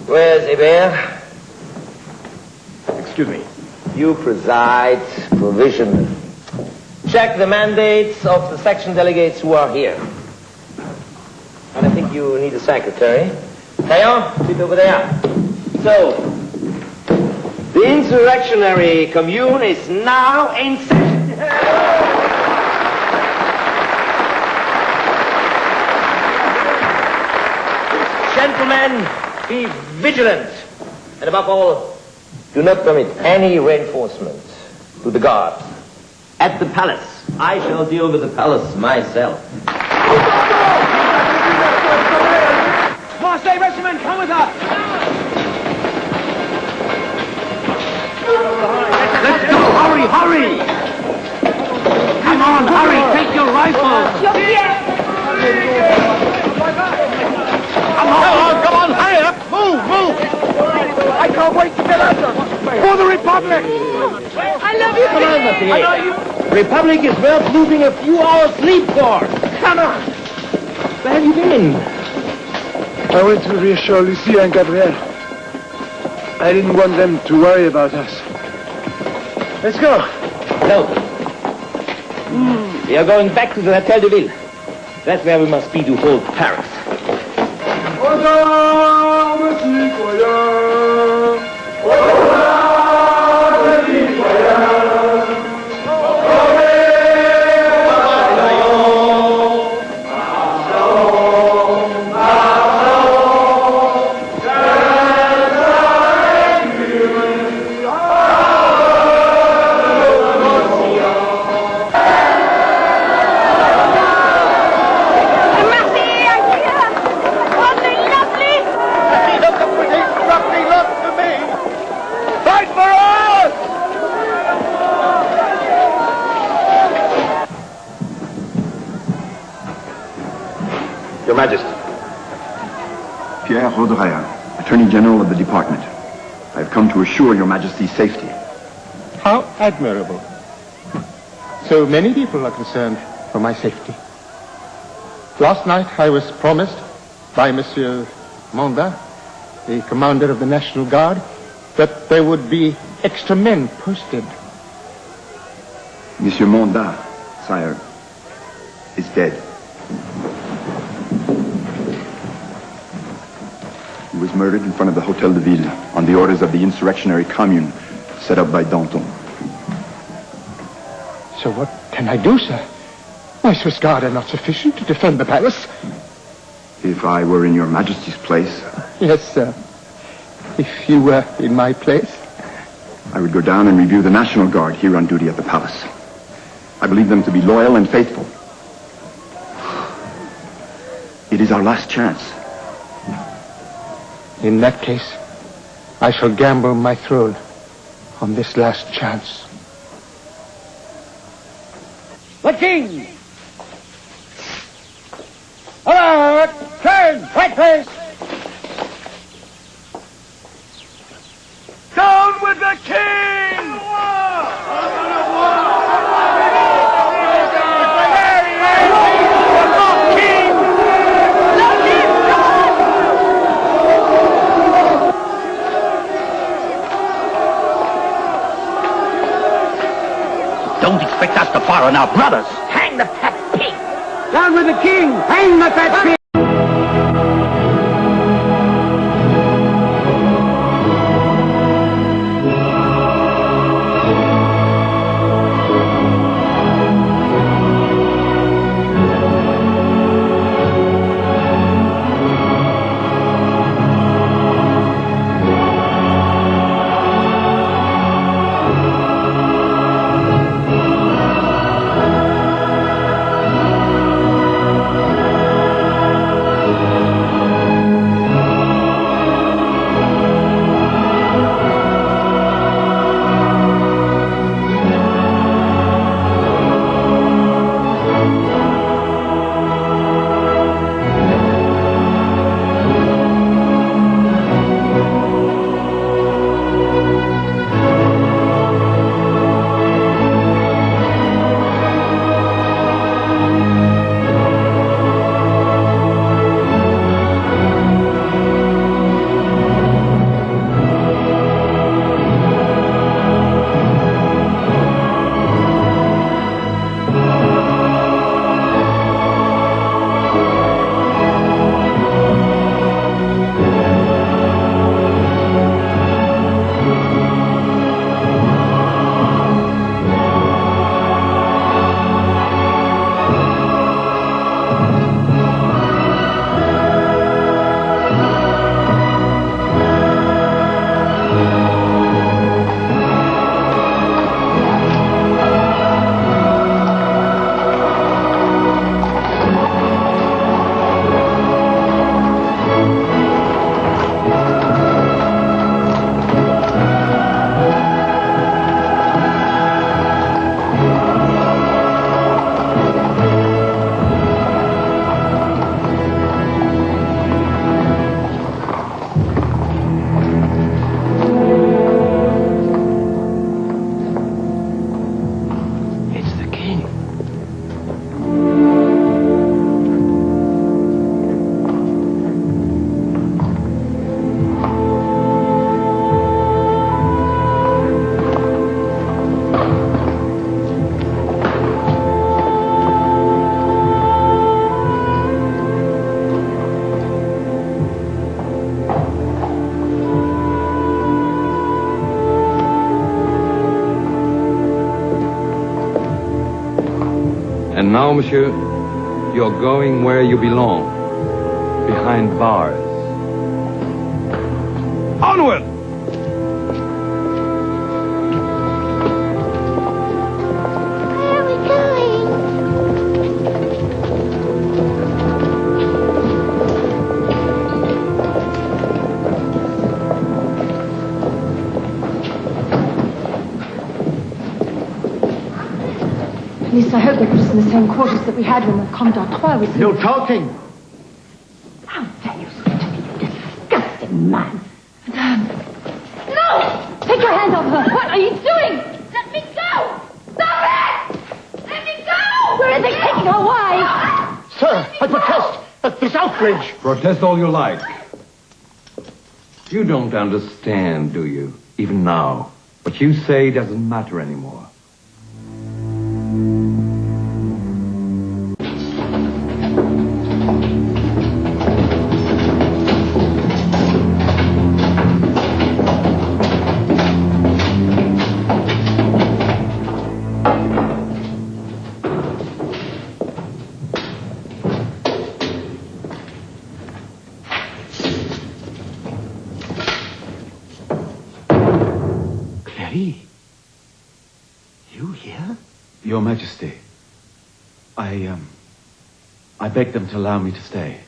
Where's Hébert? Excuse me. You preside provisionally. Check the mandates of the section delegates who are here. And I think you need a secretary. Taillon, sit over there. So, the insurrectionary commune is now in session. Gentlemen, be vigilant. And above all, do not permit any reinforcement to the guards. At the palace, I shall deal with the palace myself. Marseille regiment, come with us! Let's go! Hurry, hurry! Come on, hurry! Take your rifles! Come on, hurry up! Move! I can't wait to get after them! For the Republic! I love you, Come on, Mathieu. Republic is worth losing a few hours sleep for. Come on! Where have you been? I went to reassure Lucia and Gabrielle. I didn't want them to worry about us. Let's go. No. We are going back to the Hotel de Ville. That's where we must be to hold Paris. Your Majesty. Pierre Rodereyer, Attorney General of the Department. I have come to assure Your Majesty's safety. How admirable. So many people are concerned for my safety. Last night I was promised by Monsieur Monda, the commander of the National Guard, that there would be extra men posted. Monsieur Monda, sire, is dead. He was murdered in front of the Hotel de Ville on the orders of the insurrectionary commune set up by Danton. So what can I do, sir? My Swiss Guard are not sufficient to defend the palace. If I were in Your Majesty's place... Yes, sir. If you were in my place... I would go down and review the National Guard here on duty at the palace. I believe them to be loyal and faithful. It is our last chance. In that case, I shall gamble my throne on this last chance. The King! Alert! Turn! Right face! Down with the King! Don't expect us to fire on our brothers. Hang the fat pig! Down with the King! Hang the fat pig! And now, monsieur, you're going where you belong. Behind bars. Onward! At least I hope they put us in the same quarters that we had when the Comte d'Artois was here. No talking! How dare you speak to me, you disgusting man! No! Take your hands off her! What are you doing? Let me go! Stop it! Let me go! Where are they taking her wife? Sir, I protest at this outrage! Protest all you like. You don't understand, do you? Even now. What you say doesn't matter anymore. You here? Your Majesty, I begged them to allow me to stay.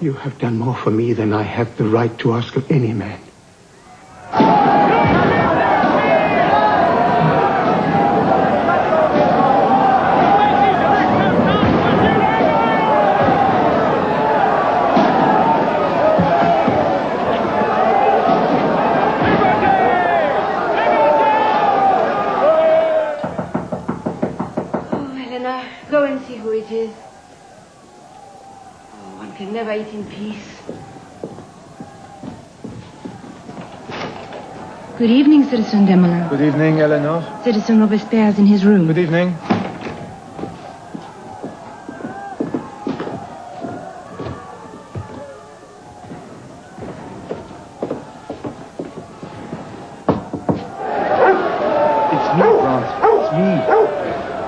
You have done more for me than I have the right to ask of any man. Go and see who it is. Oh, one can never eat in peace. Good evening, Citizen Demelin. Good evening, Eleanor. Citizen Robespierre is in his room. Good evening. It's me, Grant. It's me.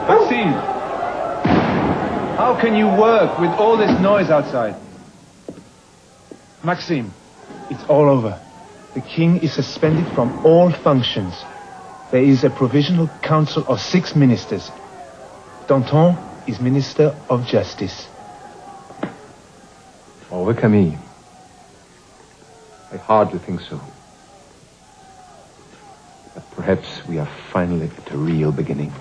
Maxime! How can you work with all this noise outside? Maxime, it's all over. The king is suspended from all functions. There is a provisional council of 6 ministers. Danton is Minister of Justice. Over Camille. I hardly think so. But perhaps we are finally at a real beginning.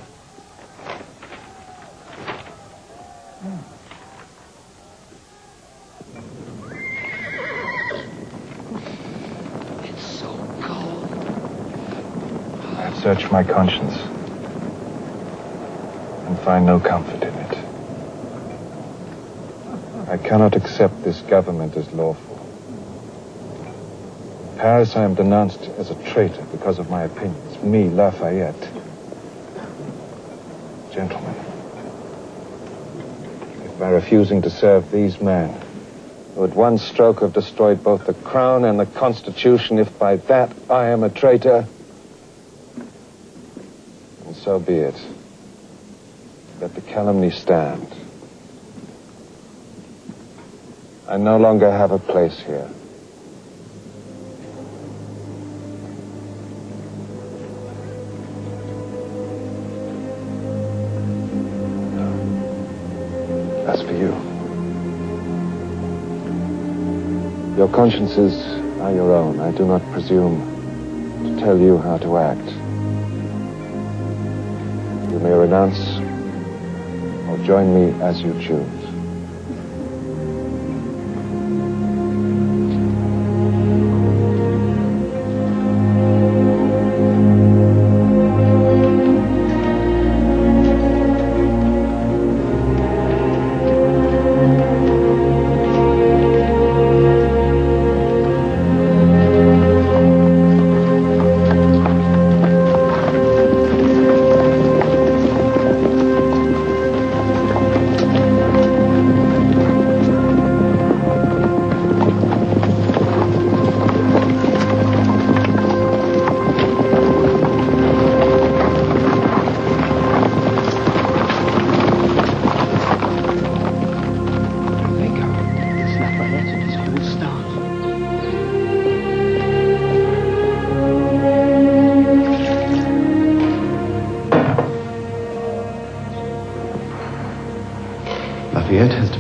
Search my conscience and find no comfort in it. I cannot accept this government as lawful. In Paris, I am denounced as a traitor because of my opinions. Me, Lafayette. Gentlemen, if by refusing to serve these men, who at one stroke have destroyed both the crown and the Constitution, if by that I am a traitor, so be it. Let the calumny stand. I no longer have a place here. As for you, your consciences are your own. I do not presume to tell you how to act. You may renounce or join me as you choose.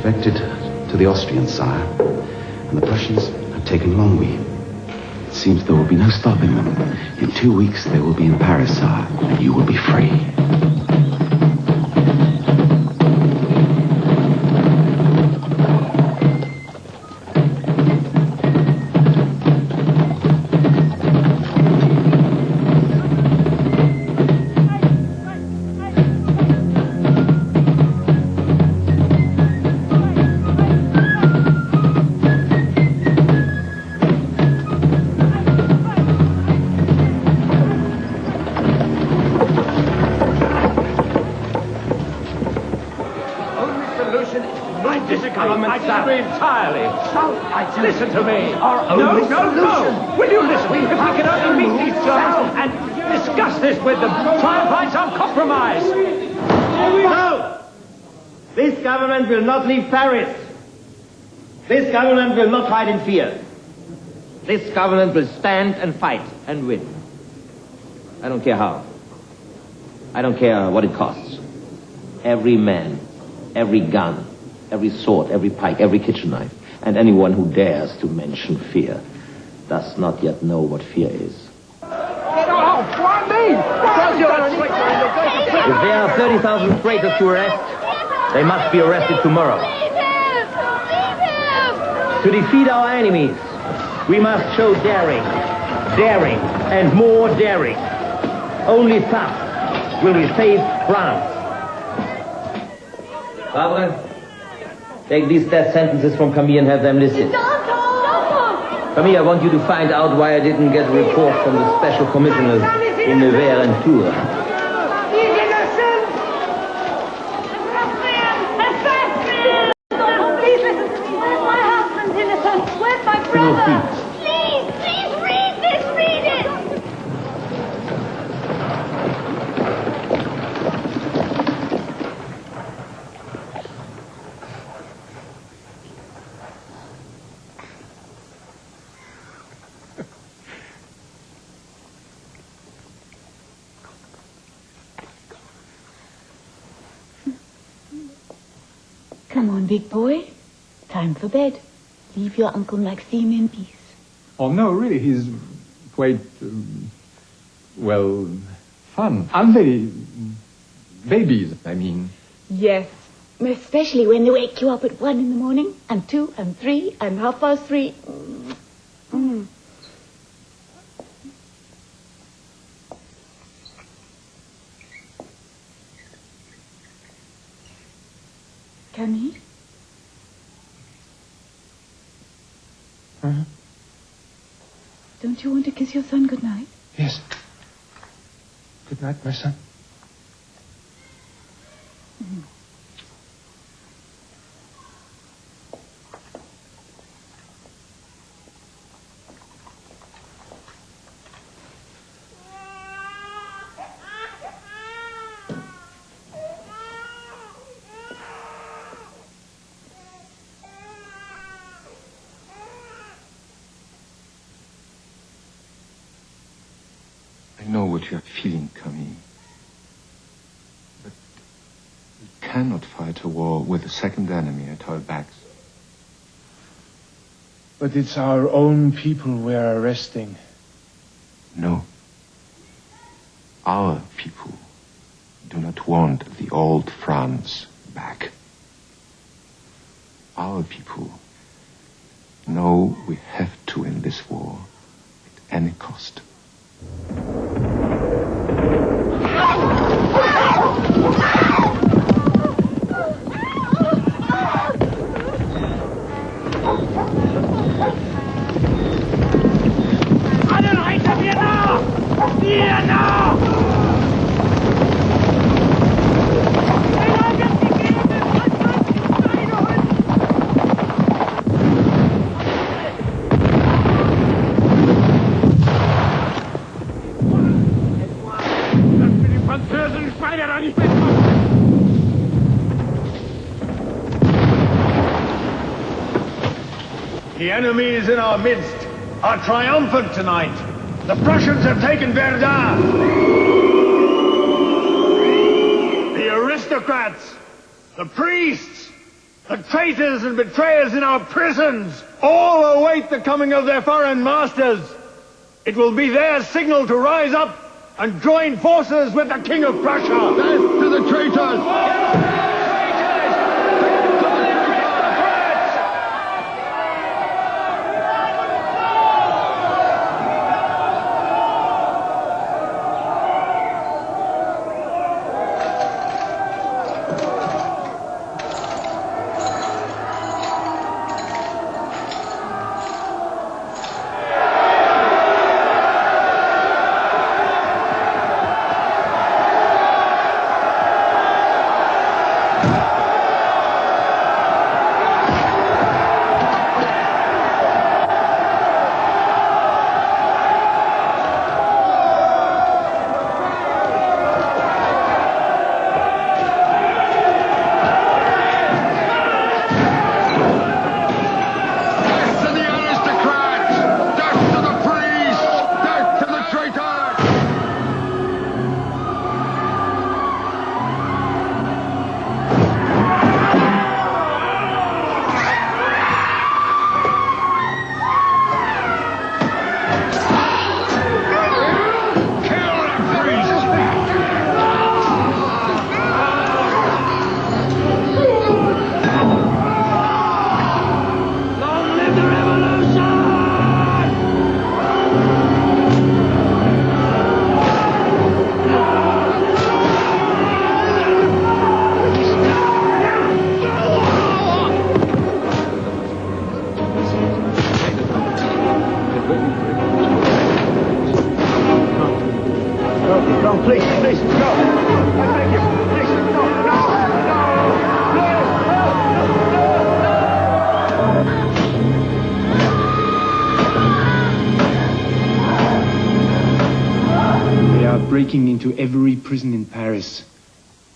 defected to the Austrians, sire. And the Prussians have taken Longwy. It seems there will be no stopping them. In 2 weeks, they will be in Paris, sire, and you will be free. Listen to me. No. Will you listen? If we can only meet these Germans and discuss this with them, try and find some compromise. No! This government will not leave Paris. This government will not fight in fear. This government will stand and fight and win. I don't care how. I don't care what it costs. Every man, every gun, every sword, every pike, every kitchen knife, and anyone who dares to mention fear does not yet know what fear is. If there are 30,000 traitors to arrest, they must be arrested tomorrow. To defeat our enemies, we must show daring, and more daring. Only thus will we save France. Barbara, take these death sentences from Camille and have them listed. Camille, I want you to find out why I didn't get a report from the special commissioners in Nevers and Tours. He's innocent! Please listen to me. Where's my husband's innocent? Where's my brother? Please read this, read it! Come on, big boy. Time for bed. Leave your Uncle Maxime in peace. Oh, no, really, he's quite, well, fun. And they... babies, I mean. Yes, especially when they wake you up at 1 in the morning, and 2, and 3, and 3:30. Mm. Camille? Uh-huh. Don't you want to kiss your son goodnight? Yes. Good night, my son. Mm. I know what you're feeling, Camille. But we cannot fight a war with a second enemy at our backs. But it's our own people we're arresting. No. Our people do not want the old France back. Our people know we have to win this war at any cost. The enemy is in our midst, are triumphant tonight. The Prussians have taken Verdun. The aristocrats, the priests, The traitors and betrayers in our prisons all await the coming of their foreign masters. It will be their signal to rise up and join forces with the King of Prussia. Death to the traitors! Breaking into every prison in Paris.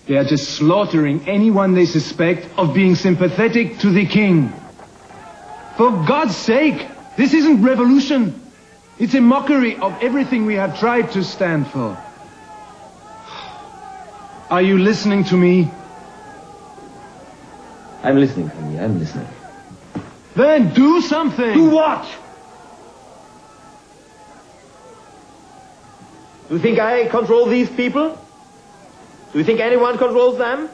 They are just slaughtering anyone they suspect of being sympathetic to the king. For God's sake, this isn't revolution. It's a mockery of everything we have tried to stand for. Are you listening to me? I'm listening, Camille, I'm listening. Then do something! Do what? Do you think I control these people? Do you think anyone controls them?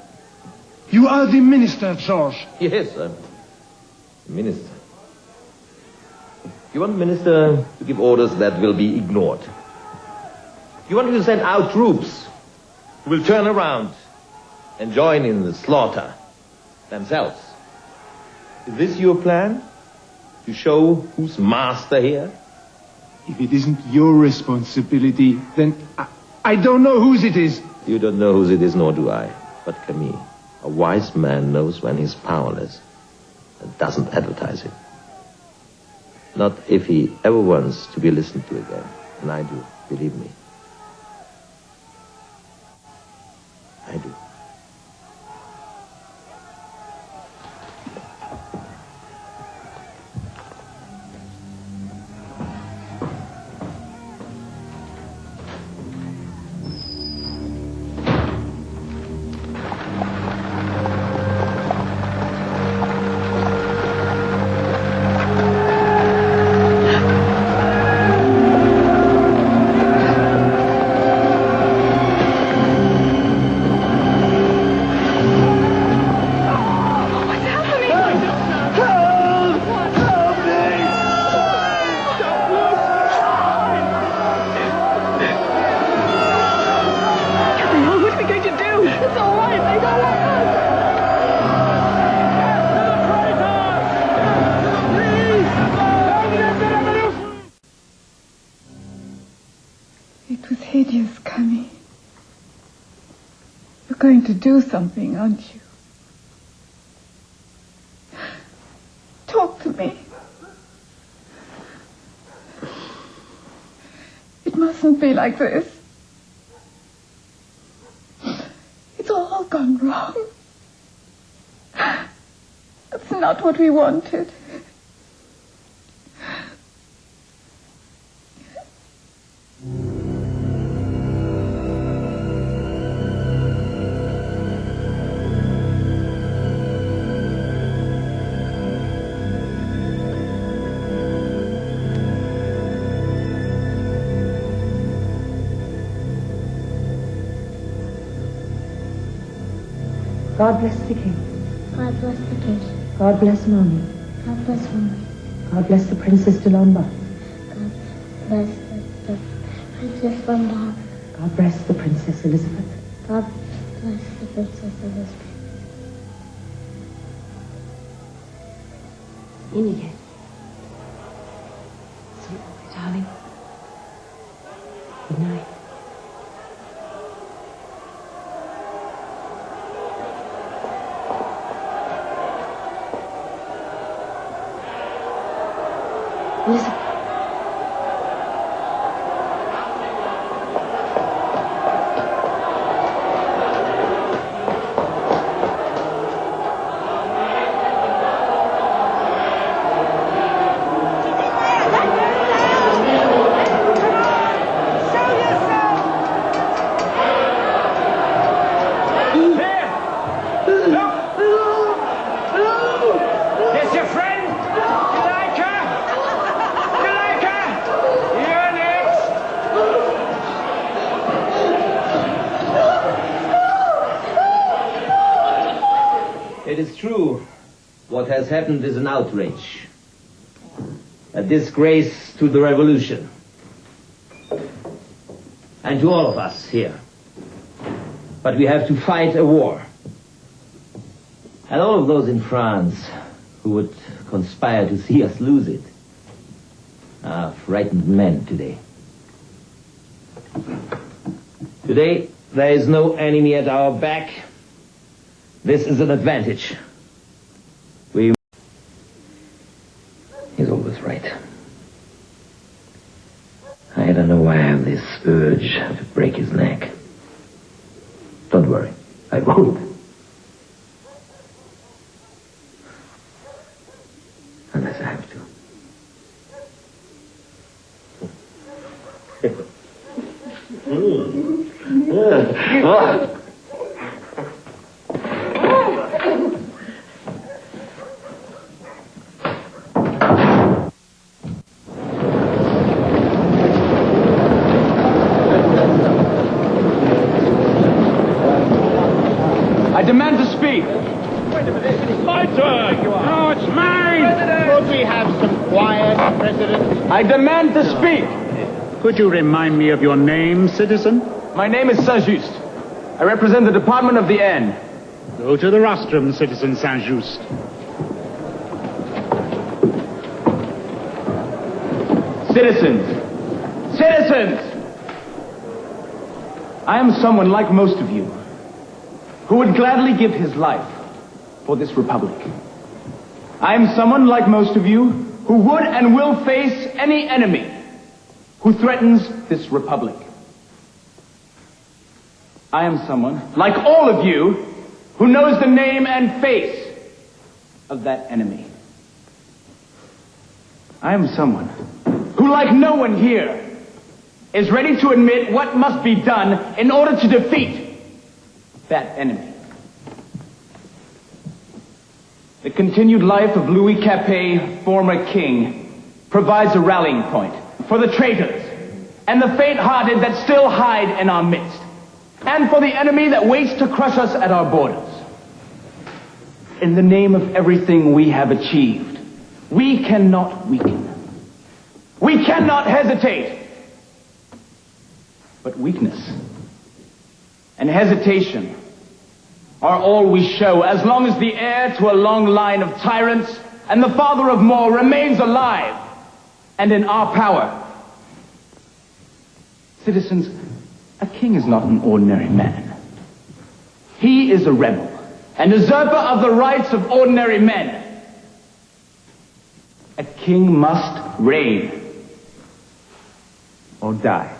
You are the minister, Georges. Yes, I'm the minister. You want the minister to give orders that will be ignored. You want him to send out troops who will turn around and join in the slaughter themselves. Is this your plan? To show who's master here? If it isn't your responsibility, then I don't know whose it is. You don't know whose it is, nor do I. But Camille, a wise man knows when he's powerless and doesn't advertise it. Not if he ever wants to be listened to again. And I do, believe me. I do. It was hideous, Camille. You're going to do something, aren't you? Talk to me. It mustn't be like this. It's all gone wrong. That's not what we wanted. God bless the king. God bless the king. God bless Mommy. God bless Mommy. God bless the Princess de Lombard. God bless the Princess Lombard. God bless the Princess Elizabeth. God bless the Princess Elizabeth. In again. Sleep, darling. Good night. Elizabeth. There's your friend, Zuleika! Zuleika! You're next! It is true. What has happened is an outrage. A disgrace to the revolution. And to all of us here. But we have to fight a war. And all of those in France who would conspire to see us lose it are frightened men today. Today, there is no enemy at our back. This is an advantage. He's always right. I don't know why I have this urge to break his neck. Don't worry, I won't. Unless I have to. I demand to speak. Wait a minute. My turn. No, it's mine. Could we have some quiet, President? I demand to speak. Could you remind me of your name, citizen? My name is Saint-Just. I represent the Department of the Aisne. Go to the rostrum, Citizen Saint-Just. Citizens! Citizens! I am someone like most of you who would gladly give his life for this republic. I am someone like most of you who would and will face any enemy who threatens this republic. I am someone, like all of you, who knows the name and face of that enemy. I am someone who, like no one here, is ready to admit what must be done in order to defeat that enemy. The continued life of Louis Capet, former king, provides a rallying point for the traitors and the faint-hearted that still hide in our midst, and for the enemy that waits to crush us at our borders. In the name of everything we have achieved, we cannot weaken. We cannot hesitate. But weakness and hesitation are all we show as long as the heir to a long line of tyrants and the father of more remains alive and in our power. Citizens, a king is not an ordinary man. He is a rebel, an usurper of the rights of ordinary men. A king must reign or die.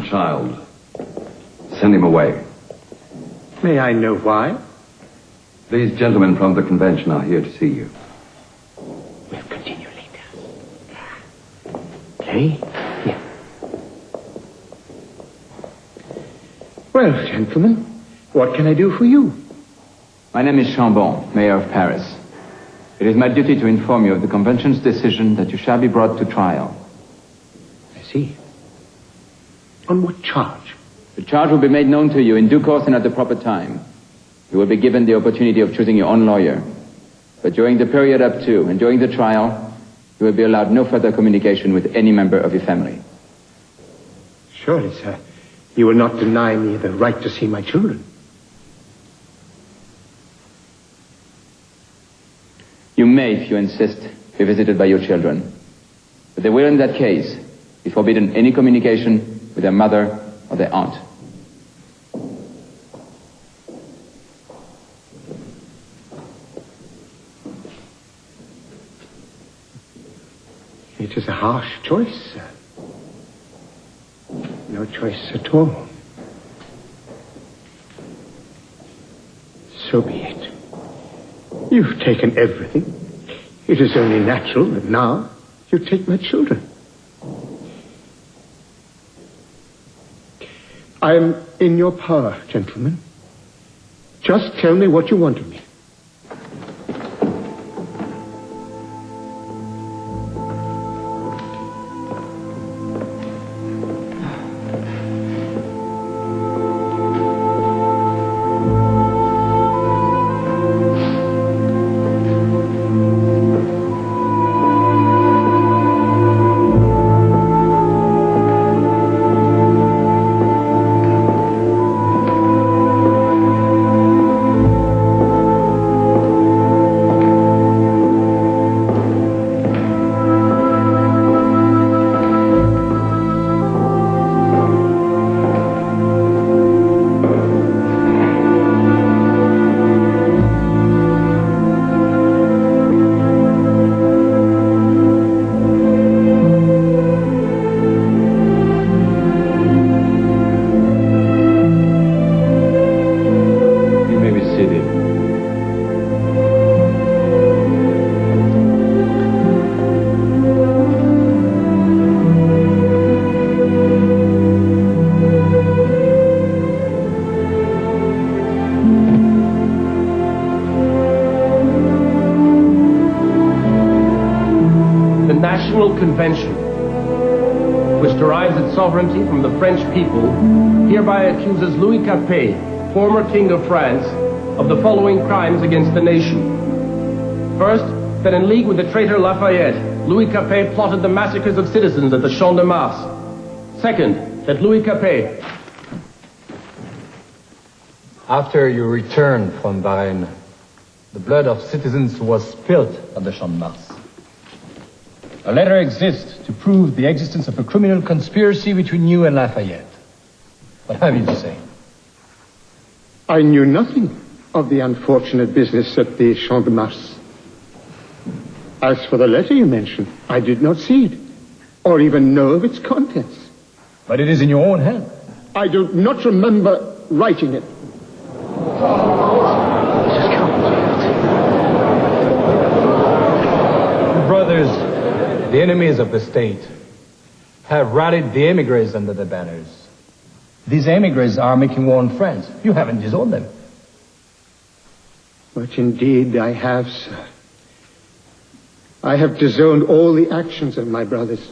child. Send him away. May I know why? These gentlemen from the convention are here to see you. We'll continue later. Okay? Yeah. Well, gentlemen, what can I do for you? My name is Chambon, Mayor of Paris. It is my duty to inform you of the convention's decision that you shall be brought to trial. I see. On what charge? The charge will be made known to you in due course and at the proper time. You will be given the opportunity of choosing your own lawyer. But during the period up to and during the trial, you will be allowed no further communication with any member of your family. Surely, sir, you will not deny me the right to see my children. You may, if you insist, be visited by your children. But they will, in that case, be forbidden any communication with their mother or their aunt. It is a harsh choice, sir. No choice at all. So be it. You've taken everything. It is only natural that now you take my children. I am in your power, gentlemen. Just tell me what you want of me. Convention, which derives its sovereignty from the French people, hereby accuses Louis Capet, former King of France, of the following crimes against the nation. First, that in league with the traitor Lafayette, Louis Capet plotted the massacres of citizens at the Champ de Mars. Second, that Louis Capet, after you returned from Varennes, the blood of citizens was spilled at the Champ de Mars. A letter exists to prove the existence of a criminal conspiracy between you and Lafayette. What have you to say? I knew nothing of the unfortunate business at the Champ de Mars. As for the letter you mentioned, I did not see it, or even know of its contents. But it is in your own hand. I do not remember writing it. Brothers, the enemies of the state have rallied the emigres under the banners. These emigres are making war on France. You haven't disowned them. But indeed I have, sir. I have disowned all the actions of my brothers.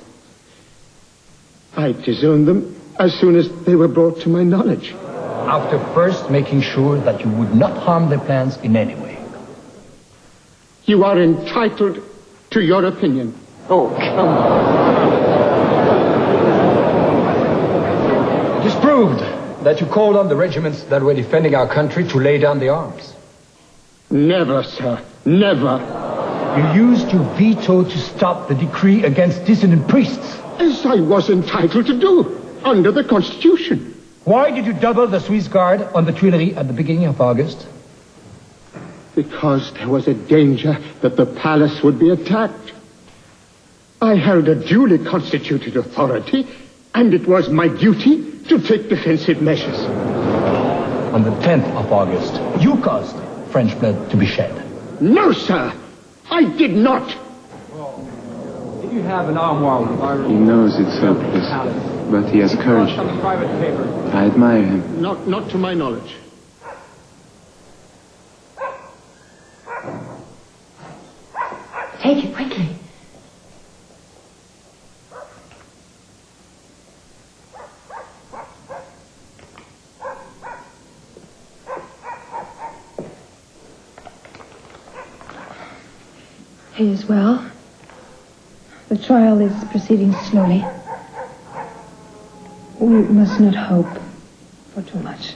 I disowned them as soon as they were brought to my knowledge. After first making sure that you would not harm their plans in any way. You are entitled to your opinion. Oh, come on. It is proved that you called on the regiments that were defending our country to lay down the arms. Never, sir. Never. You used your veto to stop the decree against dissident priests. As I was entitled to do, under the Constitution. Why did you double the Swiss Guard on the Tuileries at the beginning of August? Because there was a danger that the palace would be attacked. I held a duly constituted authority, and it was my duty to take defensive measures. On the 10th of August, you caused French blood to be shed. No, sir. I did not. Did you have an armoire with iron? He knows it's hopeless, but he has courage. Some private paper. I admire him. Not to my knowledge. Take it quickly. He is well. The trial is proceeding slowly. We must not hope for too much.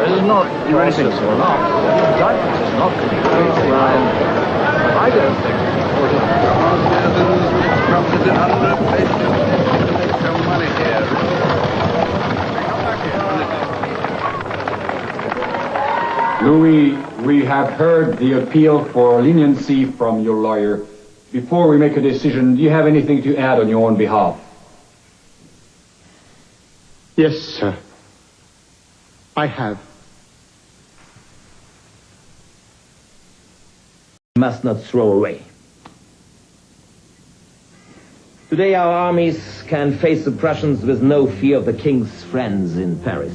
It is not anything so long. The indictment is not completely. I don't think Louis, we have heard the appeal for leniency from your lawyer. Before we make a decision, do you have anything to add on your own behalf? Yes, sir. I have. Must not throw away. Today our armies can face the Prussians with no fear of the king's friends in Paris.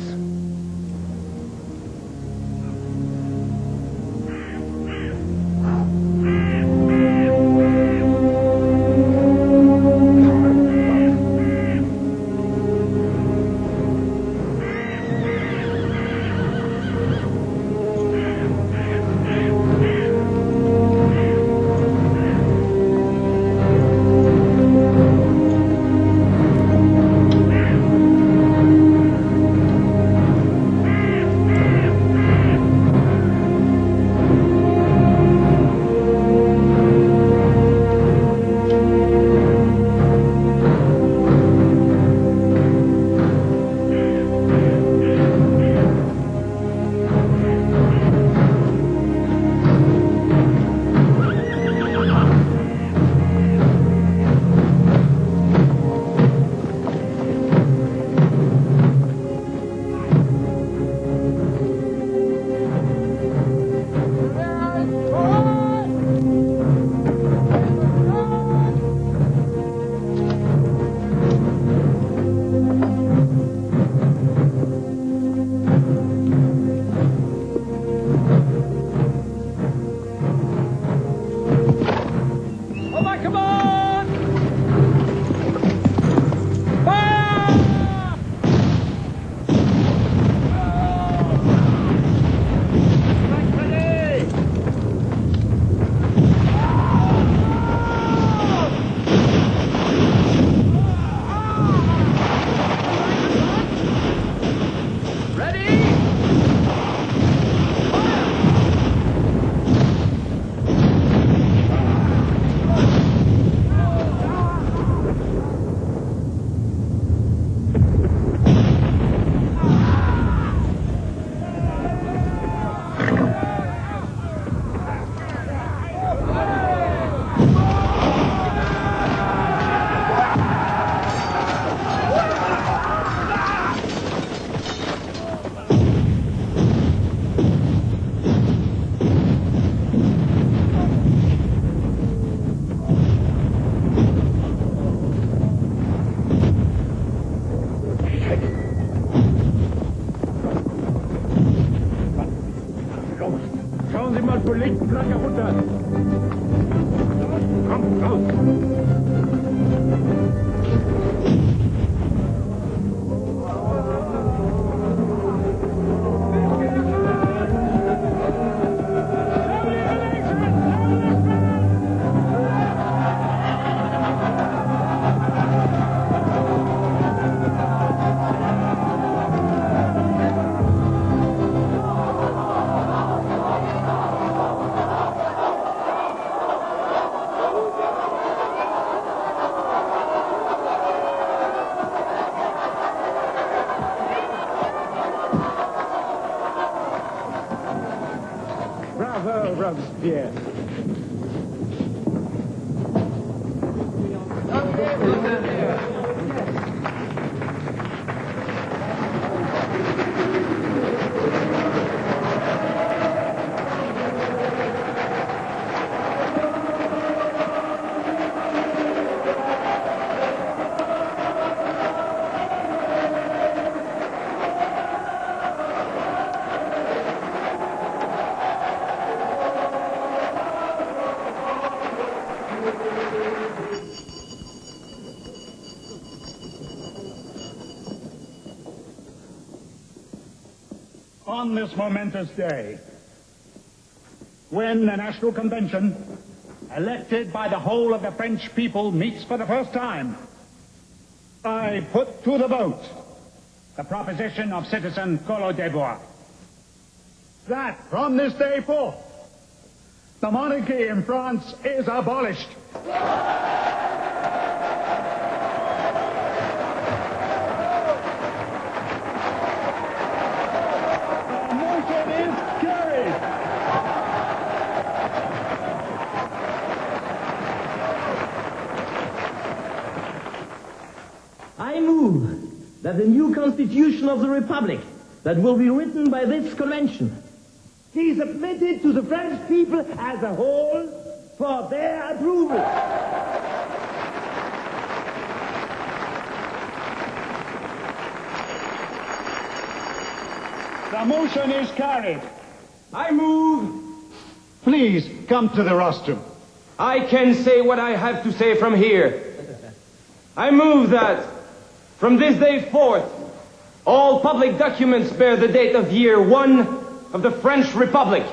Robespierre. On this momentous day, when the National Convention, elected by the whole of the French people, meets for the first time, I put to the vote the proposition of Citizen Collot d'Herbois that from this day forth, the monarchy in France is abolished. I move that the new Constitution of the Republic that will be written by this convention be submitted to the French people as a whole for their approval. The motion is carried. I move. Please come to the rostrum. I can say what I have to say from here. I move that from this day forth, all public documents bear the date of year 1 of the French Republic.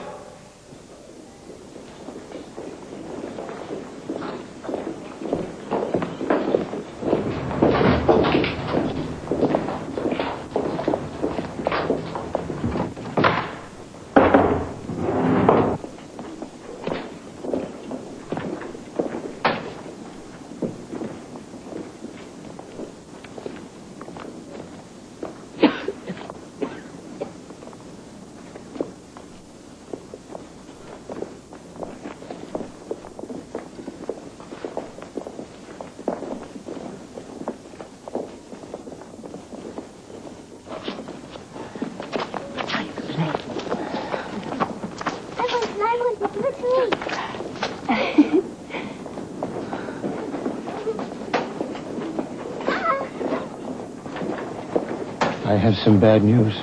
I have some bad news.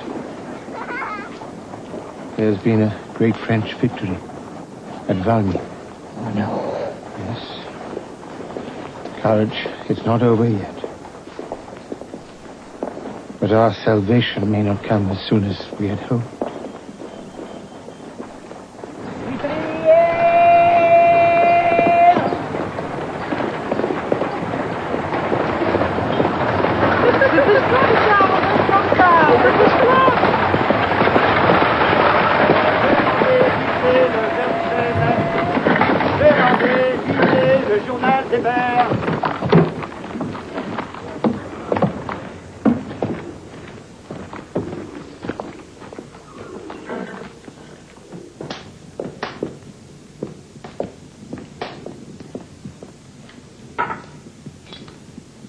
There's been a great French victory at Valmy. Oh, no. Yes. Courage, it's not over yet. But our salvation may not come as soon as we had hoped.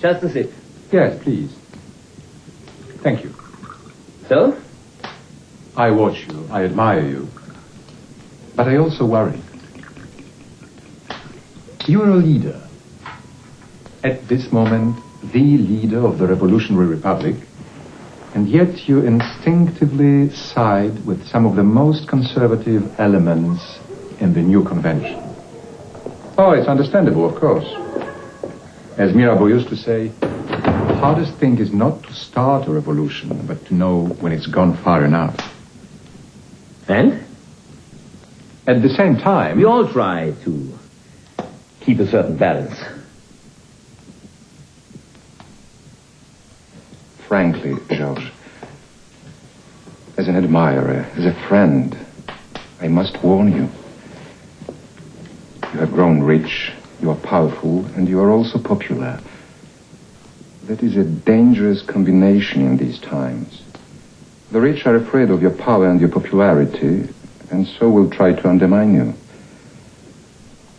Just a sip. Yes, please. Thank you. So? I watch you. I admire you. But I also worry. You are a leader. At this moment, the leader of the Revolutionary Republic, and yet you instinctively side with some of the most conservative elements in the new convention. Oh, it's understandable, of course. As Mirabeau used to say, the hardest thing is not to start a revolution, but to know when it's gone far enough. And? At the same time... We all try to keep a certain balance. Frankly, Georges, as an admirer, as a friend, I must warn you. You have grown rich, you are powerful, and you are also popular. That is a dangerous combination in these times. The rich are afraid of your power and your popularity, and so will try to undermine you.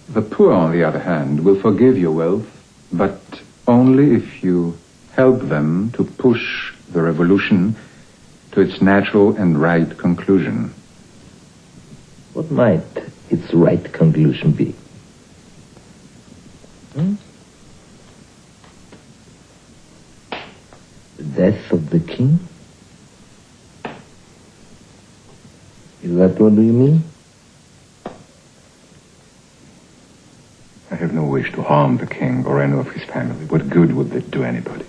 The poor, on the other hand, will forgive your wealth, but only if you help them to push the revolution to its natural and right conclusion. What might its right conclusion be? The death of the king? Is that what you mean? I have no wish to harm the king or any of his family. What good would that do anybody?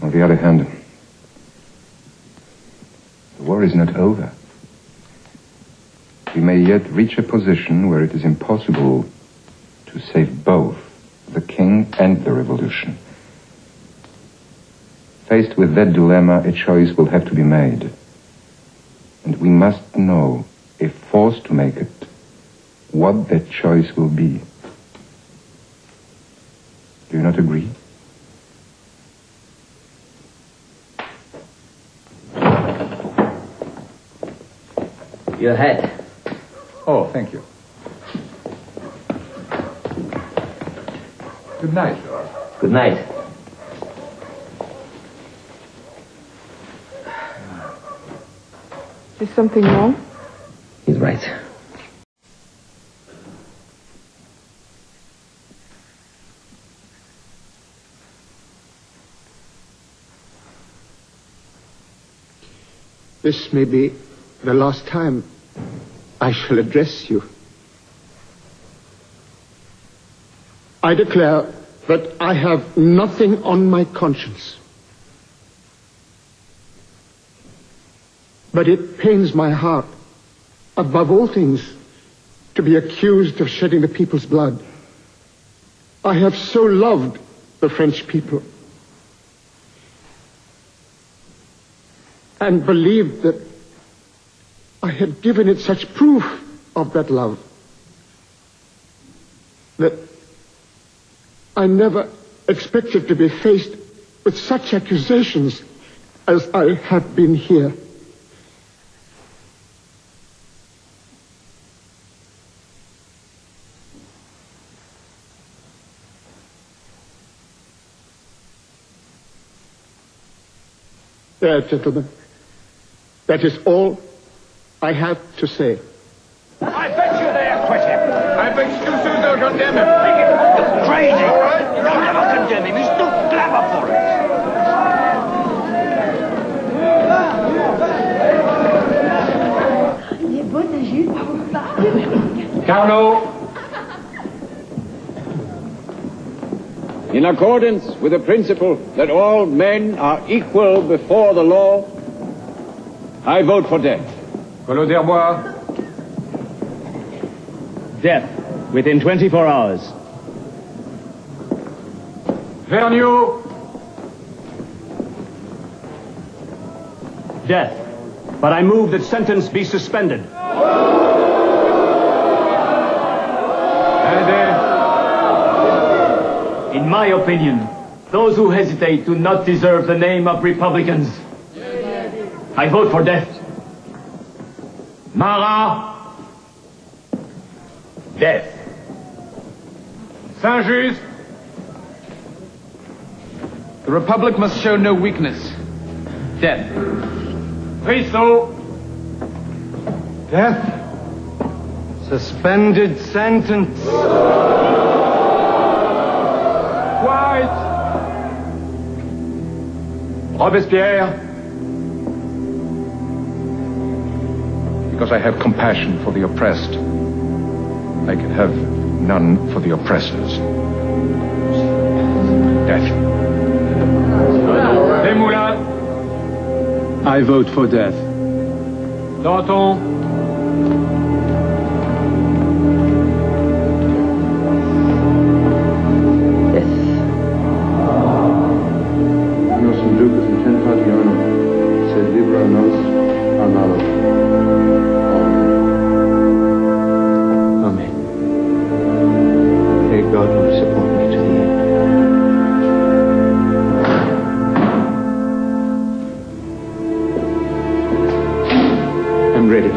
On the other hand, the war is not over. We may yet reach a position where it is impossible to save both the king and the revolution. Faced with that dilemma, a choice will have to be made. And we must know, if forced to make it, what that choice will be. Do you not agree? Your hat. Oh, thank you. Good night, George. Good night. Is something wrong? He's right. This may be the last time I shall address you. I declare that I have nothing on my conscience. But it pains my heart, above all things, to be accused of shedding the people's blood. I have so loved the French people and believed that I had given it such proof of that love that I never expected to be faced with such accusations as I have been here. There, gentlemen. That is all I have to say. I bet you they acquit him. I bet you soon they'll condemn him. It's crazy. All right. They'll never condemn him. He's too clever for it. Carnot. In accordance with the principle that all men are equal before the law, I vote for death. Collot d'Herbois. Death within 24 hours. Vergniaud. Death. But I move that sentence be suspended. In my opinion, those who hesitate do not deserve the name of Republicans. I vote for death. Marat. Death. Saint-Just. The Republic must show no weakness. Death. Brissot. Death. Suspended sentence. White. Robespierre. Because I have compassion for the oppressed, I can have none for the oppressors. Death. Desmoulins. I vote for death. Danton. Nos lupus intentationem, sed libera nos a malo. Amen. May God will support me to the end. I'm ready.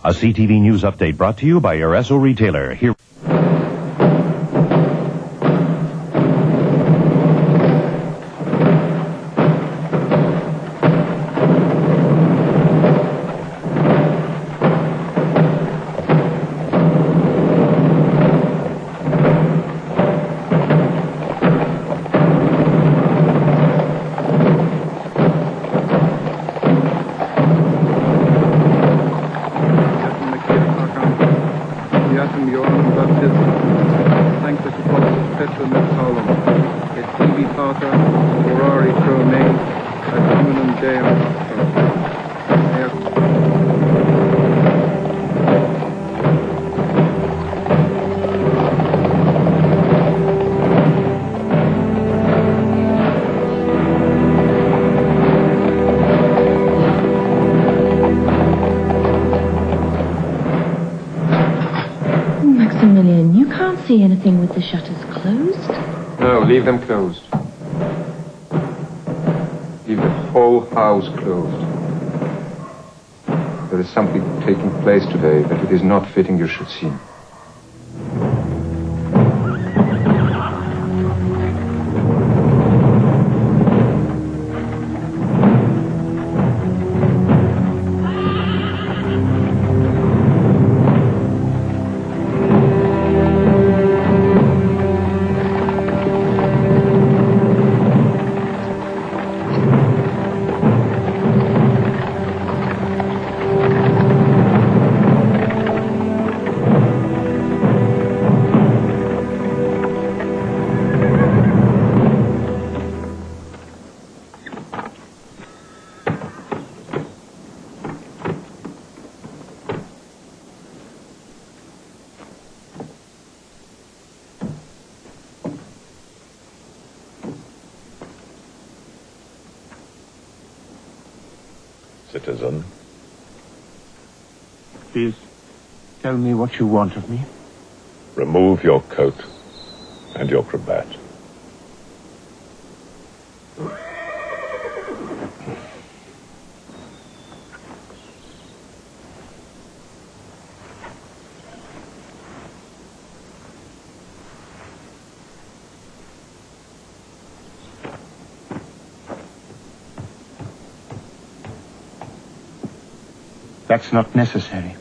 A CTV News update brought to you by your Esso retailer. Here. Maximilian, you can't see anything with the shutters closed. No, leave them closed. Leave the whole house closed. There is something taking place today that it is not fitting you should see. Citizen. Please, tell me what you want of me. Remove your coat and your cravat. That's not necessary.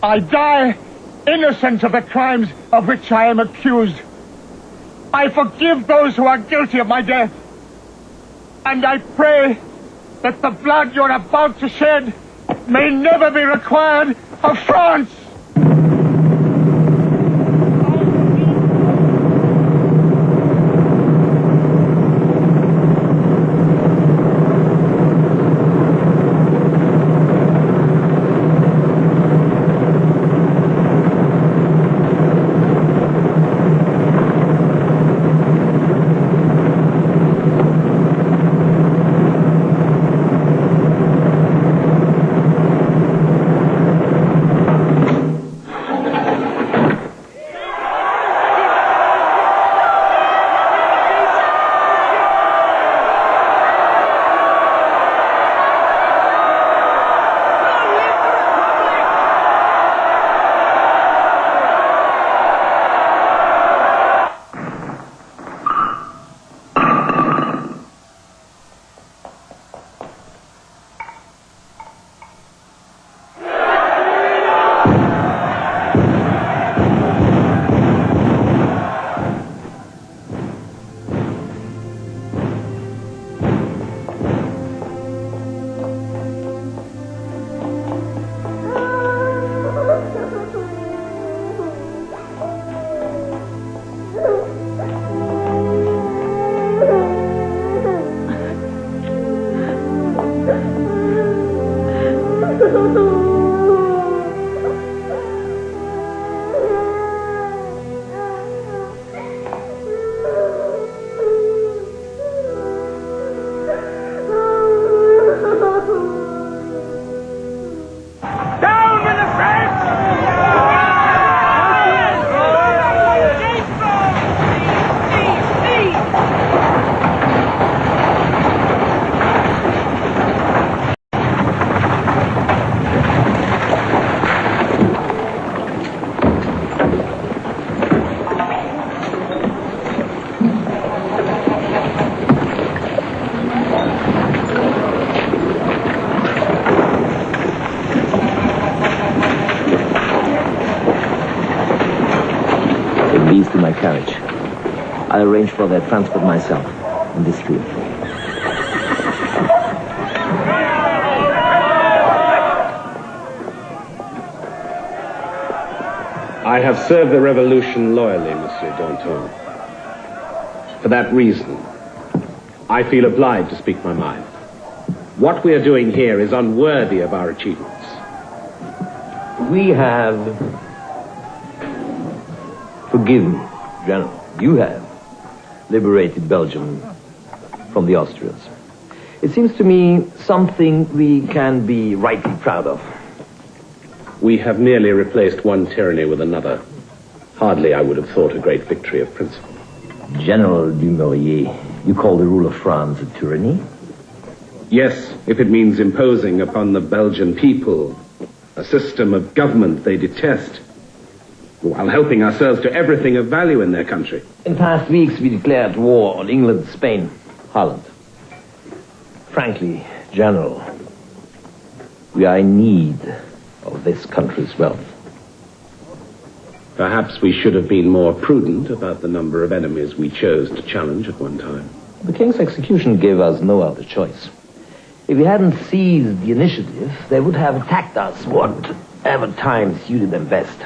I die innocent of the crimes of which I am accused. I forgive those who are guilty of my death. And I pray that the blood you're about to shed may never be required of France. these to my carriage. I'll arrange for their transport myself in this field. I have served the revolution loyally, Monsieur Danton. For that reason, I feel obliged to speak my mind. What we are doing here is unworthy of our achievements. We have... Forgive me, General. You have liberated Belgium from the Austrians. It seems to me something we can be rightly proud of. We have merely replaced one tyranny with another. Hardly, I would have thought, a great victory of principle. General Dumouriez, you call the rule of France a tyranny? Yes, if it means imposing upon the Belgian people a system of government they detest, while helping ourselves to everything of value in their country. In past weeks, we declared war on England, Spain, Holland. Frankly, General, we are in need of this country's wealth. Perhaps we should have been more prudent about the number of enemies we chose to challenge at one time. The king's execution gave us no other choice. If we hadn't seized the initiative, they would have attacked us whatever time suited them best.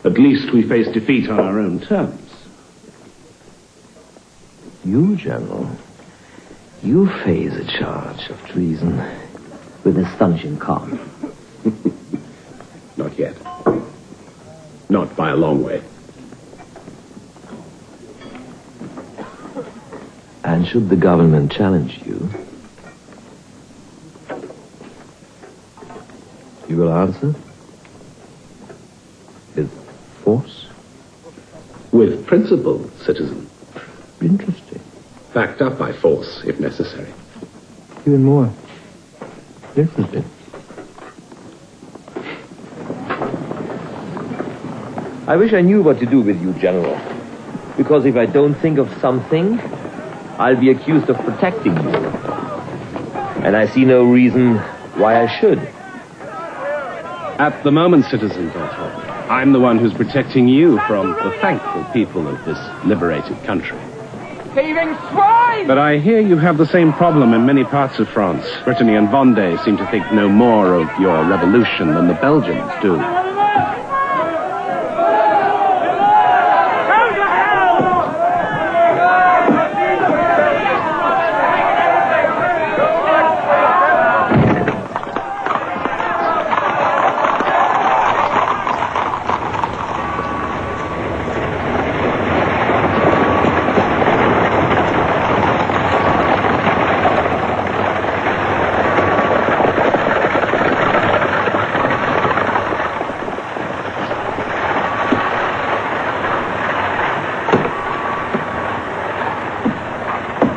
At least we face defeat on our own terms. You, General, you face a charge of treason with astonishing calm. Not yet. Not by a long way. And should the government challenge you, you will answer? With force? With principle, citizen. Interesting. Backed up by force, if necessary. Even more. Interesting. I wish I knew what to do with you, General. Because if I don't think of something, I'll be accused of protecting you. And I see no reason why I should. At the moment, Citizen Danton, I'm the one who's protecting you from the thankful people of this liberated country. Thieving swine! But I hear you have the same problem in many parts of France. Brittany and Vendée seem to think no more of your revolution than the Belgians do.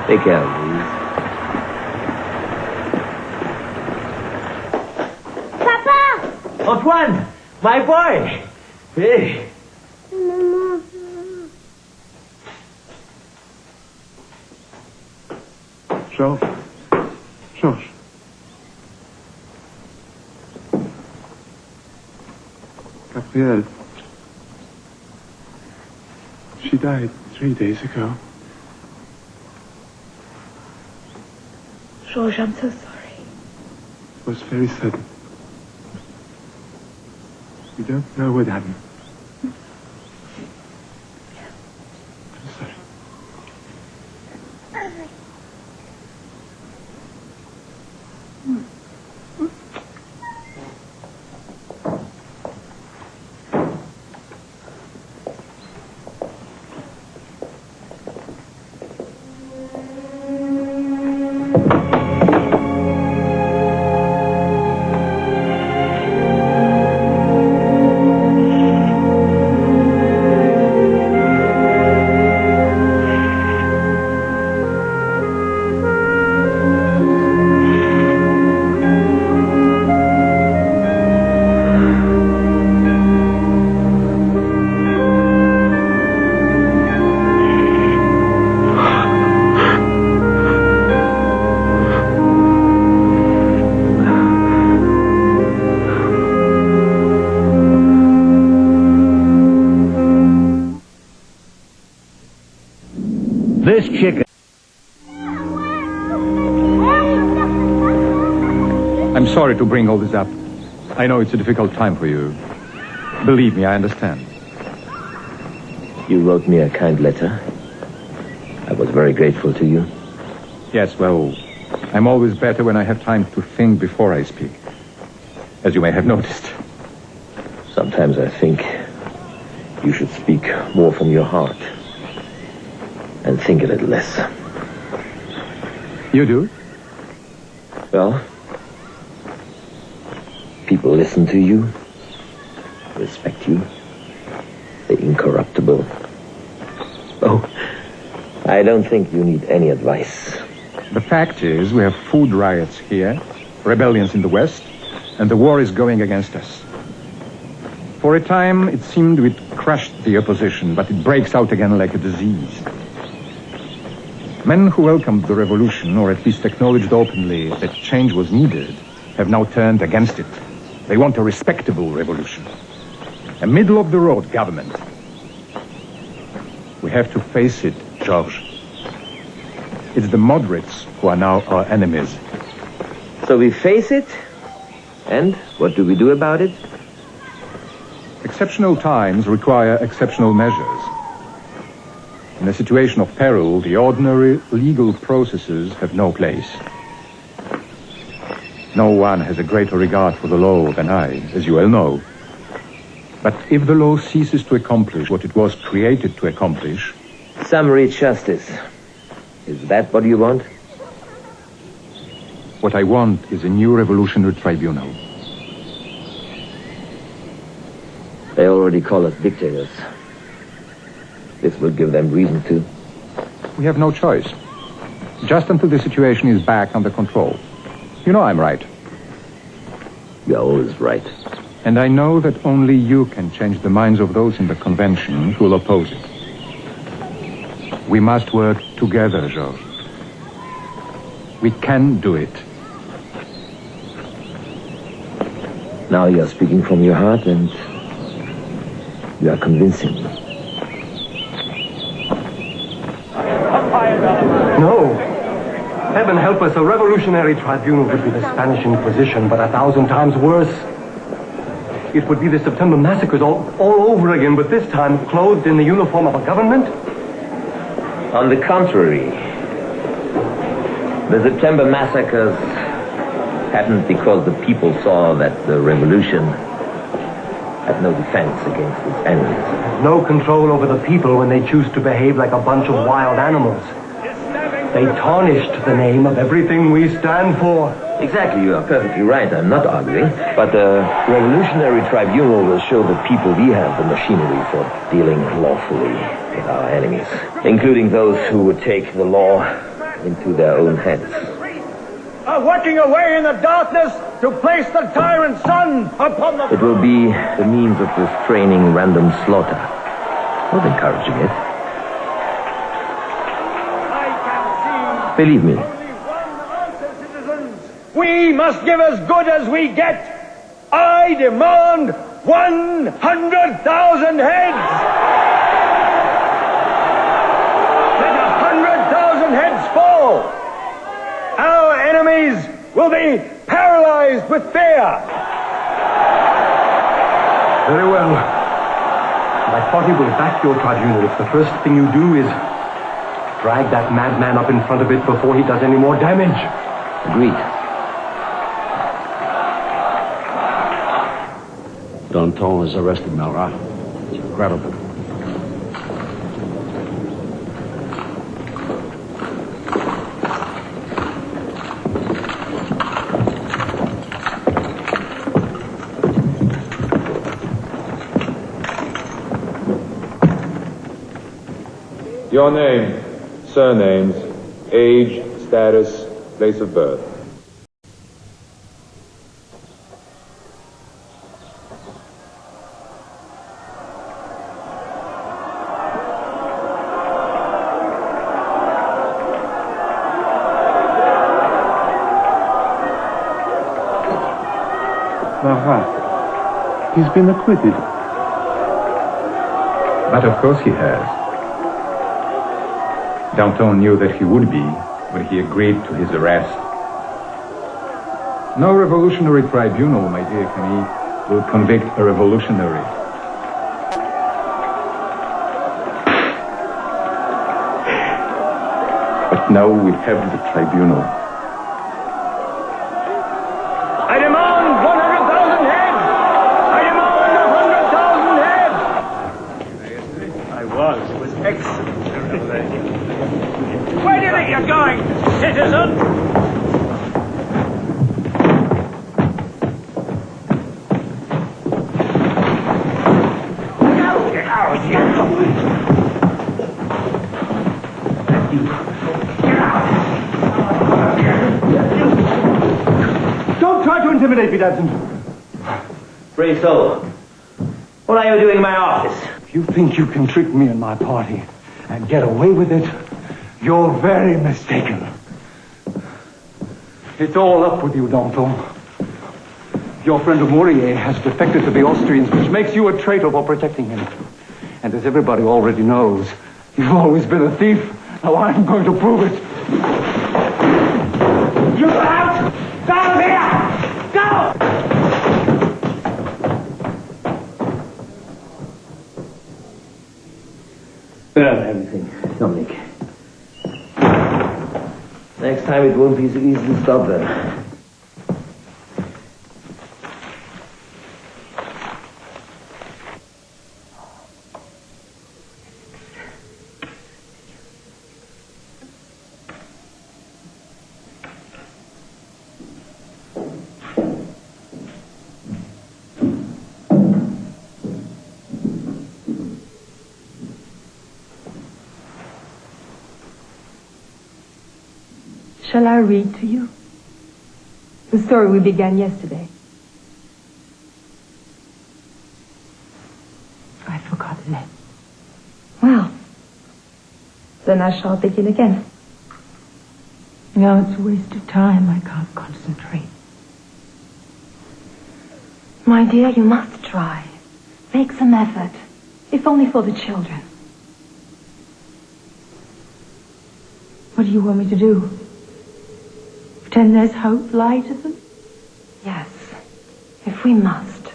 Take care of these. Papa! Antoine! My boy! Hey! Georges. Georges. Gabrielle. She died 3 days ago. Georges, I'm so sorry. It was very sudden. We don't know what happened. I'm sorry. This chicken... I'm sorry to bring all this up. I know it's a difficult time for you. Believe me, I understand. You wrote me a kind letter. I was very grateful to you. Yes, well, I'm always better when I have time to think before I speak. As you may have noticed. Sometimes I think you should speak more from your heart. And think a little less. You do? Well, people listen to you, respect you, the incorruptible. Oh, I don't think you need any advice. The fact is, we have food riots here, rebellions in the West, and the war is going against us. For a time, it seemed we'd crushed the opposition, but it breaks out again like a disease. Men who welcomed the revolution, or at least acknowledged openly that change was needed, have now turned against it. They want a respectable revolution. A middle-of-the-road government. We have to face it, George. It's the moderates who are now our enemies. So we face it? And what do we do about it? Exceptional times require exceptional measures. In a situation of peril, the ordinary legal processes have no place. No one has a greater regard for the law than I, as you well know. But if the law ceases to accomplish what it was created to accomplish... Summary justice. Is that what you want? What I want is a new revolutionary tribunal. They already call us dictators. This will give them reason to. We have no choice. Just until the situation is back under control. You know I'm right. You're always right. And I know that only you can change the minds of those in the convention who will oppose it. We must work together, Georges. We can do it. Now you're speaking from your heart and you are convincing me. No. Heaven help us, a revolutionary tribunal would be the Spanish Inquisition, but 1,000 times worse. It would be the September massacres all over again, but this time clothed in the uniform of a government? On the contrary, the September massacres happened because the people saw that the revolution had no defense against its enemies. No control over the people when they choose to behave like a bunch of wild animals. They tarnished the name of everything we stand for. Exactly, you are perfectly right. I'm not arguing. But the Revolutionary Tribunal will show the people we have the machinery for dealing lawfully with our enemies, including those who would take the law into their own hands. Are working away in the darkness to place the tyrant sun upon the... It will be the means of restraining random slaughter, not encouraging it. Believe me. We must give as good as we get. I demand 100,000 heads. Let 100,000 heads fall. Our enemies will be paralyzed with fear. Very well. My party will back your tribunal if the first thing you do is drag that madman up in front of it before he does any more damage. Agreed. Danton has arrested Marat. It's incredible. Your name, surnames, age, status, place of birth. Marat. He's been acquitted. But of course he has. Danton knew that he would be when he agreed to his arrest. No revolutionary tribunal, my dear Camille, will convict a revolutionary. But now we have the tribunal. I demand 100,000 heads! I demand 100,000 heads! I was. It was excellent. Where do you think you're going, citizen? Don't try to intimidate me, Danton. Brave soul. What are you doing in my office? If you think you can trick me and my party and get away with it, you're very mistaken. It's all up with you, Danton. Your friend Dumouriez has defected to the Austrians, which makes you a traitor for protecting him. And as everybody already knows, you've always been a thief. Now I'm going to prove it. You out! Down here! Go! Everything, Dominic. Next time it won't be so easy to stop them. Shall I read to you the story we began yesterday? I've forgotten it. Well, then I shall begin again. No, it's a waste of time. I can't concentrate. My dear, you must try. Make some effort, if only for the children. What do you want me to do? Pretend there's hope, lie to them? Yes, if we must.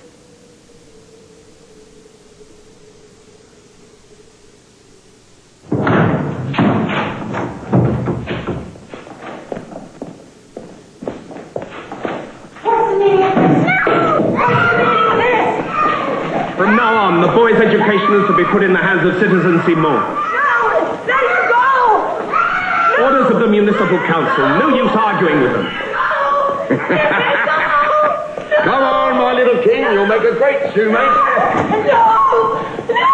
From now on, the boy's education is to be put in the hands of Citizen Simon. No! Let him go! Orders of the Municipal Council. No use arguing with them. Come on, my little king. You'll make a great shoe, mate. No! No!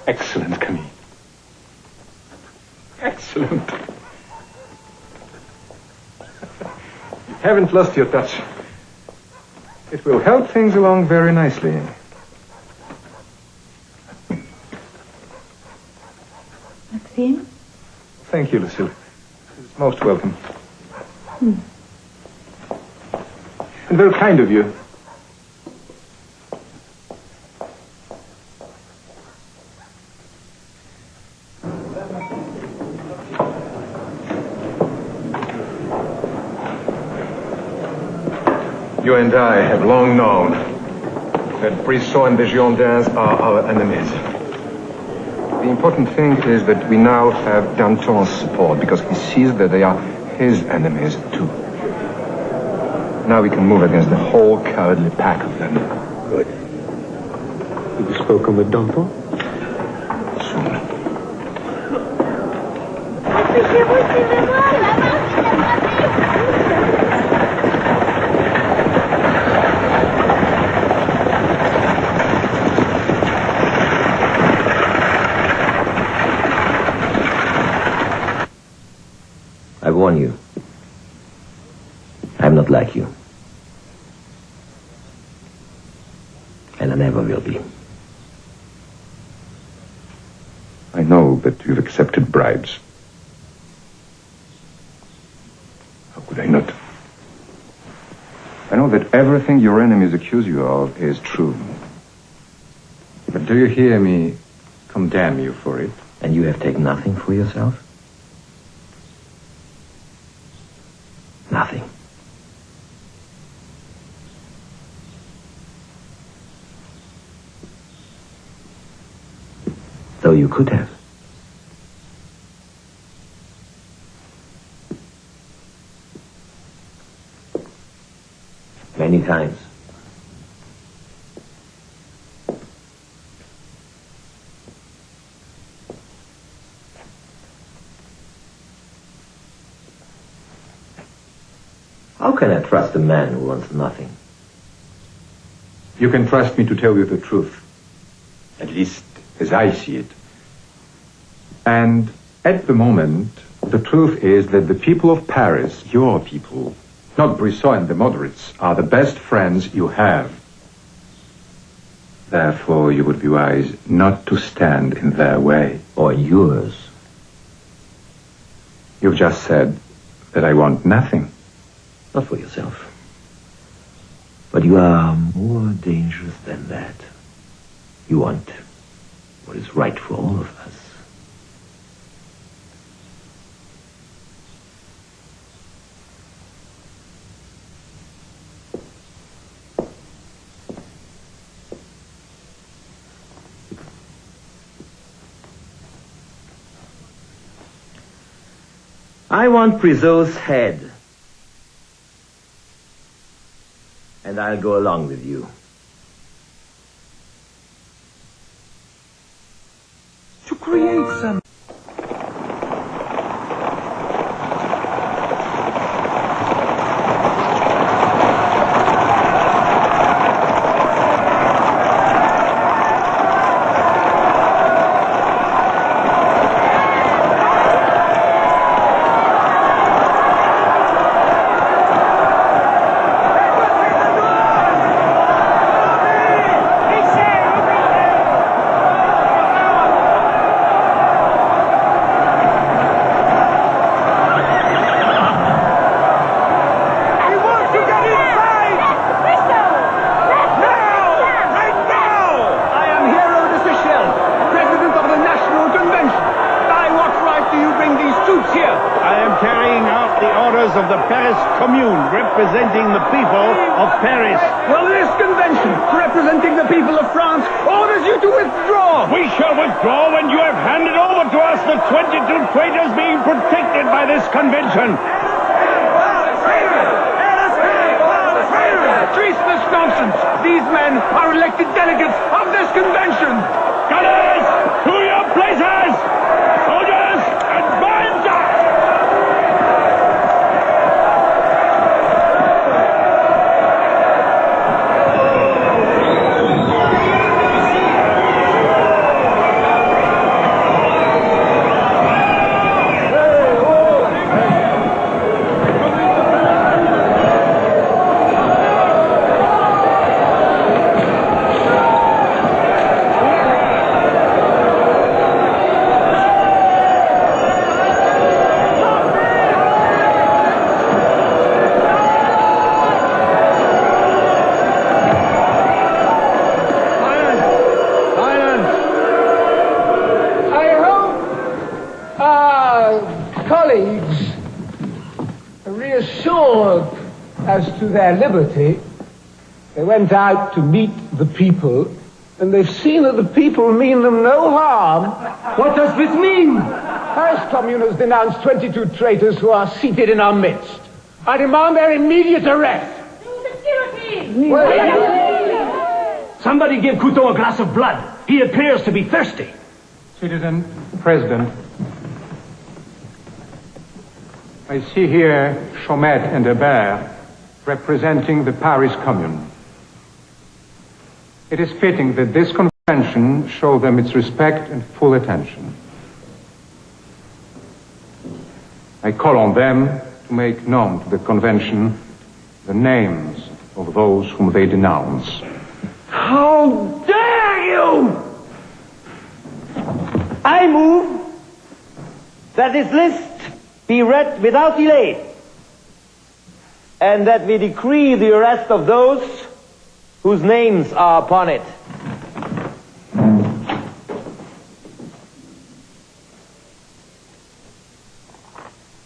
Excellent, Camille. Excellent. You haven't lost your touch. It will help things along very nicely. Maxime? Thank you, Lucille. It's most welcome. And very kind of you. You and I have long known that Brisson and the Girondins are our enemies. The important thing is that we now have Danton's support because he sees that they are his enemies too. Now we can move against the whole cowardly pack of them. Good. Have you spoken with Danton? Soon. I warn you. I'm not like you. And I never will be. I know that you've accepted bribes. How could I not? I know that everything your enemies accuse you of is true. But do you hear me condemn you for it? And you have taken nothing for yourself? Nothing. Though you could have. Many times. How can I trust a man who wants nothing? You can trust me to tell you the truth. At least as I see it. And at the moment, the truth is that the people of Paris, your people, not Brisson and the moderates, are the best friends you have. Therefore, you would be wise not to stand in their way. Or yours. You've just said that I want nothing. Not for yourself. But you are more dangerous than that. You want what is right for all of us. I want Priseau's head. And I'll go along with you. To create some... Representing the people of Paris. Well, this convention, representing the people of France, orders you to withdraw. We shall withdraw when you have handed over to us the 22 traitors being protected by this convention. Treat this nonsense. These men are elected delegates of this convention. Gunners, to your places! Soldiers, advance! To their liberty, they went out to meet the people, and they've seen that the people mean them no harm. What does this mean? Paris Commune has denounced 22 traitors who are seated in our midst. I demand their immediate arrest. Somebody give Couteau a glass of blood. He appears to be thirsty. Citizen President, I see here Chaumet and Hebert representing the Paris Commune. It is fitting that this convention show them its respect and full attention. I call on them to make known to the convention the names of those whom they denounce. How dare you! I move that this list be read without delay. and that we decree the arrest of those whose names are upon it.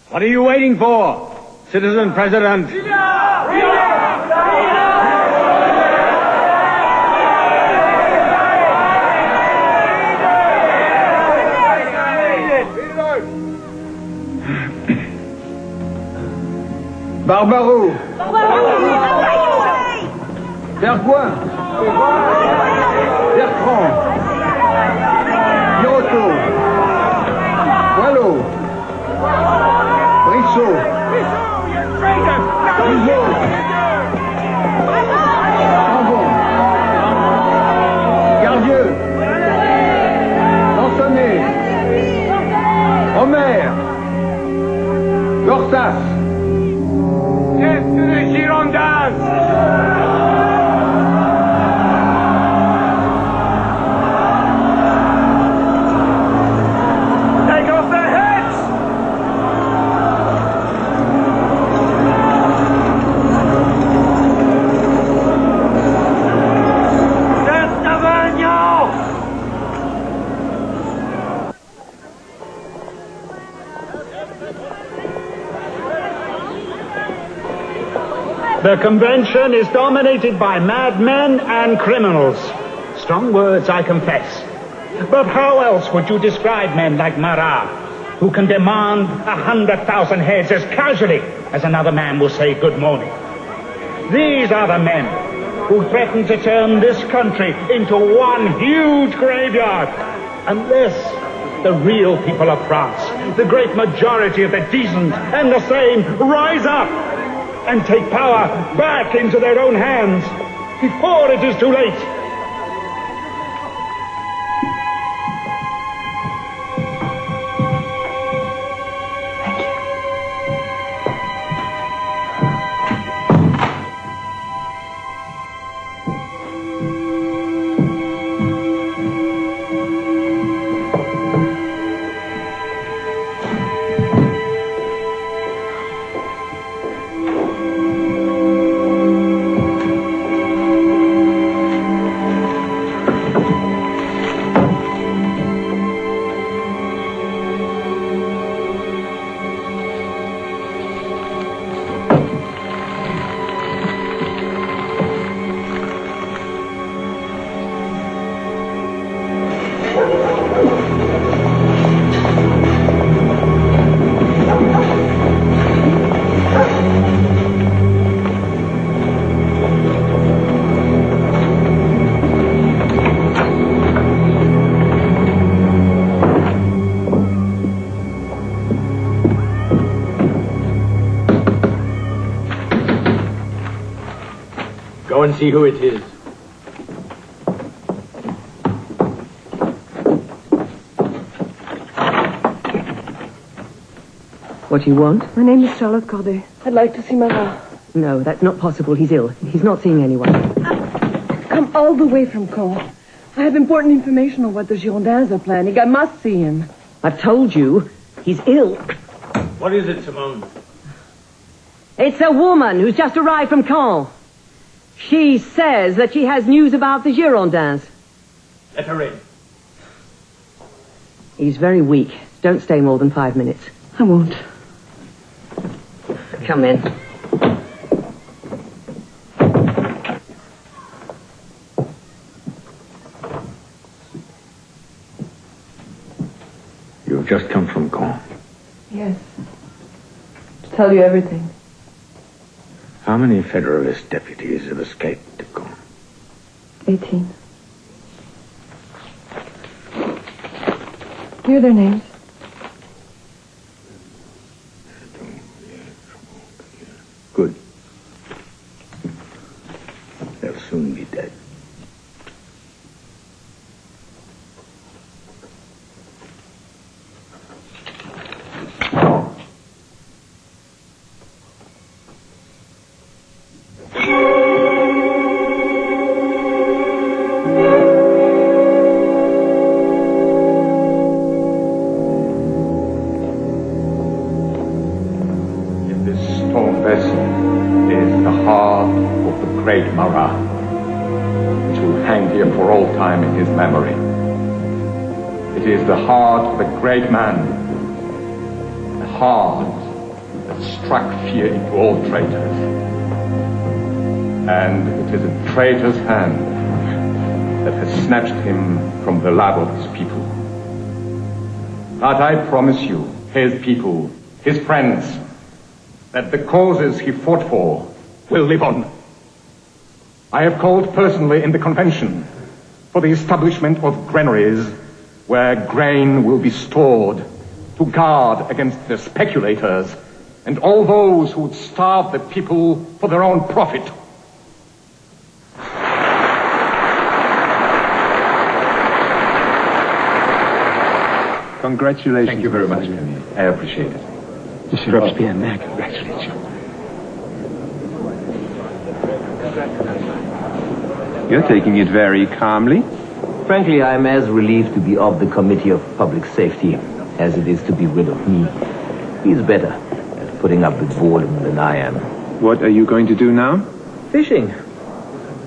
What are you waiting for, Citizen President? Barbaroux. Vergoin. Bertrand. Birotteau. Boileau. Brissot. Rizot. Chambon. Gardieu. Lansonnet. Omer. Gorsas. Death to the Girondins! Take off their heads! Death to Vergniaud! The convention is dominated by madmen and criminals. Strong words, I confess. But how else would you describe men like Marat, who can demand 100,000 heads as casually as another man will say good morning? These are the men who threaten to turn this country into one huge graveyard unless the real people of France, the great majority of the decent and the sane, rise up and take power back into their own hands before it is too late. Go and see who it is. What do you want? My name is Charlotte Corday. I'd like to see Marat. No, that's not possible. He's ill. He's not seeing anyone. I've come all the way from Caen. I have important information on what the Girondins are planning. I must see him. I've told you, he's ill. What is it, Simone? It's a woman who's just arrived from Caen. She says that she has news about the Girondins. Let her in. He's very weak. Don't stay more than 5 minutes. I won't. Come in. You've just come from Caen. Yes. To tell you everything. How many Federalist deputies have escaped to Caen? 18. Here are their names. Good. They'll soon be dead. This stone vessel is the heart of the great Marat, which will hang here for all time in his memory. It is the heart of a great man, the heart that struck fear into all traitors. And it is a traitor's hand that has snatched him from the love of his people. But I promise you, his people, his friends, that the causes he fought for will live on. I have called personally in the convention for the establishment of granaries where grain will be stored to guard against the speculators and all those who would starve the people for their own profit. Congratulations. Thank you very much, Camille. I appreciate it. Monsieur Robespierre, may I congratulate you? You're taking it very calmly. Frankly, I'm as relieved to be off the Committee of Public Safety as it is to be rid of me. He's better at putting up with boredom than I am. What are you going to do now? Fishing.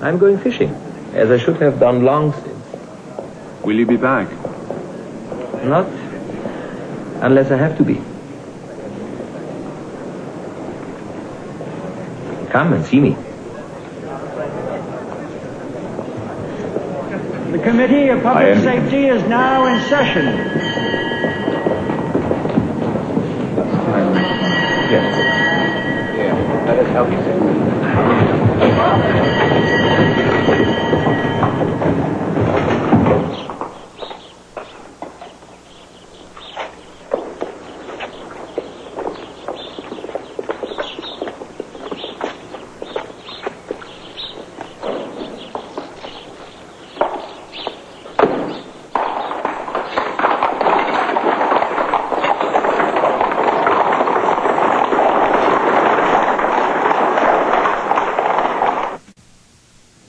I'm going fishing, as I should have done long since. Will you be back? Not unless I have to be. Come and see me. The Committee of Public Safety is now in session. Yes. Yeah. Let us help you, sir.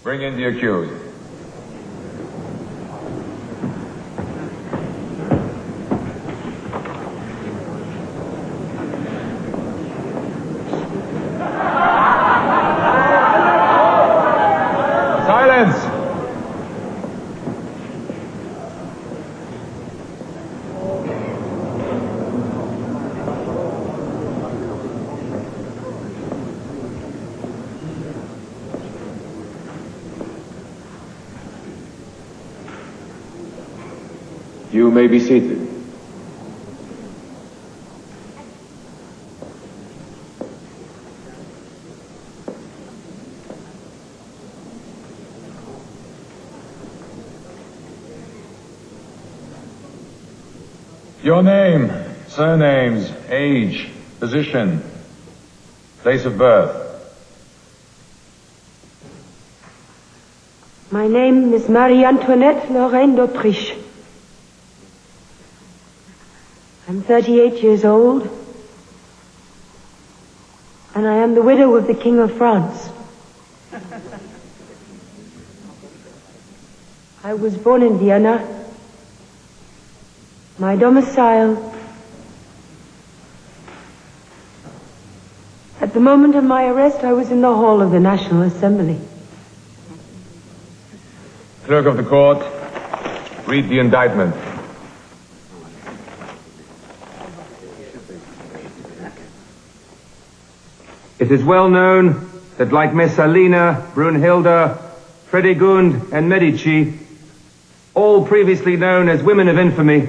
Bring in the accused. Silence! You may be seated. Your name, surnames, age, position, place of birth. My name is Marie Antoinette Lorraine d'Autriche. I'm 38 years old, and I am the widow of the King of France. I was born in Vienna. My domicile. At the moment of my arrest, I was in the hall of the National Assembly. Clerk of the court, read the indictment. It is well known that like Messalina, Brunhilde, Fredegund, and Medici, all previously known as women of infamy,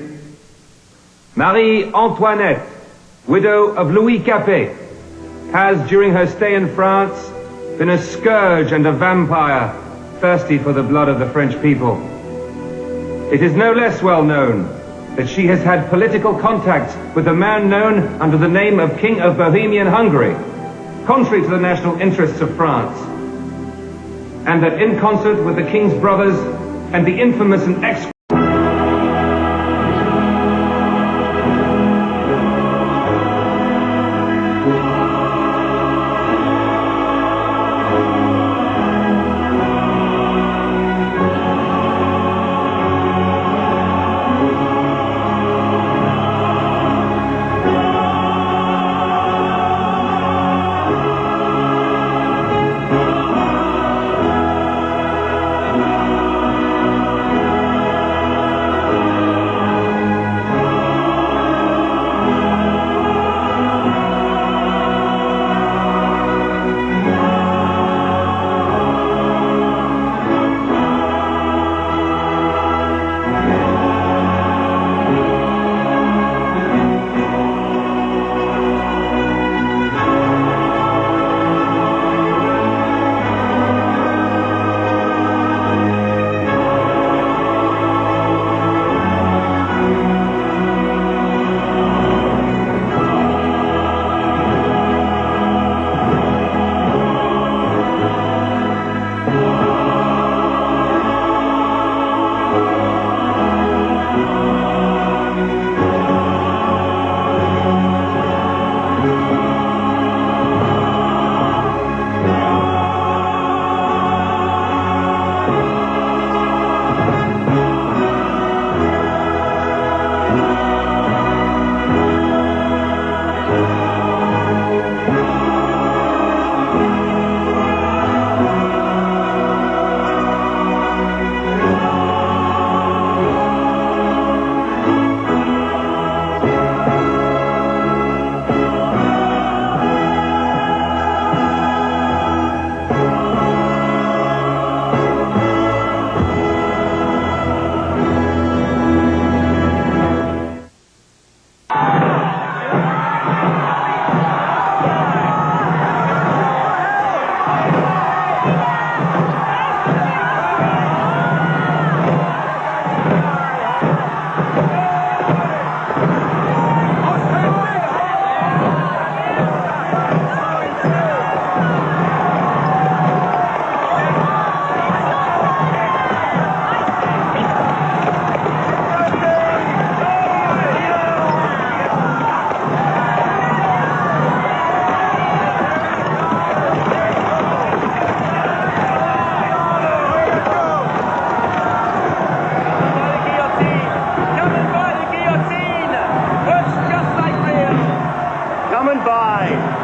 Marie Antoinette, widow of Louis Capet, has, during her stay in France, been a scourge and a vampire, thirsty for the blood of the French people. It is no less well known that she has had political contacts with a man known under the name of King of Bohemian Hungary, contrary to the national interests of France, and that in concert with the King's brothers and the infamous and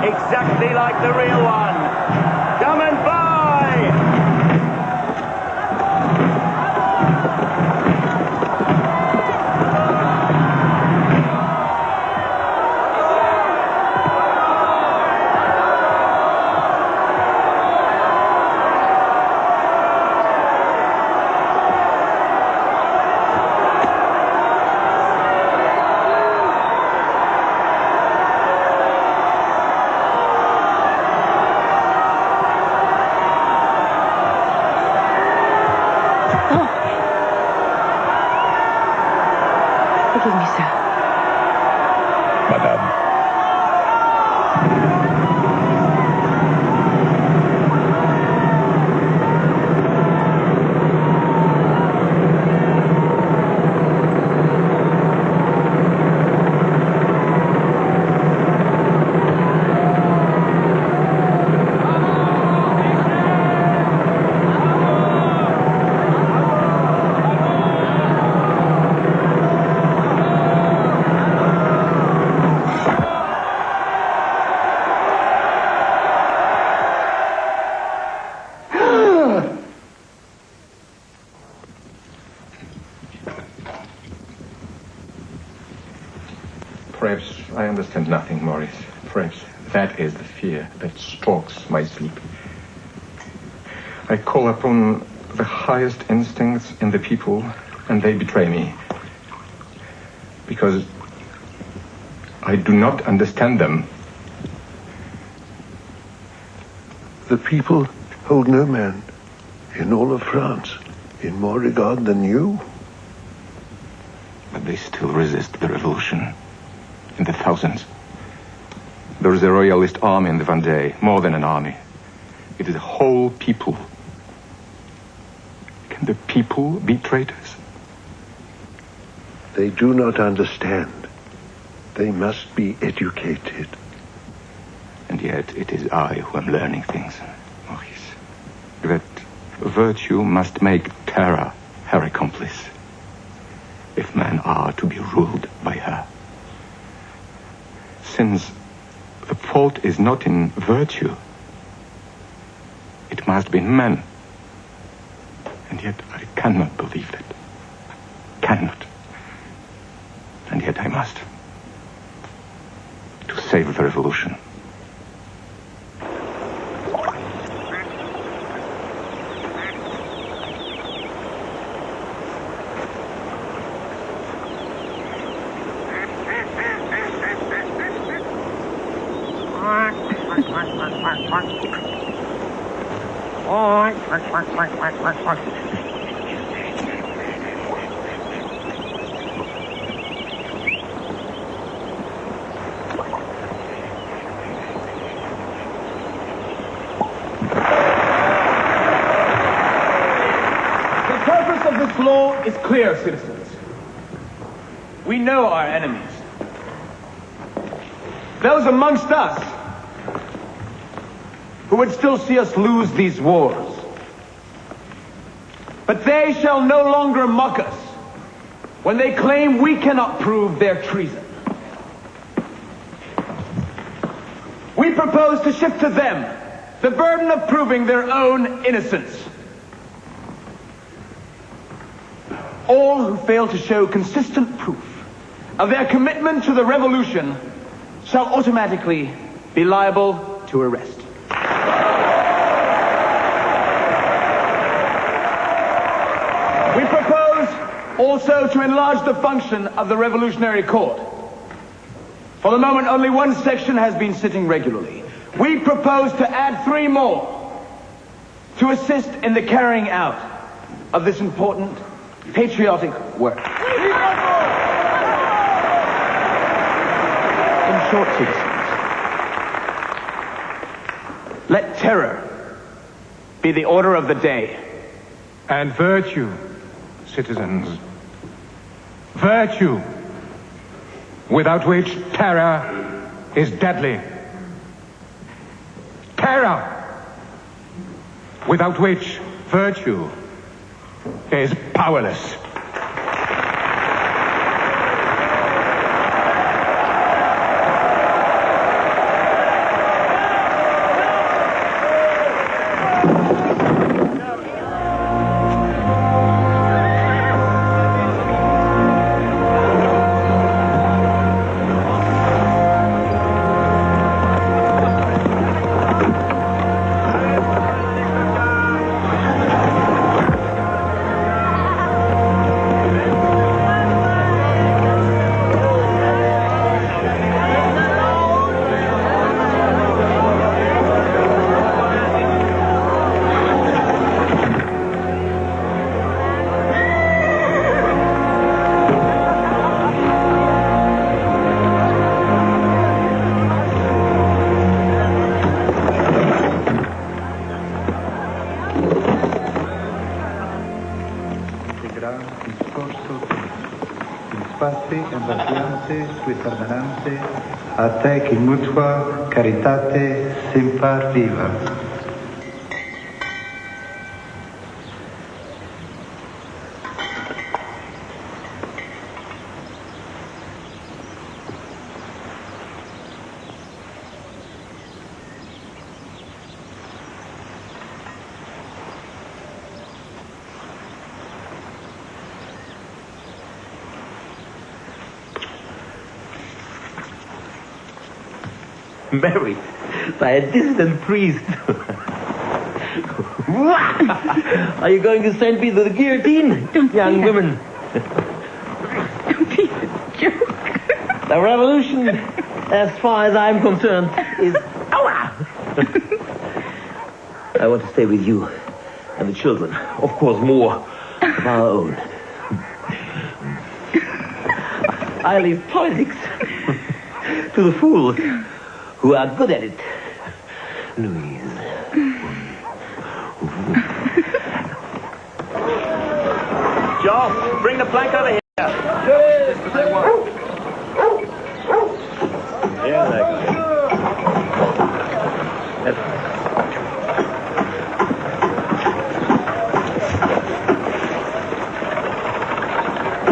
exactly like the real one. Come and buy! Forgive me, sir. Madame. Perhaps I understand nothing, Maurice. Perhaps that is the fear that stalks my sleep. I call upon the highest instincts in the people, and they betray me. Because I do not understand them. The people hold no man in all of France in more regard than you. But they still resist the revolution. In the thousands. There is a royalist army in the Vendée, more than an army. It is a whole people. Can the people be traitors? They do not understand. They must be educated. And yet it is I who am learning things, Maurice. That virtue must make terror her accomplice, if men are to be ruled by her. Since the fault is not in virtue, it must be in men. And yet I cannot believe that. Cannot. And yet I must. To save the revolution. The purpose of this law is clear, citizens. We know our enemies. Those amongst us who would still see us lose these wars. But they shall no longer mock us when they claim we cannot prove their treason. We propose to shift to them the burden of proving their own innocence. All who fail to show consistent proof of their commitment to the revolution shall automatically be liable to arrest. We propose also to enlarge the function of the Revolutionary Court. For the moment, only one section has been sitting regularly. We propose to add 3 more to assist in the carrying out of this important patriotic work. In short, citizens, let terror be the order of the day. And virtue, citizens. Virtue, without which terror is deadly. Terror, without which virtue is powerless. forte, invasiante, ritornante, a te che mutua caritate semper viva. Married by a dissident priest. Are you going to send me to the guillotine, young women? The revolution, as far as I'm concerned, is over. I want to stay with you and the children. Of course, more of our own. I leave politics to the fools who are good at it. Louise. Joe, bring the plank over here. This is what I want. Yeah, that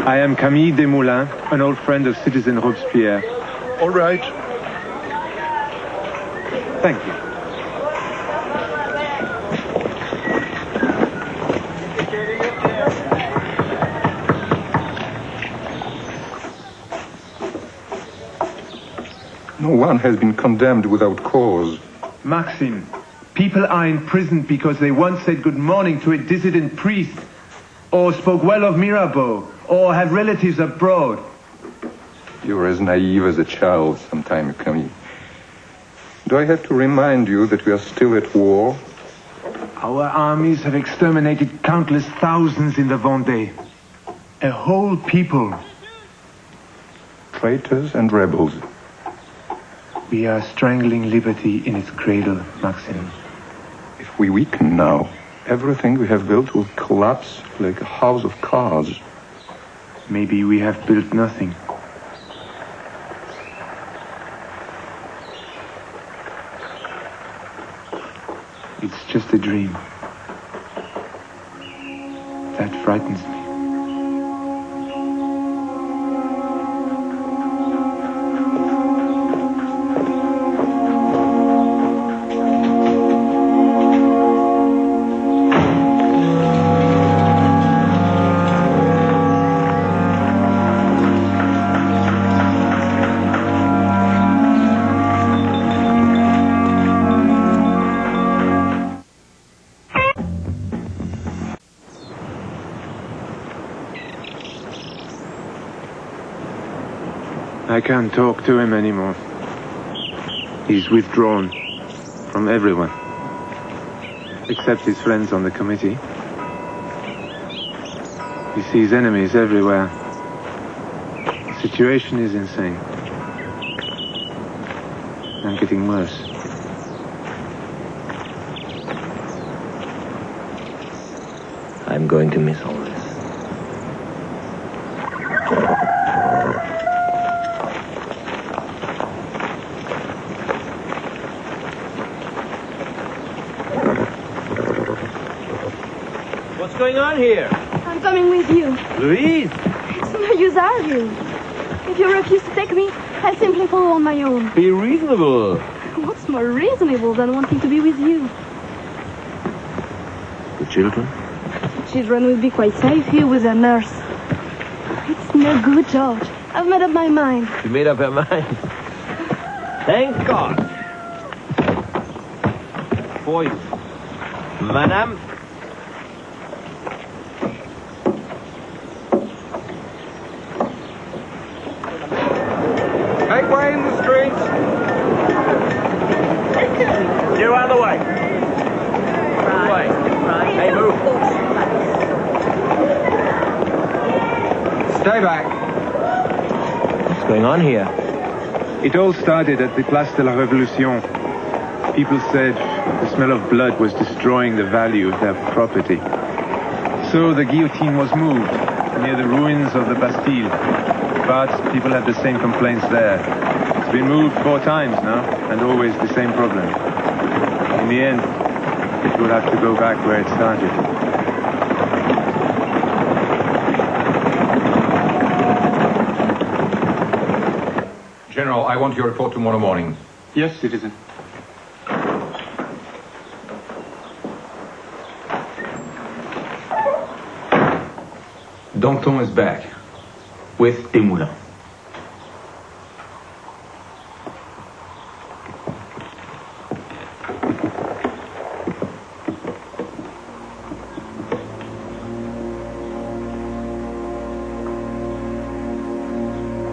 I am Camille Desmoulins, an old friend of Citizen Robespierre. All right. Thank you. No one has been condemned without cause. Maxime, people are imprisoned because they once said good morning to a dissident priest, or spoke well of Mirabeau, or had relatives abroad. You're as naive as a child sometimes, Camille. Do I have to remind you that we are still at war? Our armies have exterminated countless thousands in the Vendée. A whole people. Traitors and rebels. We are strangling liberty in its cradle, Maxime. If we weaken now, everything we have built will collapse like a house of cards. Maybe we have built nothing. It's just a dream. That frightens me. I can't talk to him anymore. He's withdrawn from everyone, except his friends on the committee. He sees enemies everywhere. The situation is insane. And getting worse. I'm going to miss all this. What's going on here? I'm coming with you. Louise! It's no use arguing. If you refuse to take me, I'll simply follow on my own. Be reasonable. What's more reasonable than wanting to be with you? The children? The children will be quite safe here with their nurse. It's no good, George. I've made up my mind. You made up her mind? Thank God. For you. Madame? Make way in the streets. You out of the way. Right. Hey, move. Stay back. What's going on here? It all started at the Place de la Révolution. People said the smell of blood was destroying the value of their property. So the guillotine was moved near the ruins of the Bastille. parts, people have the same complaints there. It's been moved 4 times now, and always the same problem. In the end, it will have to go back where it started. General, I want your report tomorrow morning. Yes, citizen. Danton is back with Desmoulins.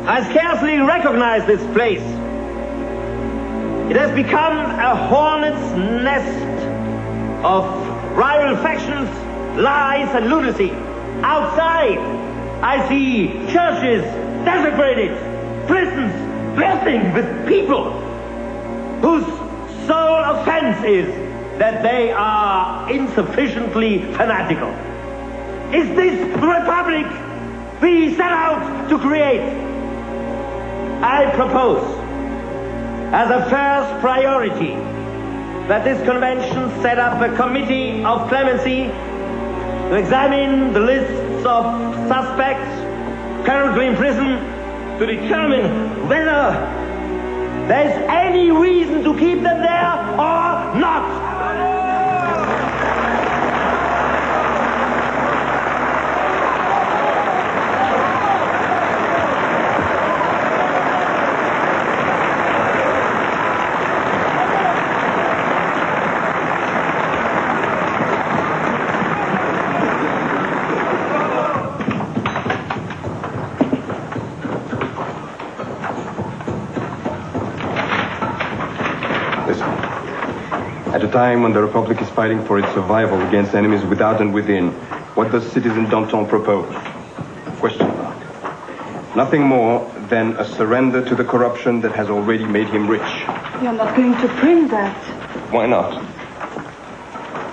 I scarcely recognize this place. It has become a hornet's nest of rival factions, lies, and lunacy. Outside, I see churches desecrated, prisons bursting with people whose sole offense is that they are insufficiently fanatical. Is this the republic we set out to create? I propose, as a first priority, that this convention set up a committee of clemency to examine the lists of suspects currently in prison to determine whether there's any reason to keep them there or not. At a time when the Republic is fighting for its survival against enemies without and within, what does Citizen Danton propose? Question mark. Nothing more than a surrender to the corruption that has already made him rich. You're not going to print that. Why not?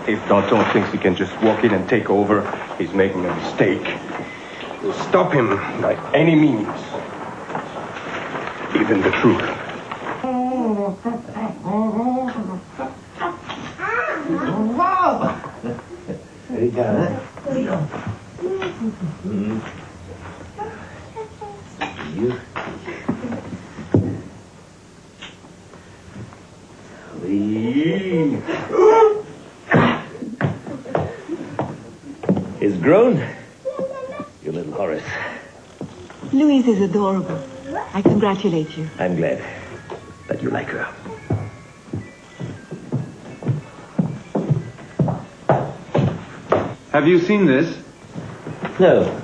If Danton thinks he can just walk in and take over, he's making a mistake. We'll stop him by any means. Even the truth. Very good. You. Is grown, you little Horace. Louise is adorable. I congratulate you. I'm glad that you like her. Have you seen this? No.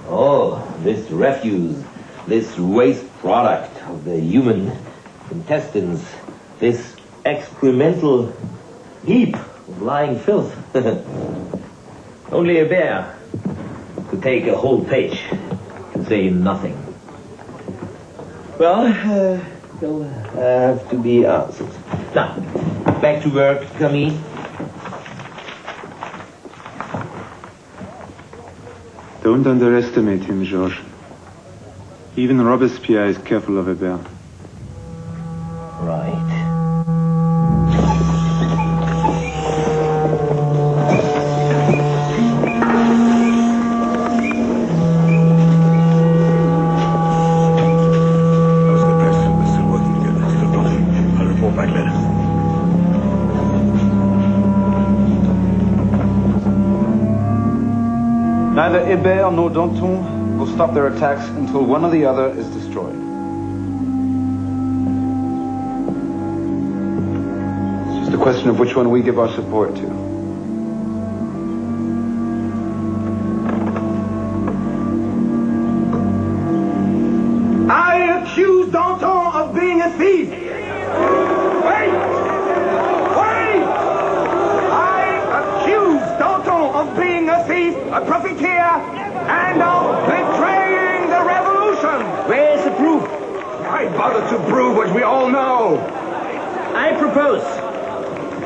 Oh, this refuse, this waste product of the human intestines, this excremental heap of lying filth. Only a bear could take a whole page and say nothing. Well, will have to be answered. Now, back to work, Camille. Don't underestimate him, Georges. Even Robespierre is careful of a bear. Right. Neither Hébert nor Danton will stop their attacks until one or the other is destroyed. It's just a question of which one we give our support to. I accuse Danton of being a thief. Wait! I accuse Danton of being a thief, a profiteer, and of betraying the revolution. Where's the proof? Why bother to prove what we all know? I propose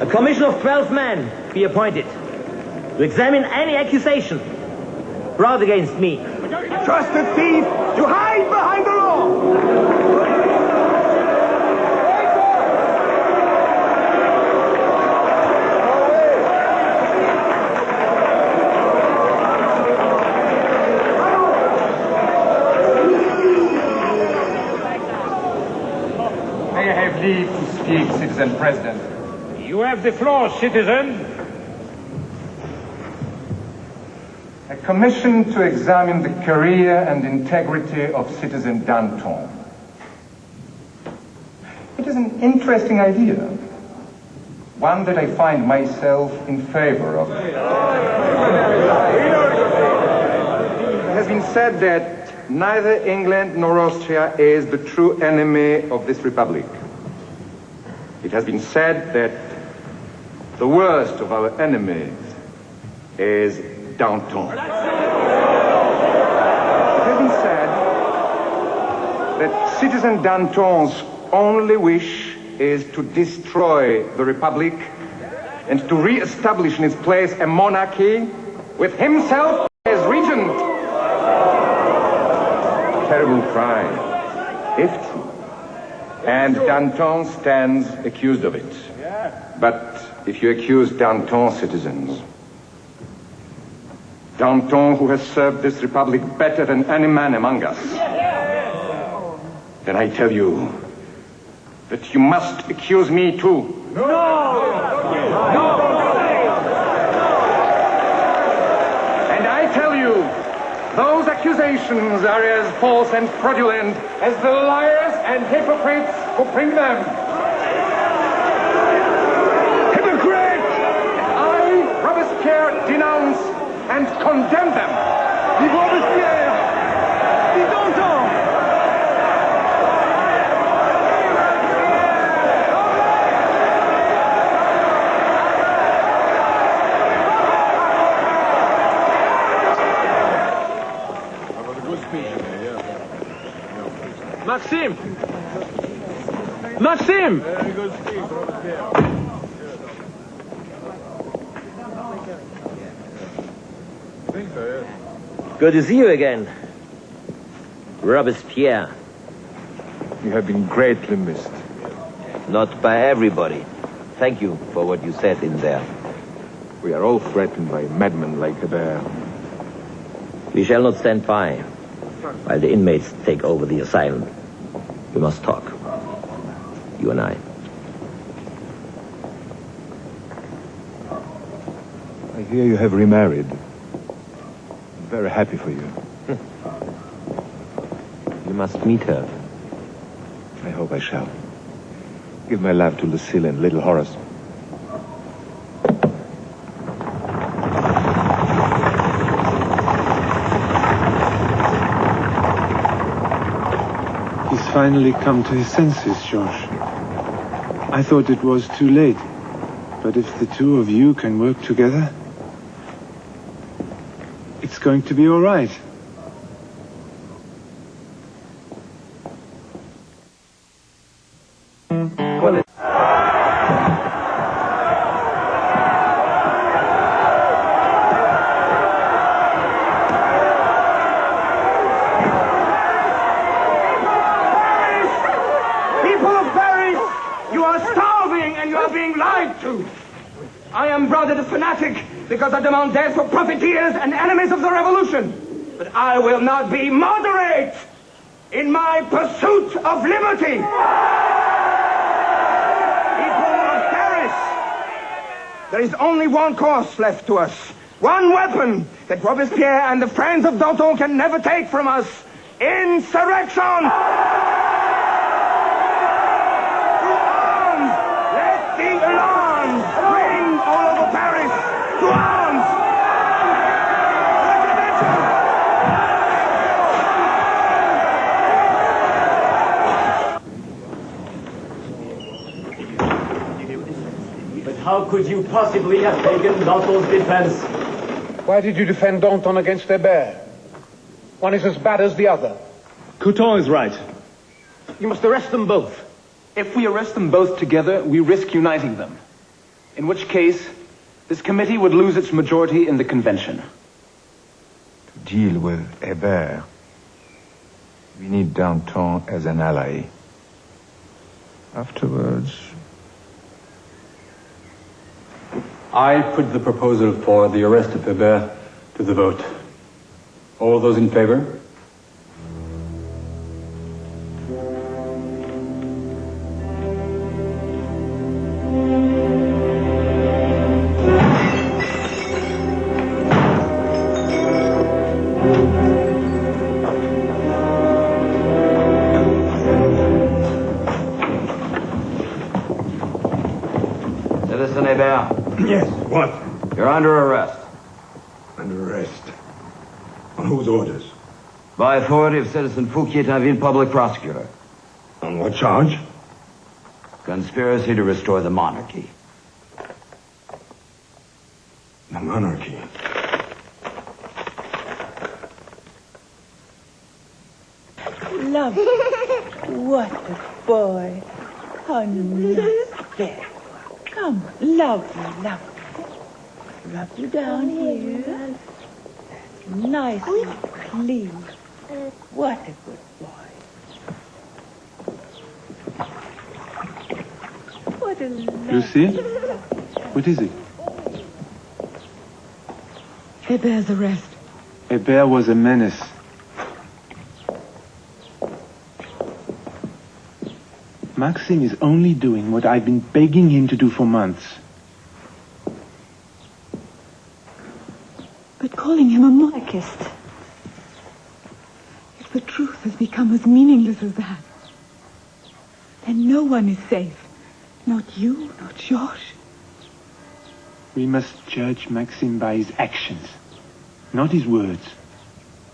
a commission of 12 men be appointed to examine any accusation brought against me. Trust a thief to hide behind the law! May I have leave to speak, Citizen President? You have the floor, citizen. A commission to examine the career and integrity of Citizen Danton. It is an interesting idea. One that I find myself in favor of. It has been said that neither England nor Austria is the true enemy of this republic. It has been said that the worst of our enemies is Danton. It has been said that Citizen Danton's only wish is to destroy the Republic and to re-establish in its place a monarchy with himself as regent. Terrible crime, if true. And Danton stands accused of it. But if you accuse Danton, citizens, Danton, who has served this republic better than any man among us, then I tell you that you must accuse me too. No! No! And I tell you, those accusations are as false and fraudulent as the liars and hypocrites who bring them. Hypocrite! I, Robespierre, denounce and condemn them. Vive Robespierre! Vive Danton! Maxime! Maxime! Good to see you again, Robespierre. You have been greatly missed. Not by everybody. Thank you for what you said in there. We are all threatened by madmen like Hebert. We shall not stand by while the inmates take over the asylum. We must talk. You and I. I hear you have remarried. I'm very happy for you. You must meet her. I hope I shall. Give my love to Lucille and little Horace. He's finally come to his senses, Georges. I thought it was too late. But if the two of you can work together, it's going to be all right. Well, I am brother the fanatic because I demand death for profiteers and enemies of the revolution. But I will not be moderate in my pursuit of liberty. People of Paris, there is only one course left to us. One weapon that Robespierre and the friends of Danton can never take from us. Insurrection! How could you possibly have taken Danton's defense? Why did you defend Danton against Hebert? One is as bad as the other. Couton is right. You must arrest them both. If we arrest them both together, we risk uniting them. In which case, this committee would lose its majority in the convention. deal with Hébert. We need Danton as an ally. Afterwards... I put the proposal for the arrest of Hébert to the vote. All those in favor? Citizen Hébert. Yes, what? You're under arrest. Under arrest? On whose orders? By authority of Citizen Fouquier-Tinville, public prosecutor. On what charge? Conspiracy to restore the monarchy. The monarchy? Love. What a boy. How nice. Come, lovely, lovely. Rub you down here. Nice and clean. What a good boy. What a lovely... Lucy? What is it? Hébert's arrest. Hébert was a menace. Maxime is only doing what I've been begging him to do for months. But calling him a monarchist. If the truth has become as meaningless as that, then no one is safe. Not you, not Georges. We must judge Maxime by his actions, not his words.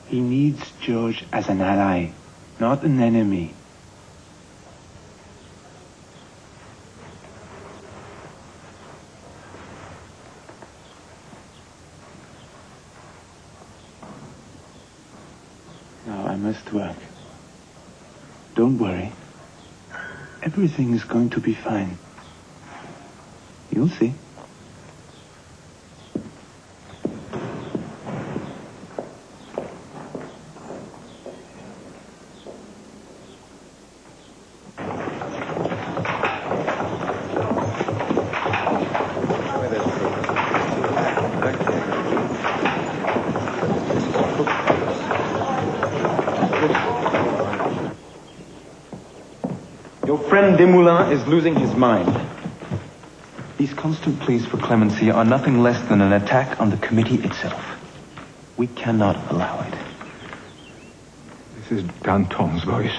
He needs Georges as an ally, not an enemy. Now I must work. Don't worry. Everything is going to be fine. You'll see. Your friend Desmoulins is losing his mind. These constant pleas for clemency are nothing less than an attack on the committee itself. We cannot allow it. This is Danton's voice.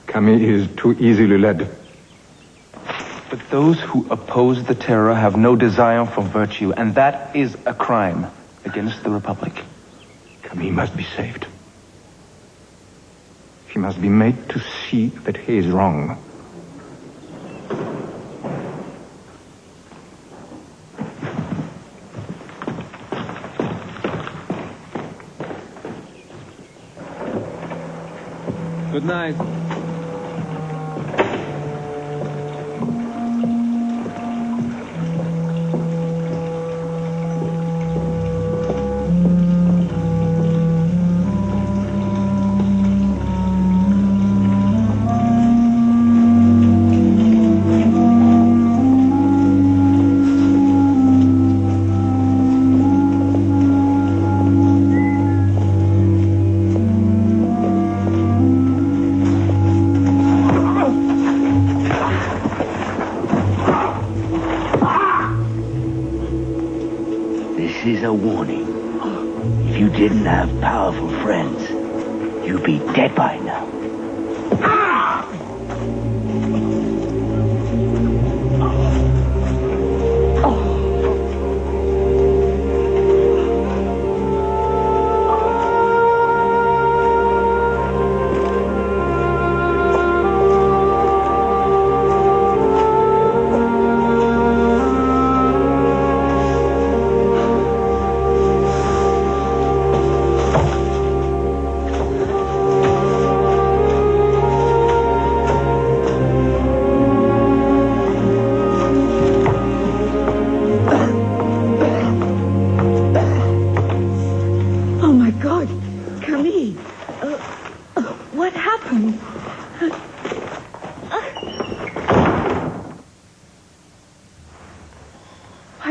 Camille is too easily led. But those who oppose the terror have no desire for virtue, and that is a crime against the Republic. Camille must be saved. He must be made to see that he is wrong. Good night. This is a warning. If you didn't have powerful friends, you'd be dead by now.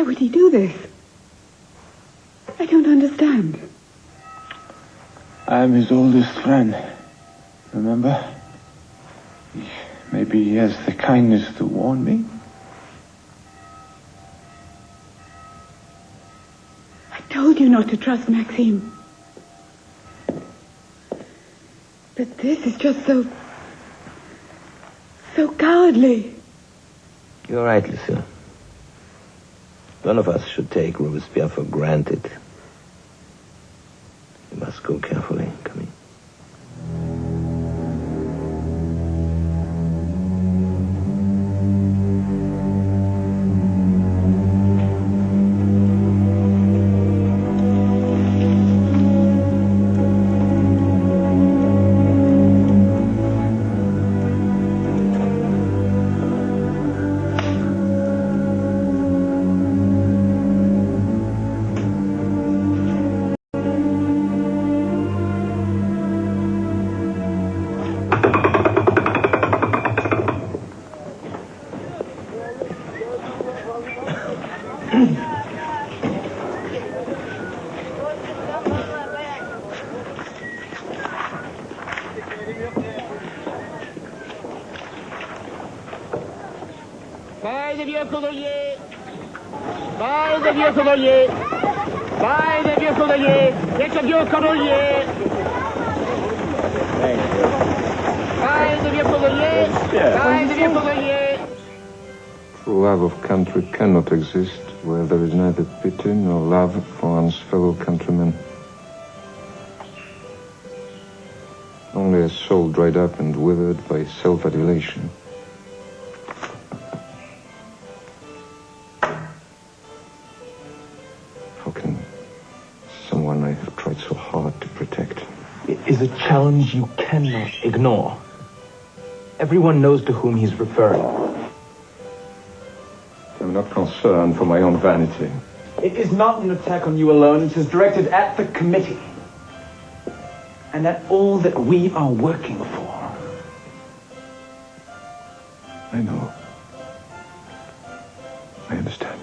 would he do this? I don't understand. I am his oldest friend. Remember? Maybe he has the kindness to warn me. I told you not to trust Maxime. But this is just so cowardly. You're right, Lucille. None of us should take Robespierre for granted. You must go carefully. Come in. Bye, vieux cordelier! Bye, vieux cordelier! Bye, vieux cordelier! It's a vieux cordelier! Bye, vieux cordelier! Bye, vieux cordelier! True love of country cannot exist where there is neither pity nor love for one's fellow countrymen. Only a soul dried up and withered by self-adulation. How can someone I have tried so hard to protect? It is a challenge you cannot ignore. Everyone knows to whom he's referring. I'm not concerned for my own vanity. It is not an attack on you alone. It is directed at the committee. And at all that we are working for. I know. I understand.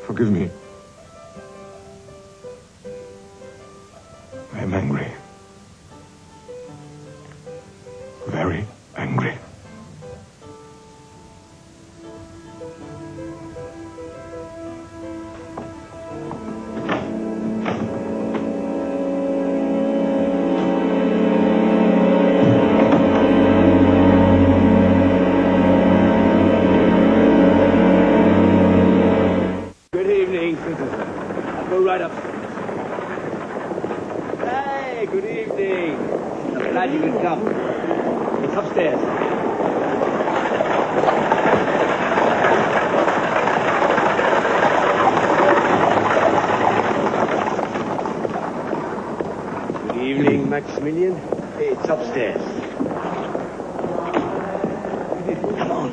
Forgive me. I am angry. Very angry. Good evening, citizen. I'll go right up. Hey, good evening. I'm glad you could come. It's upstairs. Good evening, Maximilian. It's upstairs. Come on.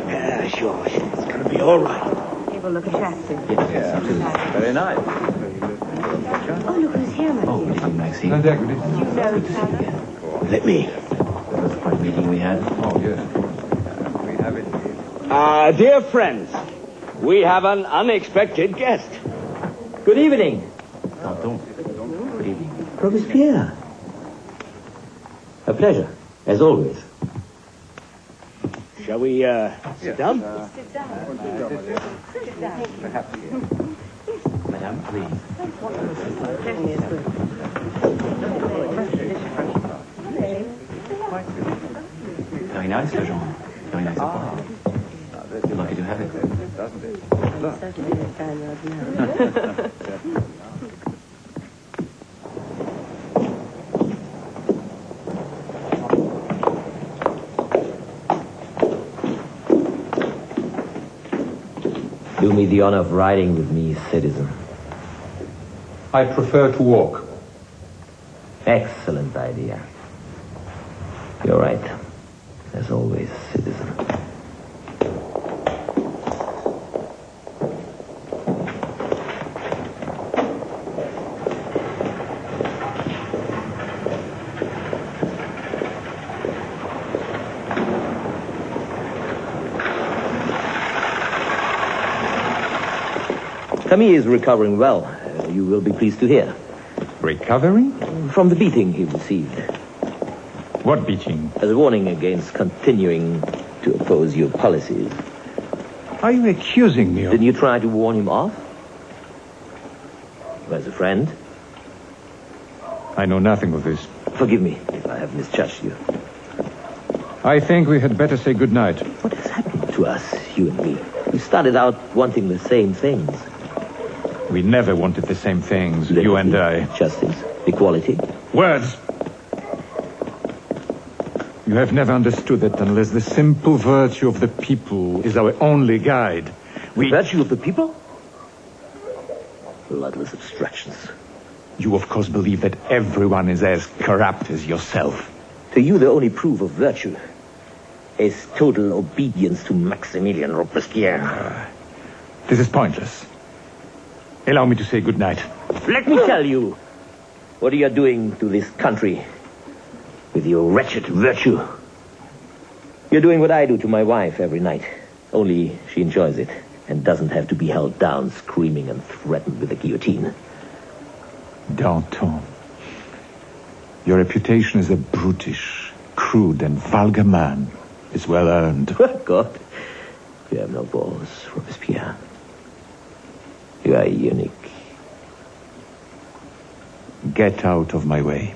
Yeah, sure. It's gonna be all right. Have a look at Jackson. Yeah, very nice. Oh, look who's here, Maxine. Maxine. You know each other? Let me. That was quite a meeting we had. Oh, yes. We have it. Dear friends, we have an unexpected guest. Good evening. Danton. Good evening. Robespierre. A pleasure, as always. Shall we, sit down? Sit down. Sit down. Perhaps. Madame, please. Very nice, le genre. Very nice. You're lucky to have it. Doesn't it? Do me the honor of riding with me, citizen. I prefer to walk. Excellent idea. You're right. As always, citizen. Camille is recovering well. You will be pleased to hear. Recovering? From the beating he received. What beating? As a warning against continuing to oppose your policies. Are you accusing me of... Didn't you try to warn him off? As a friend? I know nothing of this. Forgive me if I have misjudged you. I think we had better say goodnight. What has happened to us, you and me? We started out wanting the same things. We never wanted the same things, Liberty, you and I. Justice, equality. Words! You have never understood that unless the simple virtue of the people is our only guide. The virtue of the people? Bloodless abstractions. You, of course, believe that everyone is as corrupt as yourself. To you, the only proof of virtue is total obedience to Maximilian Robespierre. This is pointless. Allow me to say goodnight. Let me tell you what you are doing to this country with your wretched virtue. You're doing what I do to my wife every night. Only she enjoys it and doesn't have to be held down, screaming and threatened with the guillotine. Danton, your reputation as a brutish, crude, and vulgar man is well earned. God, you have no balls, Robespierre. You are unique. Get out of my way.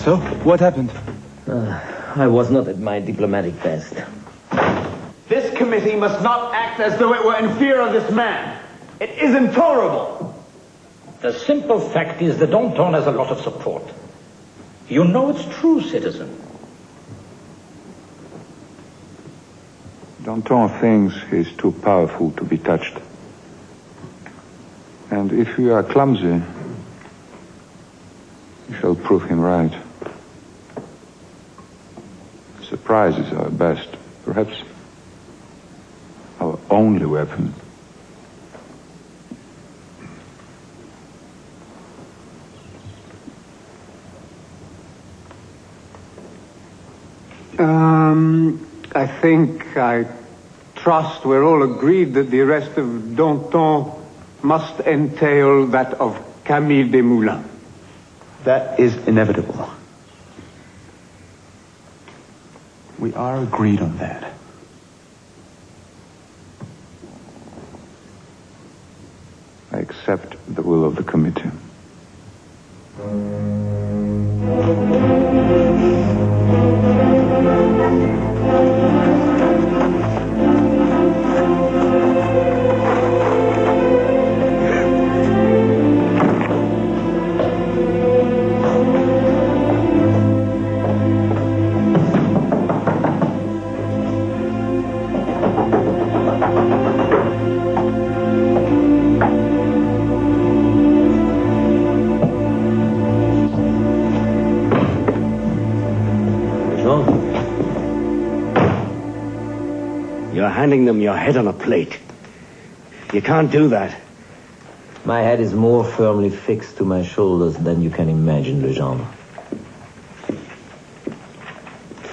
So, what happened? I was not at my diplomatic best. This committee must not act as though it were in fear of this man. It is intolerable. The simple fact is that Danton has a lot of support. You know it's true, citizen. Danton thinks he's too powerful to be touched. And if we are clumsy, we shall prove him right. Surprise is our best, perhaps our only weapon. I trust we're all agreed that the arrest of Danton must entail that of Camille Desmoulins. That is inevitable. We are agreed on that. I accept the will of the committee. You're handing them your head on a plate. You can't do that. My head is more firmly fixed to my shoulders than you can imagine, Legendre.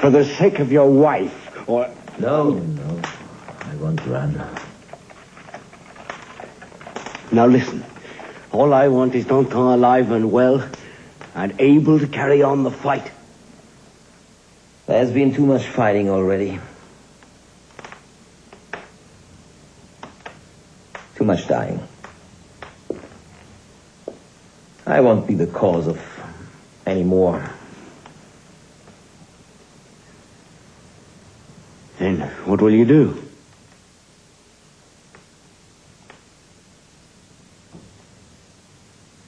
For the sake of your wife, or... No. I won't run. Now listen. All I want is Danton alive and well, and able to carry on the fight. There's been too much fighting already. Too much dying. I won't be the cause of any more. Then what will you do?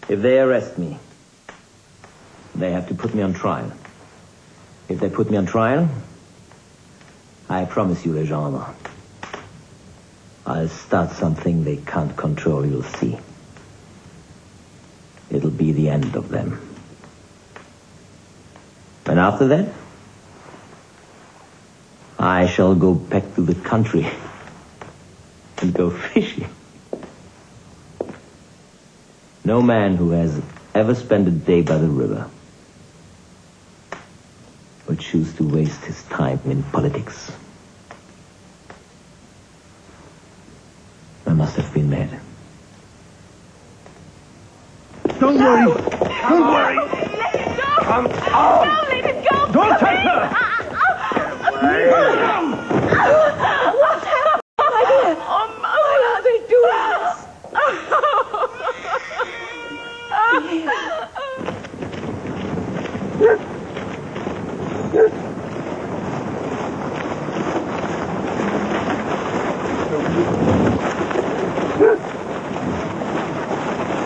If they arrest me, they have to put me on trial. If they put me on trial, I promise you, Legendre, I'll start something they can't control, you'll see. It'll be the end of them. And after that, I shall go back to the country and go fishing. No man who has ever spent a day by the river would choose to waste his time in politics. I must have been mad. Don't worry. Don't worry. Let it go! Come on. No, let it go! Don't touch her! What's happening? Why are they doing this?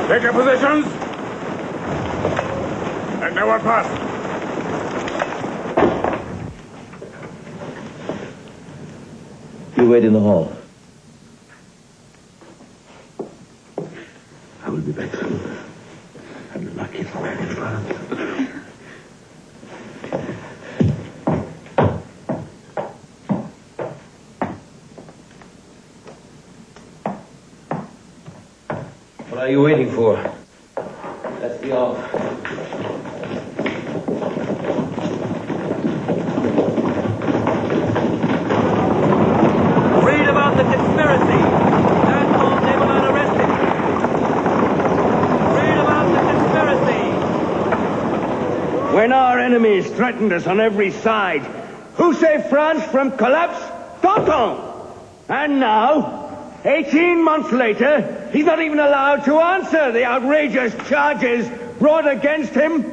Take your positions. And now pass. You wait in the hall. I will be back soon. I'm lucky man in France. What are you waiting for? Let's be off. Read about the conspiracy. Danton Neighborman arrested. Read about the conspiracy. When our enemies threatened us on every side, who saved France from collapse? Danton! And now, 18 months later, he's not even allowed to answer the outrageous charges brought against him.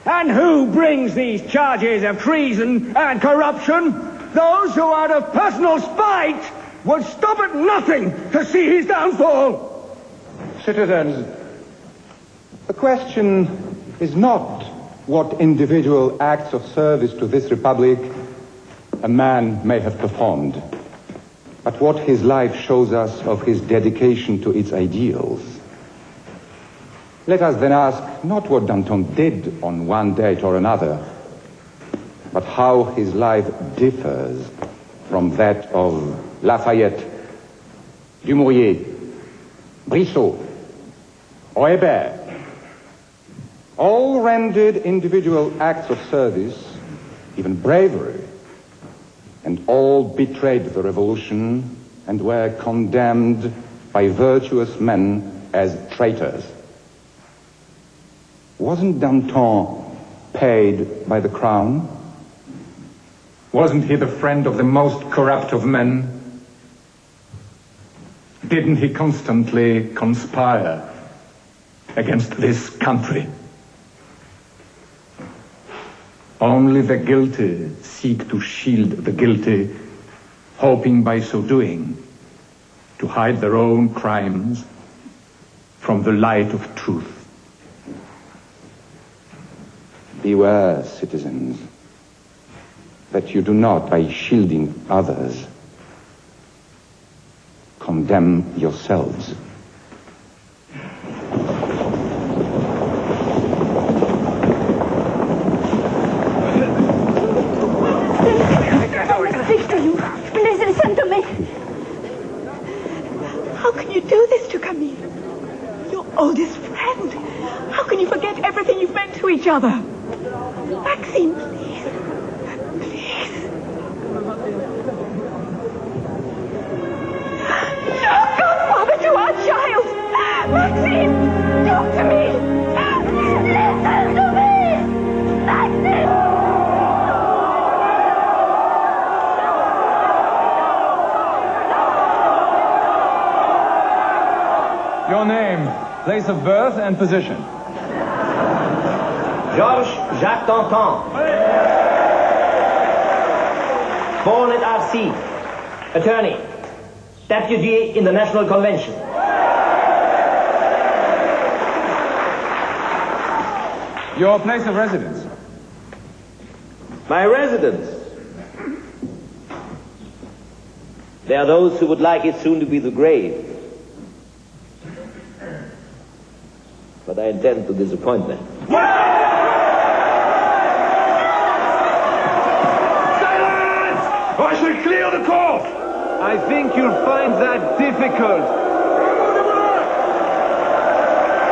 And who brings these charges of treason and corruption? Those who, out of personal spite, would stop at nothing to see his downfall. Citizens, the question is not what individual acts of service to this republic a man may have performed, but what his life shows us of his dedication to its ideals. Let us then ask not what Danton did on one date or another, but how his life differs from that of Lafayette, Dumouriez, Brissot, or Hébert. All rendered individual acts of service, even bravery, and all betrayed the revolution and were condemned by virtuous men as traitors. Wasn't Danton paid by the crown? Wasn't he the friend of the most corrupt of men? Didn't he constantly conspire against this country? Only the guilty seek to shield the guilty, hoping by so doing to hide their own crimes from the light of truth. Beware, citizens, that you do not, by shielding others, condemn yourselves. Please listen to me. How can you do this to Camille? Your oldest friend. How can you forget everything you've meant to each other? Maxime, please. Please. No, godfather to our child. Maxime, talk to me. Listen to me. Maxime. Your name, place of birth, and position. Georges Jacques Danton. born at Arcy, attorney, deputy in the National Convention. Your place of residence? My residence? There are those who would like it soon to be the grave. But I intend to disappoint them. Silence! I shall clear the court! I think you'll find that difficult.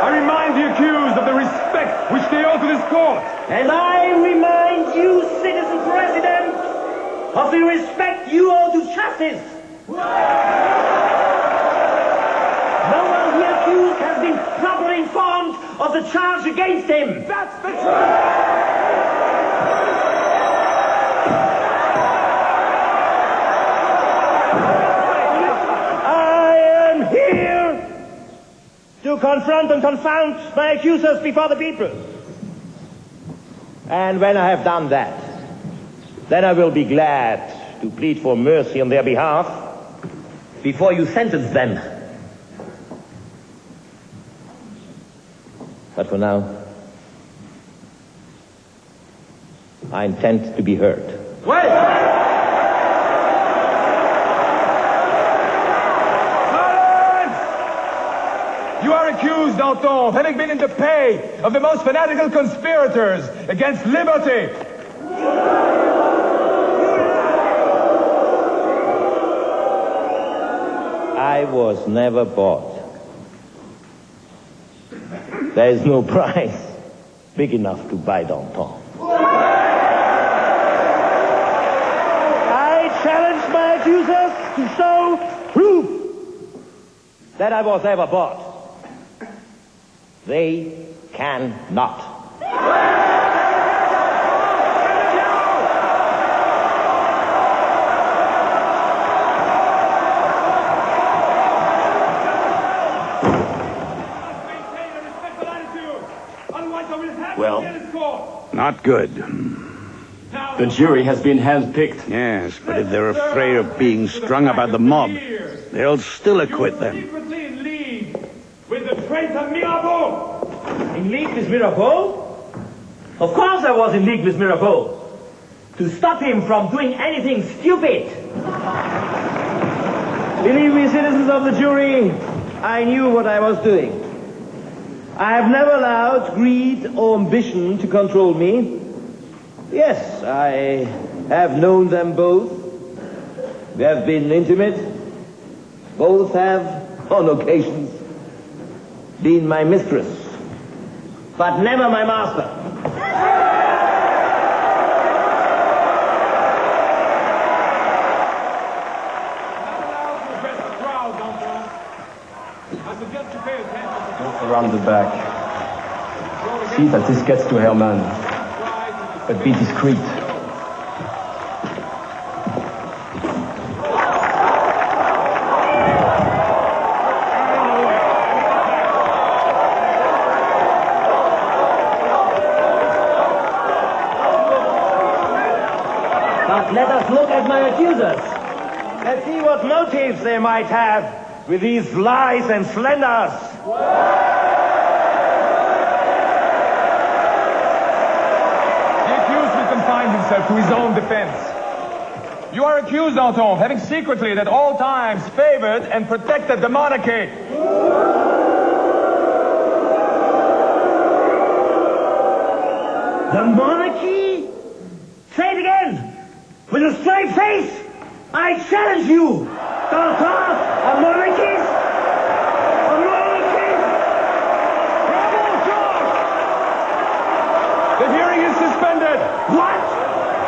I remind the accused of the respect which they owe to this court. And I remind you, citizen president, of the respect you owe to justice. No one here accused has been properly informed of the charge against him. That's the truth! To confront and confound my accusers before the people. And when I have done that, then I will be glad to plead for mercy on their behalf before you sentence them. But for now, I intend to be heard. Wait! You are accused, Danton, of having been in the pay of the most fanatical conspirators against liberty. I was never bought. There is no price big enough to buy Danton. I challenge my accusers to show proof that I was ever bought. They cannot. Well, not good. The jury has been handpicked. Yes, but if they're afraid of being strung up by the mob, they'll still acquit them. With the traitor Mirabeau! In league with Mirabeau? Of course I was in league with Mirabeau. To stop him from doing anything stupid. Believe me, citizens of the jury, I knew what I was doing. I have never allowed greed or ambition to control me. Yes, I have known them both. We have been intimate. Both have, on occasions, been my mistress, but never my master. Go around the back. See that this gets to Herman. But be discreet. Let us look at my accusers. Let's see what motives they might have with these lies and slanders. The accused will confine himself to his own defense. You are accused, Danton, of having secretly and at all times favored and protected the monarchy. The monarchy? Say it again! With a straight face, I challenge you! Danton, a monarchist? A monarchist? Bravo, George! The hearing is suspended. What?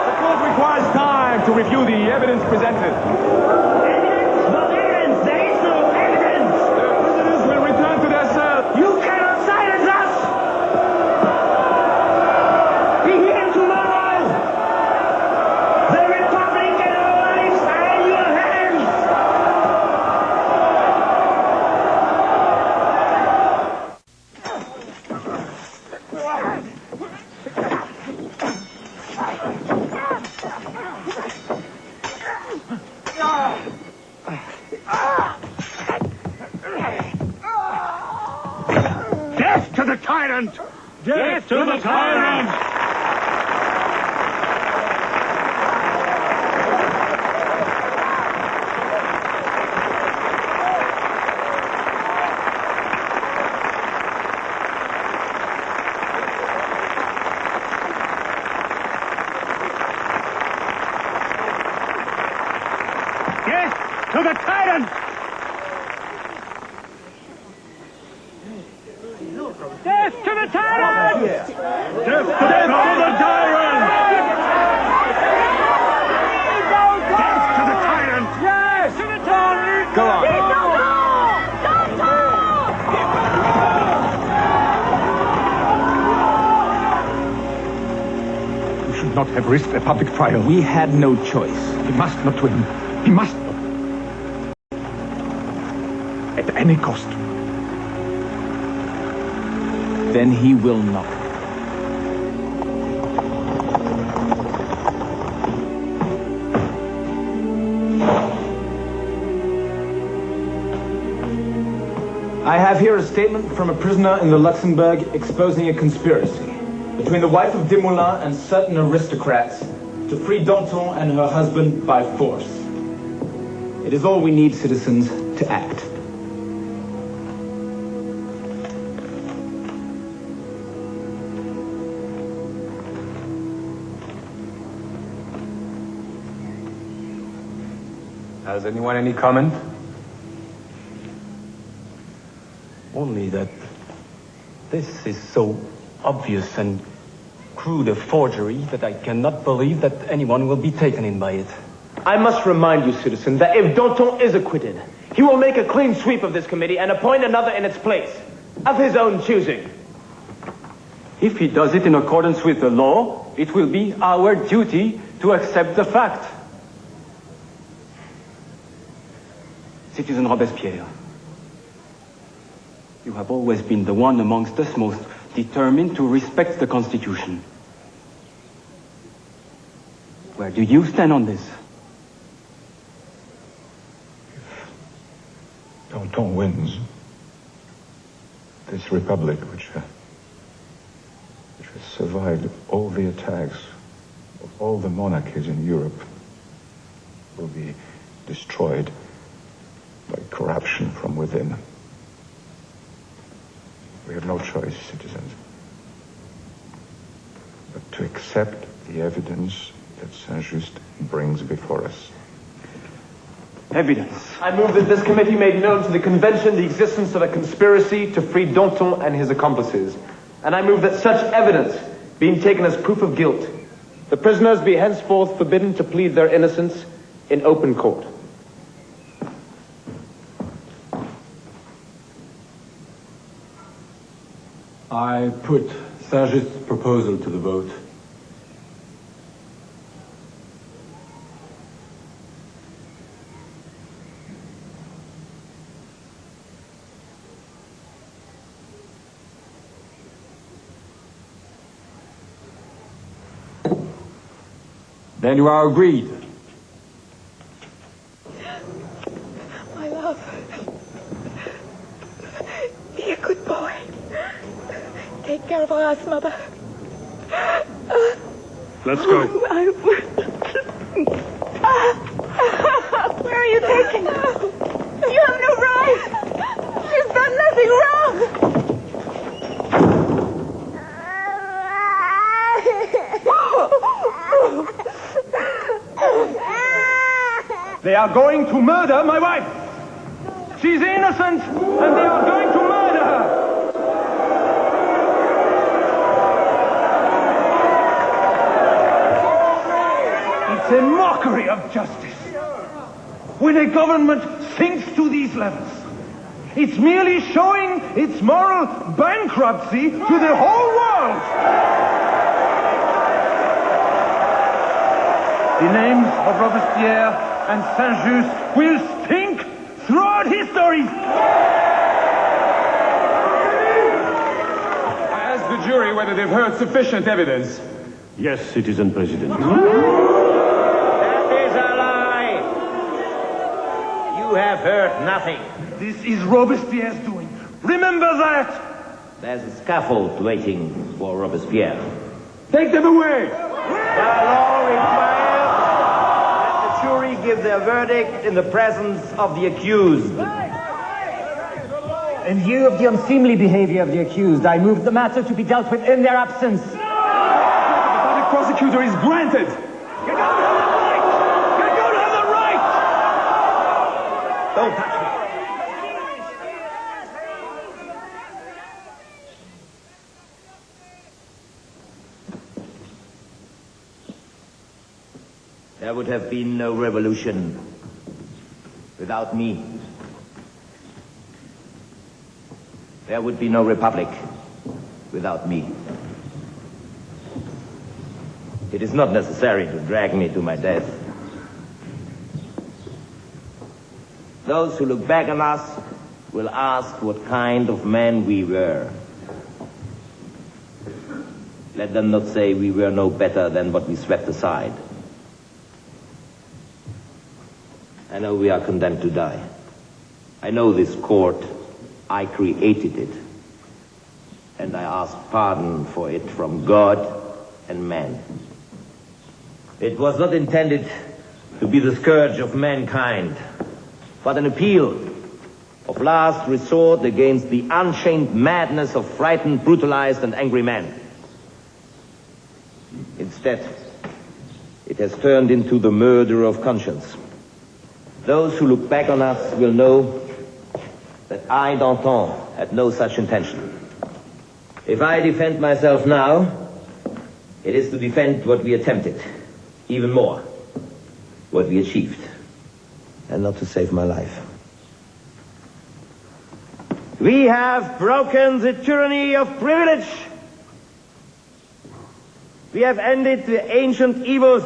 The court requires time to review the evidence presented. Evidence? What evidence? There is no evidence! The prisoners will return to their cells. You cannot silence us! Be here tomorrow! The Republic and our lives are in your hands! Death to the tyrant! Death to the tyrant! To the tyrant! Death to the tyrant! Death to the tyrant! Death to the tyrant! Yes! To the tyrant! Go on. You should not have risked a public trial. We had no choice. He must not win. He must not. At any cost. Then he will not. I have here a statement from a prisoner in the Luxembourg exposing a conspiracy between the wife of Desmoulins and certain aristocrats to free Danton and her husband by force. It is all we need, citizens, to act. Has anyone any comment? Only that this is so obvious and crude a forgery that I cannot believe that anyone will be taken in by it. I must remind you, citizen, that if Danton is acquitted, he will make a clean sweep of this committee and appoint another in its place, of his own choosing. If he does it in accordance with the law, it will be our duty to accept the fact. Citizen Robespierre, you have always been the one amongst us most determined to respect the Constitution. Where do you stand on this? Danton wins. This republic, which has survived all the attacks of all the monarchies in Europe, will be destroyed by corruption from within. We have no choice, citizens, but to accept the evidence that Saint-Just brings before us. Evidence. I move that this committee make known to the convention the existence of a conspiracy to free Danton and his accomplices. And I move that such evidence, being taken as proof of guilt, the prisoners be henceforth forbidden to plead their innocence in open court. I put Saint-Just's proposal to the vote. Then you are agreed. My love. Be a good boy. Take care of us, Mother. Let's go. Where are you taking her? You have no right. She's done nothing wrong. They are going to murder my wife. She's innocent, and they are going to murder her. It's a mockery of justice. When a government sinks to these levels, it's merely showing its moral bankruptcy to the whole world. The names of Robespierre and Saint-Just will stink throughout history. I asked the jury whether they've heard sufficient evidence. Yes, Citizen President. That is a lie. You have heard nothing. This is Robespierre's doing. Remember that. There's a scaffold waiting for Robespierre. Take them away! The law requires that the jury give their verdict in the presence of the accused. In view of the unseemly behavior of the accused, I move the matter to be dealt with in their absence. The public prosecutor is granted! You don't have the right! You don't have the right! Don't touch me. There would have been no revolution without me. There would be no republic without me. It is not necessary to drag me to my death. Those who look back on us will ask what kind of men we were. Let them not say we were no better than what we swept aside. I know we are condemned to die. I know this court. I created it. And I ask pardon for it from God and man. It was not intended to be the scourge of mankind, but an appeal of last resort against the unchained madness of frightened, brutalized, and angry men. Instead, it has turned into the murder of conscience. Those who look back on us will know that I, Danton, had no such intention. If I defend myself now, it is to defend what we attempted, even more, what we achieved, and not to save my life. We have broken the tyranny of privilege. We have ended the ancient evils,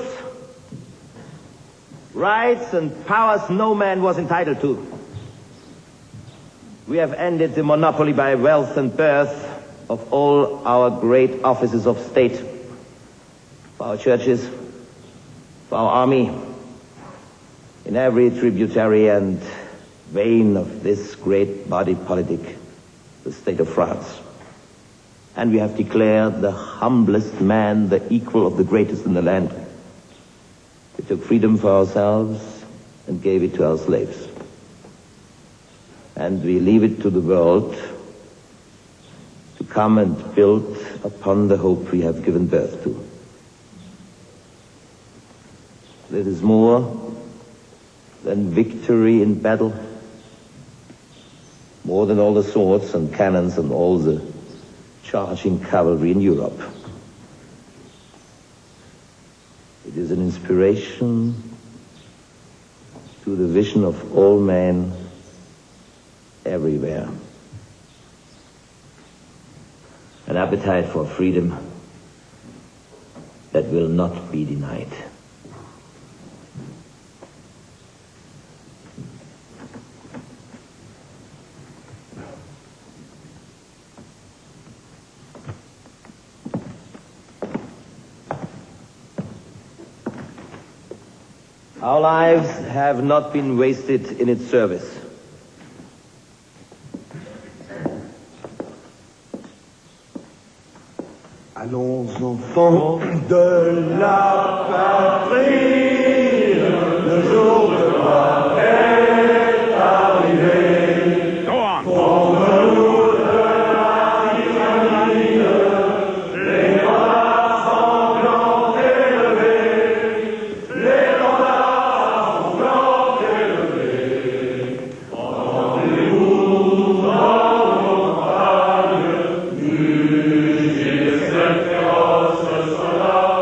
rights and powers no man was entitled to. We have ended the monopoly by wealth and birth of all our great offices of state, for our churches, for our army, in every tributary and vein of this great body politic, the state of France. And we have declared the humblest man the equal of the greatest in the land. We took freedom for ourselves and gave it to our slaves. And we leave it to the world to come and build upon the hope we have given birth to. This is more than victory in battle, more than all the swords and cannons and all the charging cavalry in Europe. It is an inspiration to the vision of all men everywhere. An appetite for freedom that will not be denied. Our lives have not been wasted in its service. Allons enfants de la patrie, le jour de gloire est arrivé. Go on. Pour de la tyrannie, les bras sanglants élevés, les standards sanglants élevés. Entendez-vous dans vos campagnes, mugir cette féroce soldat.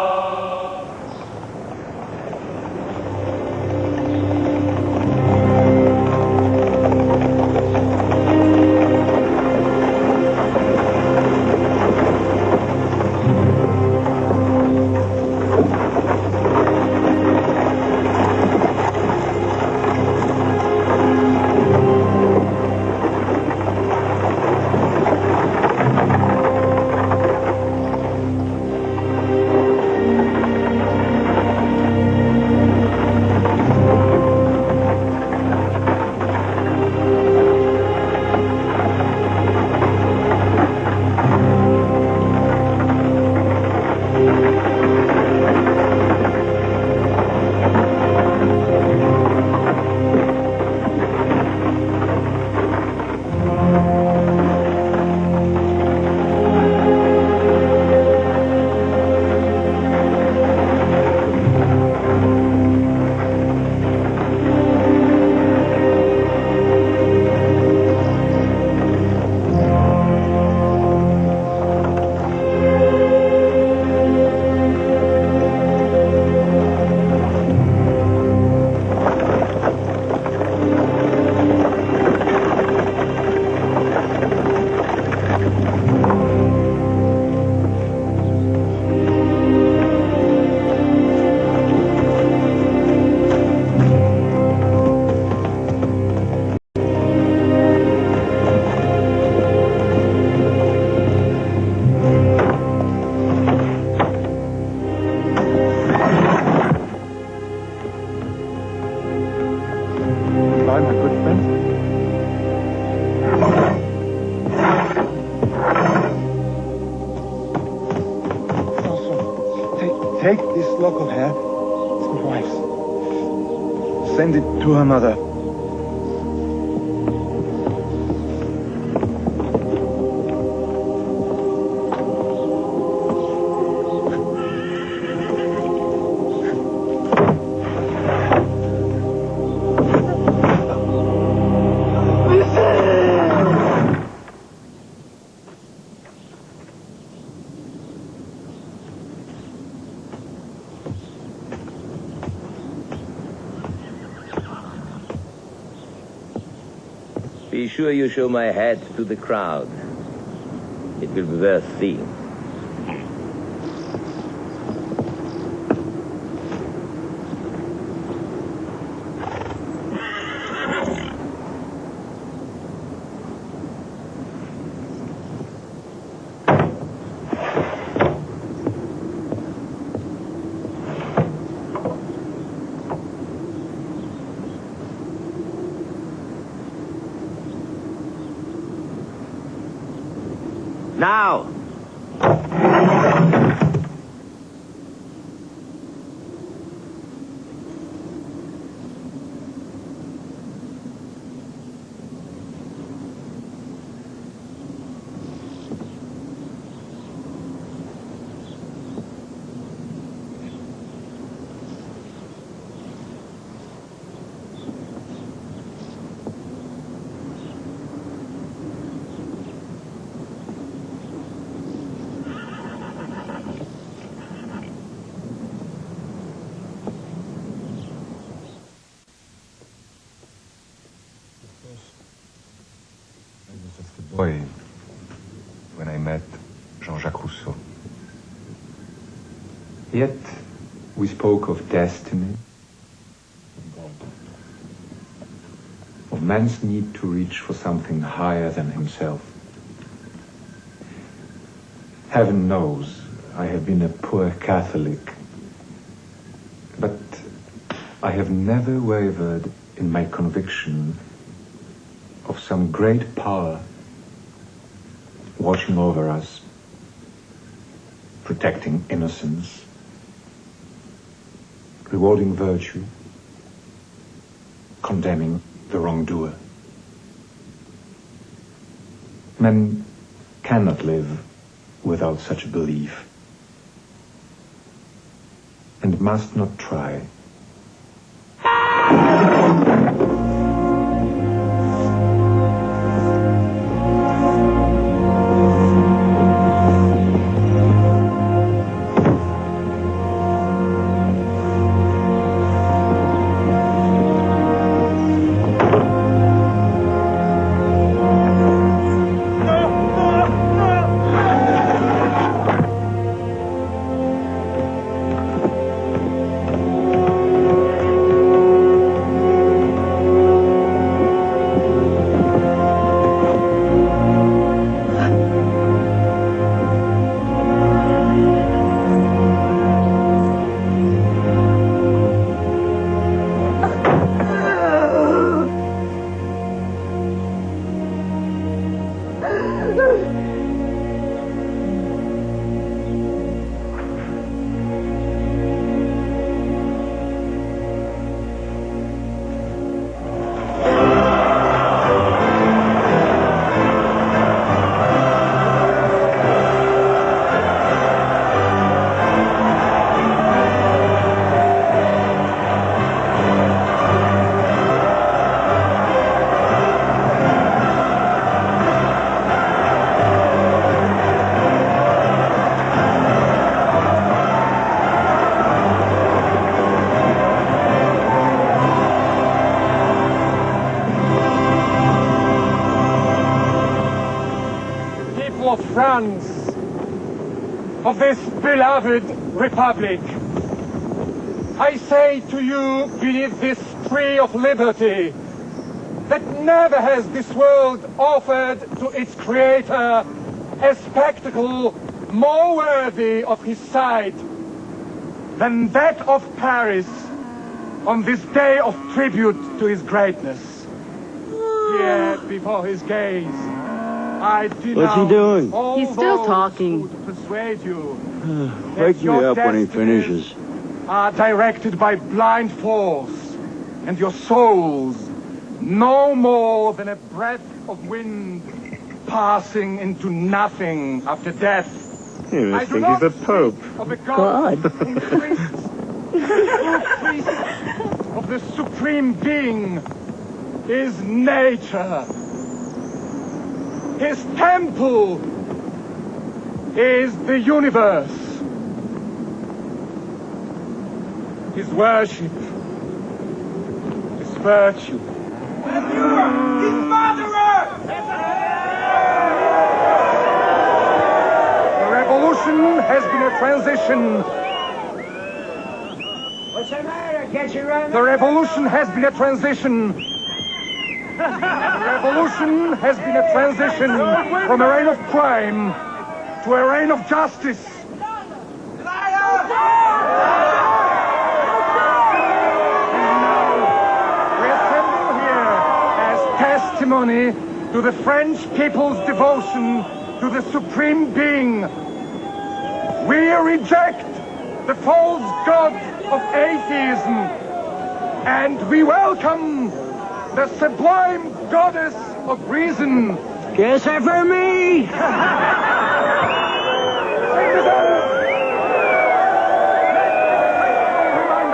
Take this lock of hair. It's my wife's. Send it to her mother. Be sure you show my hat to the crowd. It will be worth seeing. Now! Boy, when I met Jean-Jacques Rousseau. Yet we spoke of destiny, of man's need to reach for something higher than himself. Heaven knows I have been a poor Catholic, but I have never wavered in my conviction of some great power watching over us, protecting innocence, rewarding virtue, condemning the wrongdoer. Men cannot live without such a belief, and must not try. France, of this beloved republic, I say to you beneath this tree of liberty that never has this world offered to its creator a spectacle more worthy of his sight than that of Paris on this day of tribute to his greatness. Here before his gaze, I What's he doing? all He's still those talking. who would persuade you Wake me up when he finishes. Are directed by blind force, and your souls no more than a breath of wind passing into nothing after death. You must think he's the Pope. Of a God. Priests, of the Supreme Being is nature. His temple is the universe. His worship is virtue. He's murderer! The revolution has been a transition. What's the matter? Get you run? The revolution has been a transition. The revolution has been a transition from a reign of crime to a reign of justice. Testimony to the French people's devotion to the Supreme Being. We reject the false god of atheism, and we welcome the sublime goddess of reason. Kiss her for me! Remind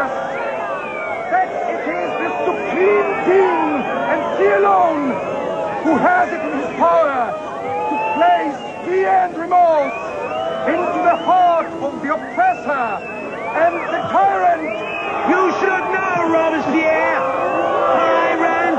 us that it is the Supreme Being and He alone who has it in his power to place fear and remorse into the heart of the oppressor and the tyrant. You should know, Robespierre! Tyrant!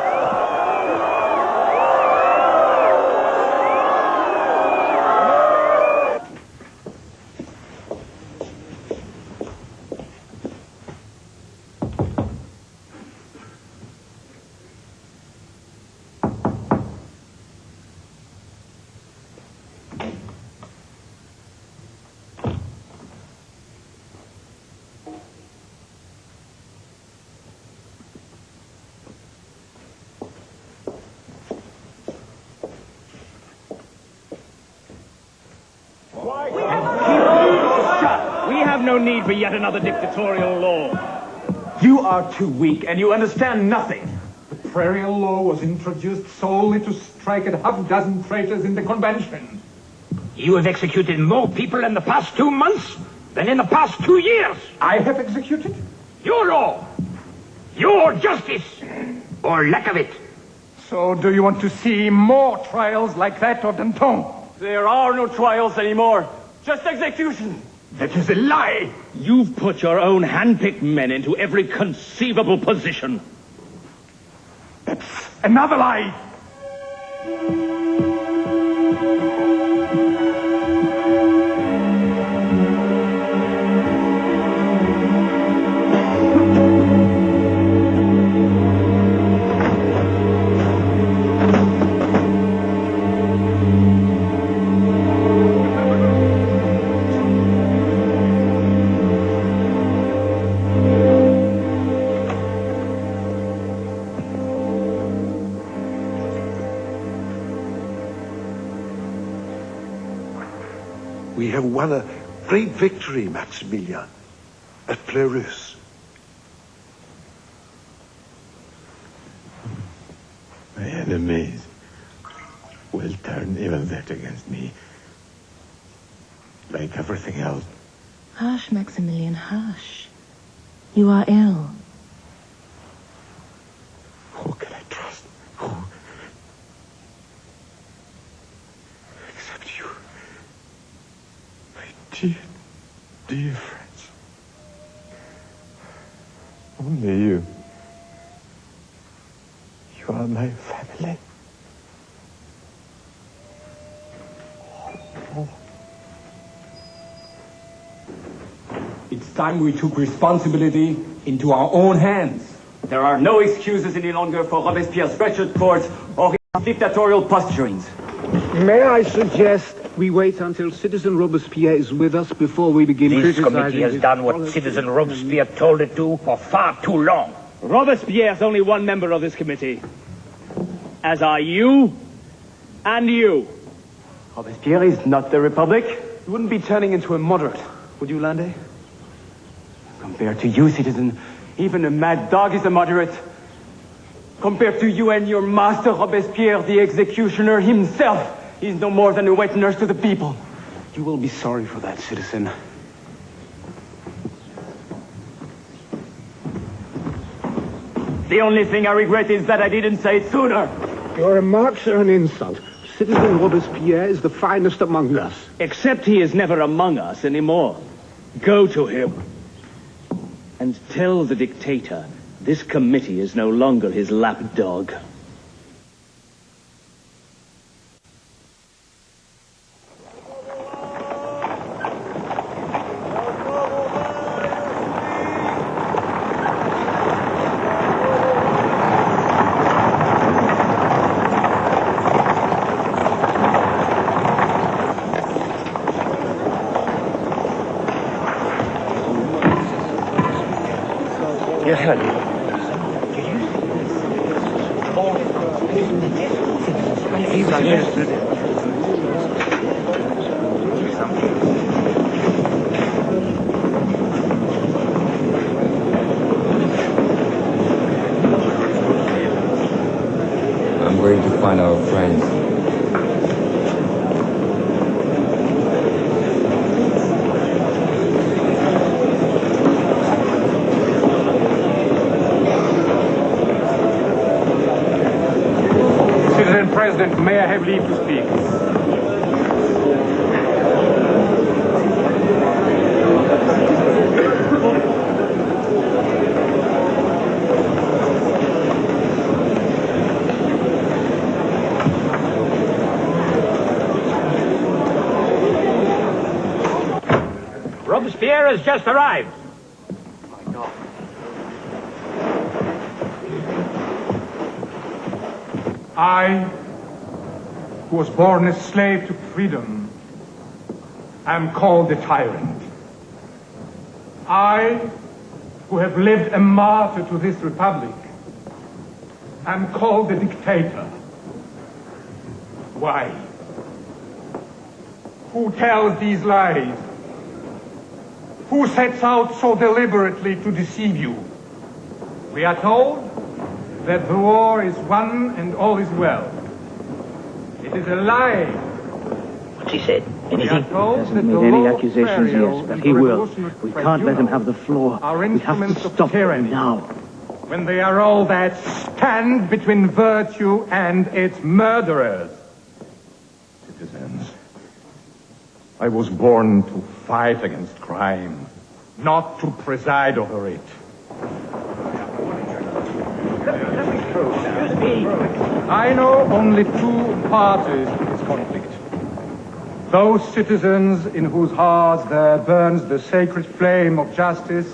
We have no need for yet another dictatorial law. You are too weak, and you understand nothing. The prairial law was introduced solely to strike at half-dozen traitors in the convention. You have executed more people in the past 2 months than in the past 2 years. I have executed? Your law. Your justice. Or lack of it. So do you want to see more trials like that of Danton? There are no trials anymore. Just execution. That is a lie. You've put your own hand-picked men into every conceivable position. That's another lie. We have won a great victory, Maximilian, at Fleurus. My enemies will turn even that against me. Like everything else. Hush, Maximilian, hush. You are ill. Who can I trust? Who? Except you. My dear, dear friends. Only you. You are my family. It's time we took responsibility into our own hands. There are no excuses any longer for Robespierre's wretched court or his dictatorial posturings. May I suggest we wait until Citizen Robespierre is with us before we begin This criticizing committee has his done what policy? Citizen Robespierre told it to for far too long. Robespierre's only one member of this committee. As are you and you. Robespierre is not the Republic. He wouldn't be turning into a moderate. Would you, Landais? Compared to you, citizen, even a mad dog is a moderate. Compared to you and your master, Robespierre, the executioner himself, is no more than a wet nurse to the people. You will be sorry for that, citizen. The only thing I regret is that I didn't say it sooner. Your remarks are an insult. Citizen Robespierre is the finest among us. Except he is never among us anymore. Go to him and tell the dictator this committee is no longer his lapdog. I'm going to find our friends. Citizen President, may I have leave to speak? Robespierre has just arrived. I, who was born a slave to freedom, am called a tyrant. I, who have lived a martyr to this republic, am called a dictator. Why? Who tells these lies? Who sets out so deliberately to deceive you? We are told that the war is won and all is well. It is a lie. What's he said? We are told that the Made any law of accusations, burial yes, but and he will. revolution We can't let him have the floor. are We have instruments to of stop tyranny. him now. When they are all that stand between virtue and its murderers. Citizens, I was born to fight against crime, not to preside over it. I know only two parties to this conflict. Those citizens in whose hearts there burns the sacred flame of justice,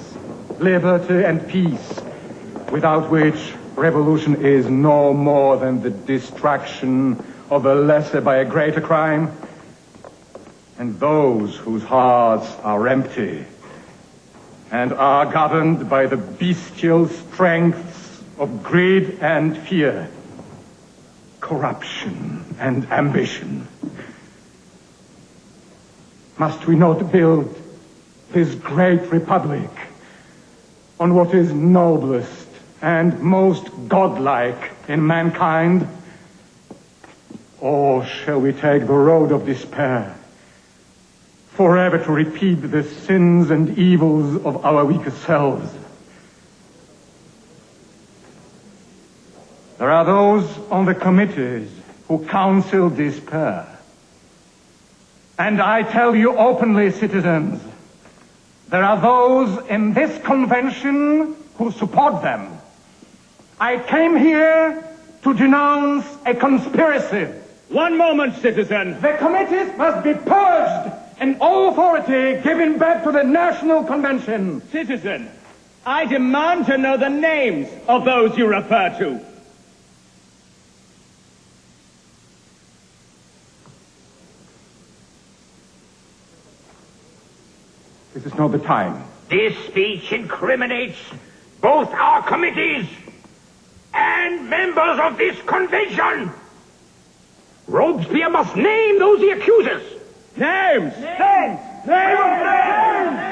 liberty, and peace, without which revolution is no more than the destruction of a lesser by a greater crime. And those whose hearts are empty and are governed by the bestial strengths of greed and fear, corruption and ambition. Must we not build this great republic on what is noblest and most godlike in mankind? Or shall we take the road of despair, forever to repeat the sins and evils of our weaker selves? There are those on the committees who counsel despair. And I tell you openly, citizens, there are those in this convention who support them. I came here to denounce a conspiracy. One moment, citizen. The committees must be purged and all authority given back to the National Convention. Citizen, I demand to know the names of those you refer to. This is not the time. This speech incriminates both our committees and members of this convention. Robespierre must name those he accuses. Names! Names! Names!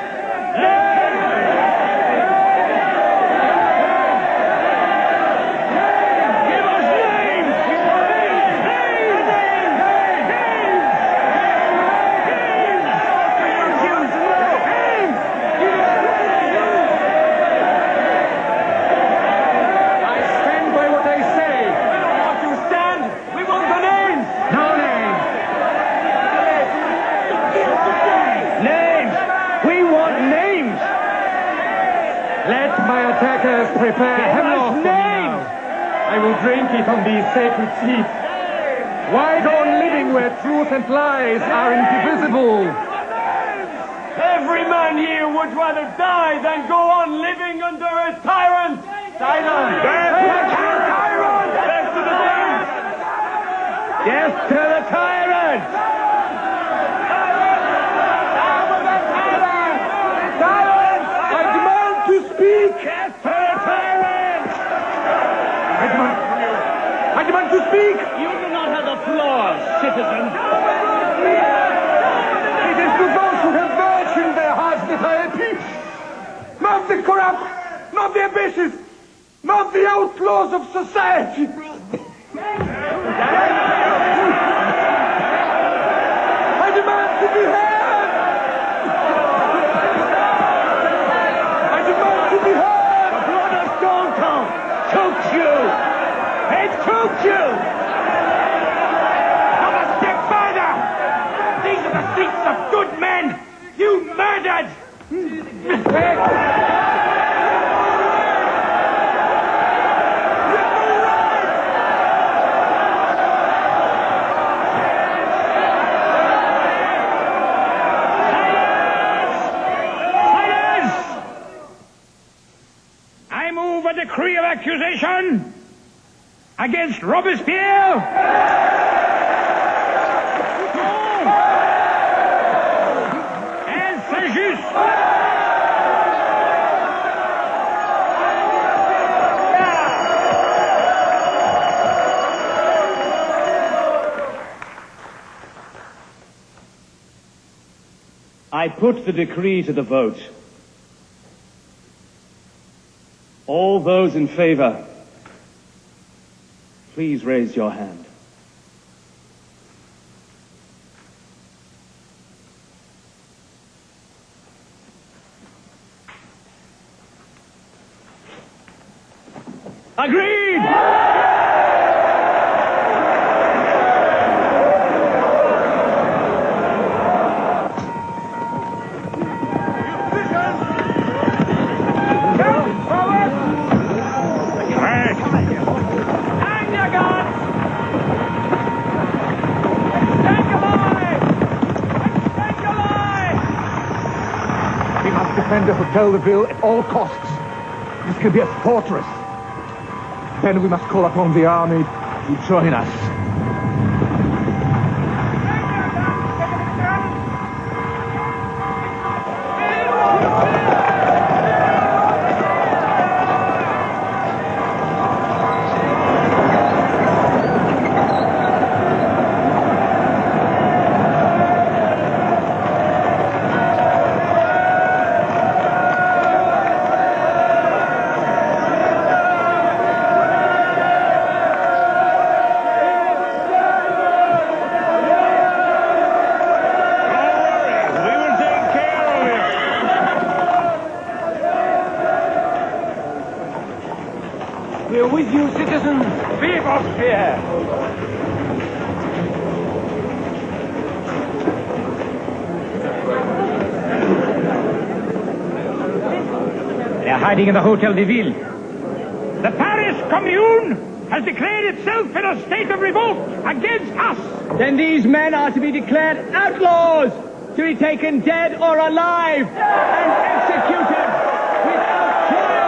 attackers prepare hemlock for me now. I will drink it on these sacred teeth. Why go on living where truth and lies are indivisible? Every man here would rather die than go on living under a tyrant! Silence! Death to the tyrant! Death to the tyrant! Death to the tyrant! Silence! I demand to speak! Death to the tyrant! I demand to speak! You do not have the floor, citizen. It is to those who have virtue in their hearts that I appeal. Not the corrupt, not the ambitious, not the outlaws of society. I demand to be heard. I demand to be heard. The blood of Danton chokes you. It chokes you. Not a step further. These are the seats of good men. You murdered. I move a decree of accusation against Robespierre. And Saint-Just. I put the decree to the vote. All those in favor, please raise your hand. Agreed! Defend the Hotel de Ville at all costs. This can be a fortress. Then we must call upon the army to join us. We're with you, citizen. Vive Robespierre! They're hiding in the Hotel de Ville. The Paris Commune has declared itself in a state of revolt against us. Then these men are to be declared outlaws, to be taken dead or alive, and executed without trial.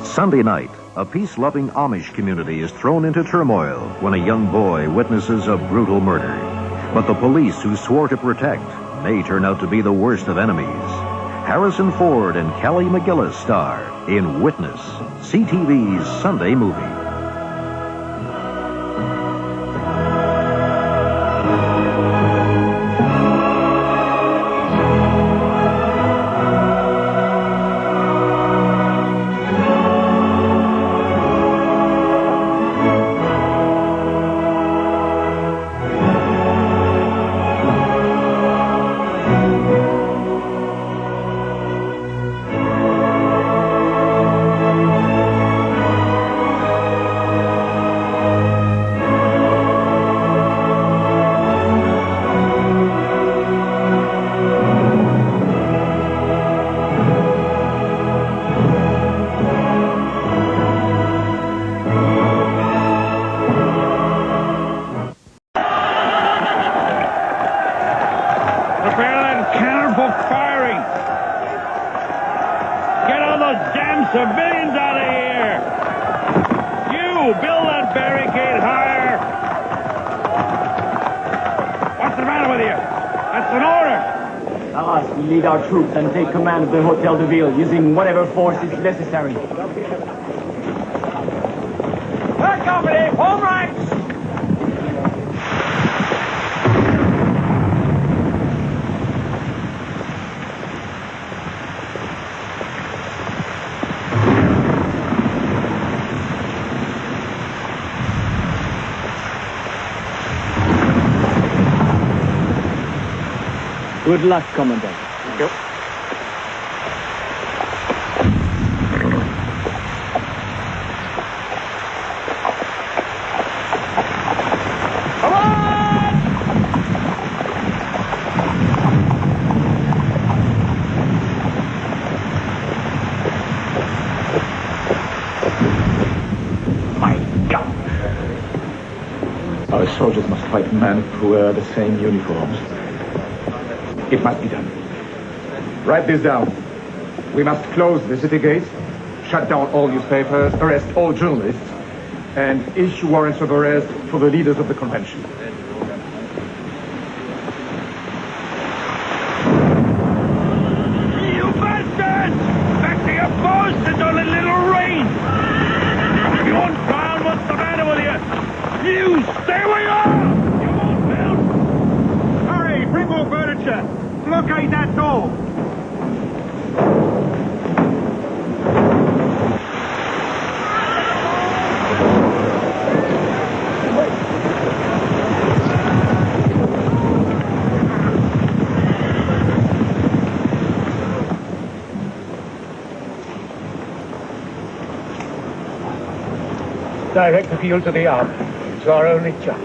Sunday night, a peace-loving Amish community is thrown into turmoil when a young boy witnesses a brutal murder. But the police who swore to protect may turn out to be the worst of enemies. Harrison Ford and Kelly McGillis star in Witness, CTV's Sunday movie. Civilians out of here! You, build that barricade higher! What's the matter with you? That's an order! Arras will lead our troops and take command of the Hotel de Ville, using whatever force is necessary. Third company, home ranks! Good luck, Commandant. Yep. Come on! My God! Our soldiers must fight men who wear the same uniforms. It must be done. Write this down. We must close the city gates, shut down all newspapers, arrest all journalists, and issue warrants of arrest for the leaders of the convention. You bastards! Back to your posts and don't let little rain! You won't drown, what's the matter with you? You stay where you are! You won't build! Hurry, bring more furniture! Blockade that door! Direct appeal to the army. It's our only chance.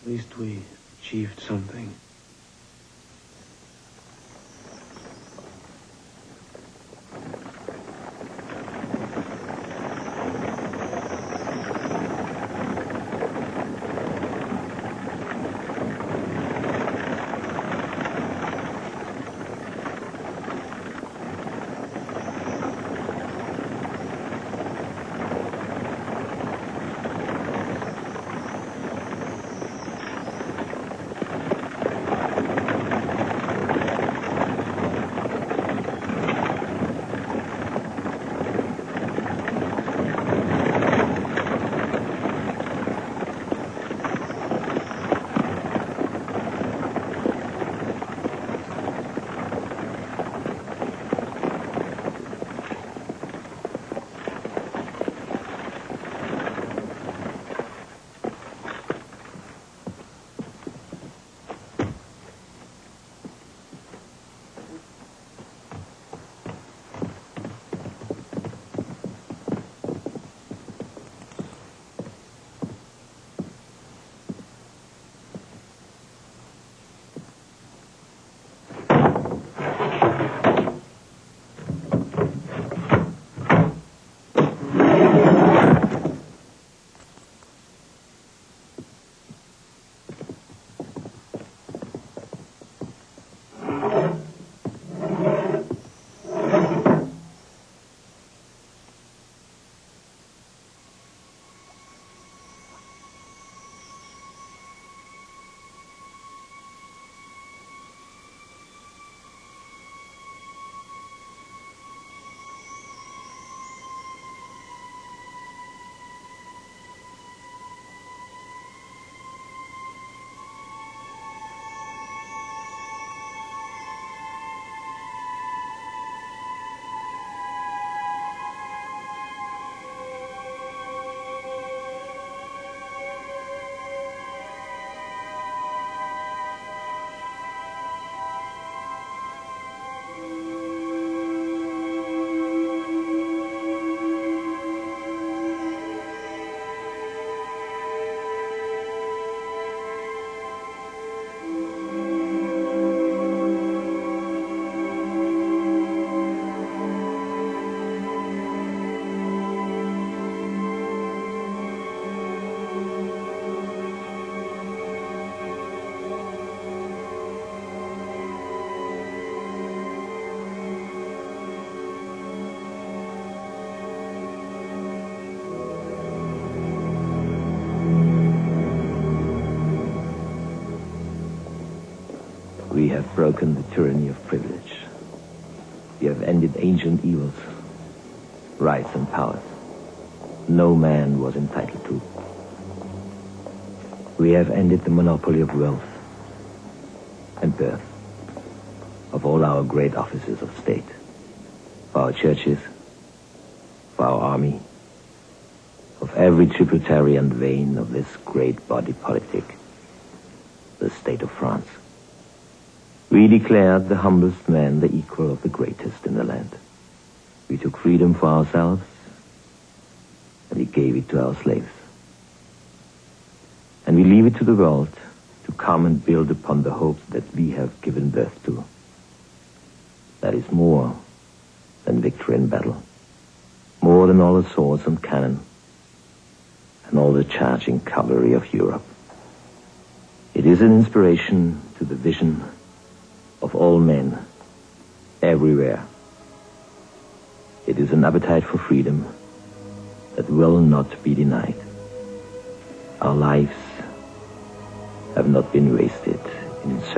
At least we achieved something. We have broken the tyranny of privilege. We have ended ancient evils, rights and powers no man was entitled to. We have ended the monopoly of wealth and birth, of all our great offices of state, for our churches, for our army, of every tributary and vein of this great body politic, the state of France. We declared the humblest man the equal of the greatest in the land. We took freedom for ourselves, and we gave it to our slaves. And we leave it to the world to come and build upon the hopes that we have given birth to. That is more than victory in battle, more than all the swords and cannon, and all the charging cavalry of Europe. It is an inspiration to the vision of all men, everywhere. It is an appetite for freedom that will not be denied. Our lives have not been wasted in service.